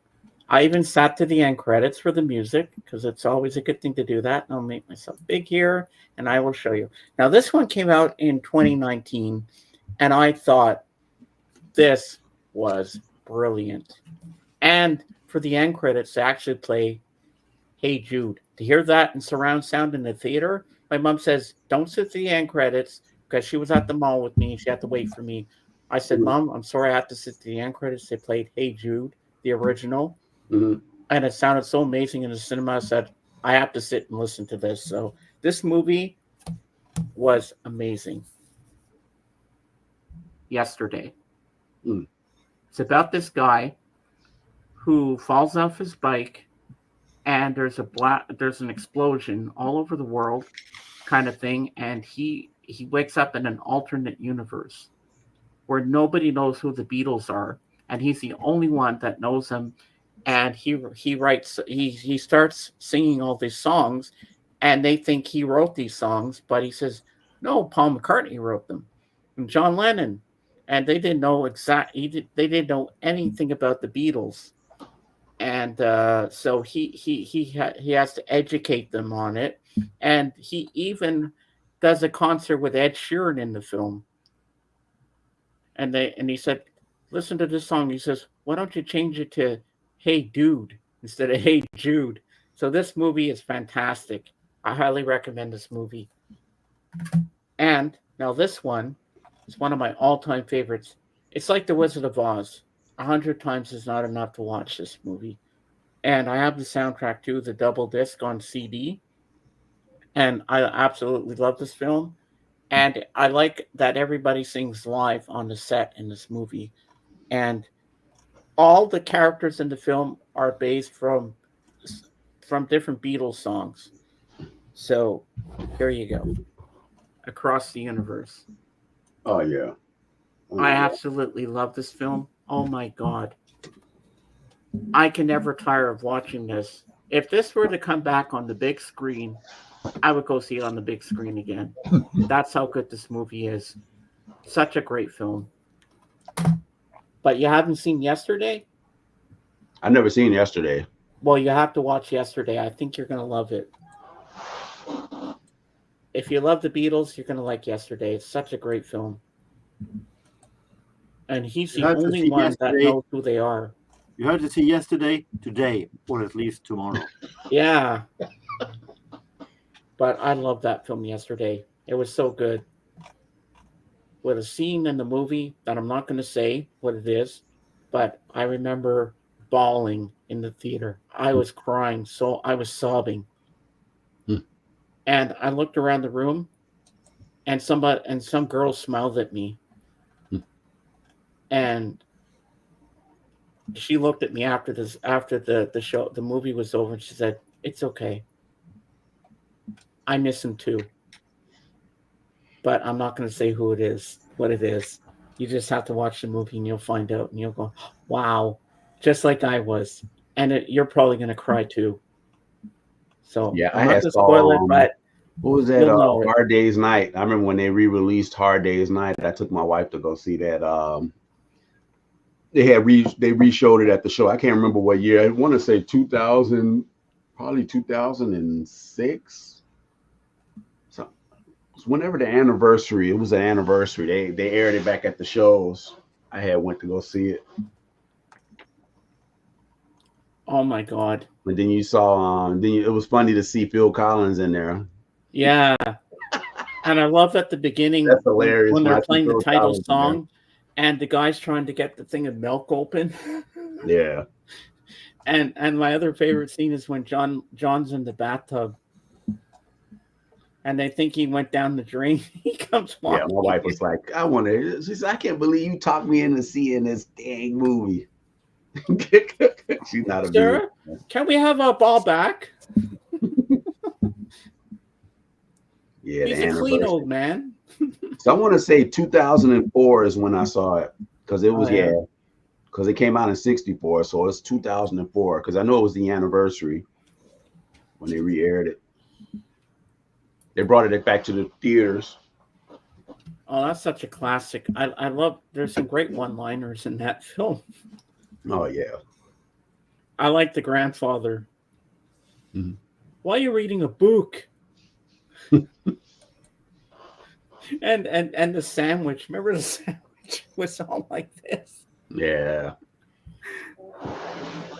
I even sat to the end credits for the music because it's always a good thing to do that. I'll make myself big here and I will show you. Now this one came out in 2019 and I thought this was brilliant. And for the end credits to actually play Hey Jude. To hear that in surround sound in the theater, my mom says, "Don't sit through the end credits," because she was at the mall with me. She had to wait for me. I said, Mhm. "Mom, I'm sorry I had to sit through the end credits." They played Hey Jude, the original, Mhm. and it sounded so amazing in the cinema. I said, I have to sit and listen to this. So this movie was amazing. Yesterday. Mm. It's about this guy who falls off his bike and there's an explosion all over the world kind of thing, and he wakes up in an alternate universe where nobody knows who the Beatles are, and he's the only one that knows them. And he starts singing all these songs, and they think he wrote these songs, but he says no, Paul McCartney wrote them, and John Lennon, and they didn't know they didn't know anything about the Beatles, and so he has to educate them on it, and he even does a concert with Ed Sheeran in the film, and he said, "Listen to this song." He says, "Why don't you change it to Hey Dude instead of Hey Jude?" So this movie is fantastic. I highly recommend this movie. And Now this one is one of my all-time favorites. It's like The Wizard of Oz. 100 times is not enough to watch this movie. And I have the soundtrack too, the double disc on CD. And I absolutely love this film. And I like that everybody sings live on the set in this movie. And all the characters in the film are based from different Beatles songs. So here you go. Across the Universe. Oh yeah. Oh, I yeah. absolutely love this film. Oh my god. I can never tire of watching this. If this were to come back on the big screen, I would go see it on the big screen again. That's how good this movie is. Such a great film. But you haven't seen Yesterday? I never seen Yesterday. Well, you have to watch Yesterday. I think you're going to love it. If you love the Beatles, you're going to like Yesterday. It's such a great film. And he's You the have to only see one that Yesterday. knows who they are. You have to see Yesterday, today, or at least tomorrow. Yeah. But I love that film Yesterday. It was so good. With a scene in the movie that I'm not going to say what it is, but I remember bawling in the theater. I was crying, so I was sobbing. And I looked around the room, and some girl smiled at me. And she looked at me after the show, the movie was over, and she said, "It's okay. I miss him too." But I'm not going to say what it is. You just have to watch the movie and you'll find out, and you'll go, "Wow," just like I was. And you're probably going to cry too. So Yeah, I'm I not had going to saw, spoil it, but what was that? you'll know it. Hard Day's Night. I remember when they re-released Hard Day's Night. I took my wife to go see that. They re-showed it at the show. I can't remember what year. I want to say 2000, probably 2006. So whenever the anniversary, it was an anniversary. They aired it back at the shows. I had went to go see it. Oh my god! And then you saw, it was funny to see Phil Collins in there. Yeah, and I love at the beginning That's hilarious when when I they're see playing the Phil title Collins in there. song, and the guy's trying to get the thing of milk open. Yeah. And my other favorite scene is when John's in the bathtub, and they think he went down the drain. He comes Yeah, walking. my wife was like, I want to. She said, I can't believe you talked me into seeing this dang movie. She's not a Sir, can we have our ball back? Yeah, He's the a clean anniversary. old man. So I want to say 2004 is when I saw it, because it was Oh, yeah. because it came out in '64, so it's 2004. Because I know it was the anniversary when they re-aired it. They brought it back to the theaters. Oh, that's such a classic. I love. There's some great one-liners in that film. Oh yeah. I like the grandfather. Mhm. Why are you reading a book? and the sandwich. Remember the sandwich was all like this. Yeah.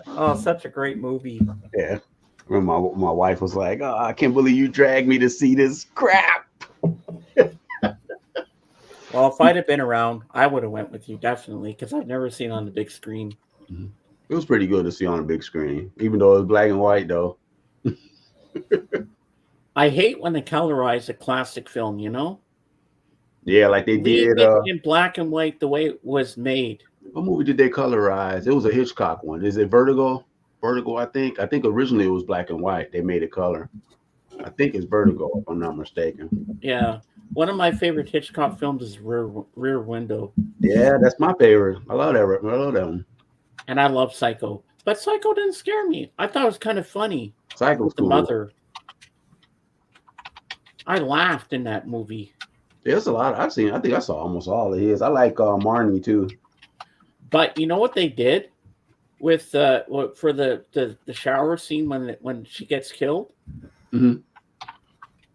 Oh, such a great movie. Yeah. Remember my wife was like, "Oh, I can't believe you dragged me to see this crap." Well, if I'd have been around, I would have went with you definitely because I've never seen it on the big screen. It was pretty good to see on a big screen, even though it was black and white though. I hate when they colorize a classic film. You know, Yeah, like they leave did. it in black and white the way it was made. What movie did they colorize? It was a Hitchcock one. Is it Vertigo? Vertigo, I think. I think originally it was black and white. They made it color. I think it's Vertigo, if I'm not mistaken. Yeah, one of my favorite Hitchcock films is Rear Window, Yeah, that's my favorite. I love that. I love that one. and I love Psycho. But Psycho didn't scare me. I thought it was kind of funny Psycho's with the cool. mother. I laughed in that movie. There's a lot. I think I saw almost all of his. I like Marnie too. But you know what they did with for the shower scene when she gets killed? Mhm.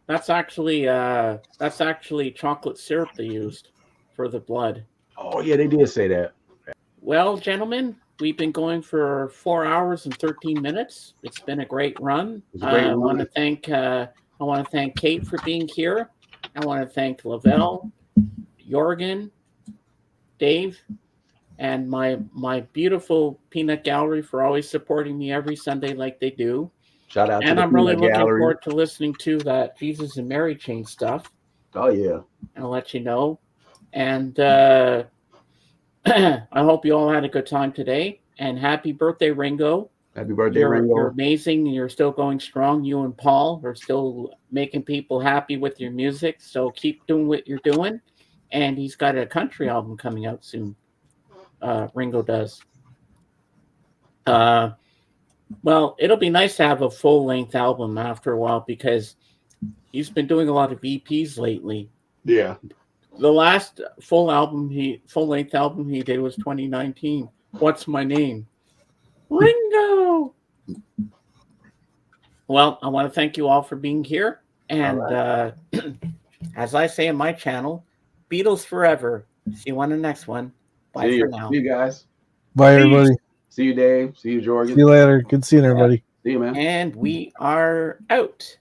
That's actually chocolate syrup they used for the blood. Oh yeah, they did say that. Well, gentlemen, we've been going for 4 hours and 13 minutes. It's been a great run. It's a great I run. want to thank Kate for being here. I want to thank Lavelle, Jorgen, Dave, and my beautiful Peanut Gallery for always supporting me every Sunday like they do. Shout out to And the I'm really Peanut looking Gallery. forward to listening to that Jesus and Mary Chain stuff. Oh yeah. I'll let you know. And I hope you all had a good time today. And happy birthday, Ringo. Happy birthday, You're Ringo. amazing. You're still going strong. You and Paul are still making people happy with your music. So keep doing what you're doing. And he's got a country album coming out soon. Ringo does. Well, it'll be nice to have a full-length album after a while because he's been doing a lot of EPs lately. Yeah. The last full-length album he did was 2019. What's My Name? Ringo. Well, I want to thank you all for being here. And as I say in my channel, Beatles forever. See you on the next one. Bye for now. See you guys. Bye, everybody. See you, Dave. See you, Jorgen. See you later. Good seeing everybody. See you, man. And we are out.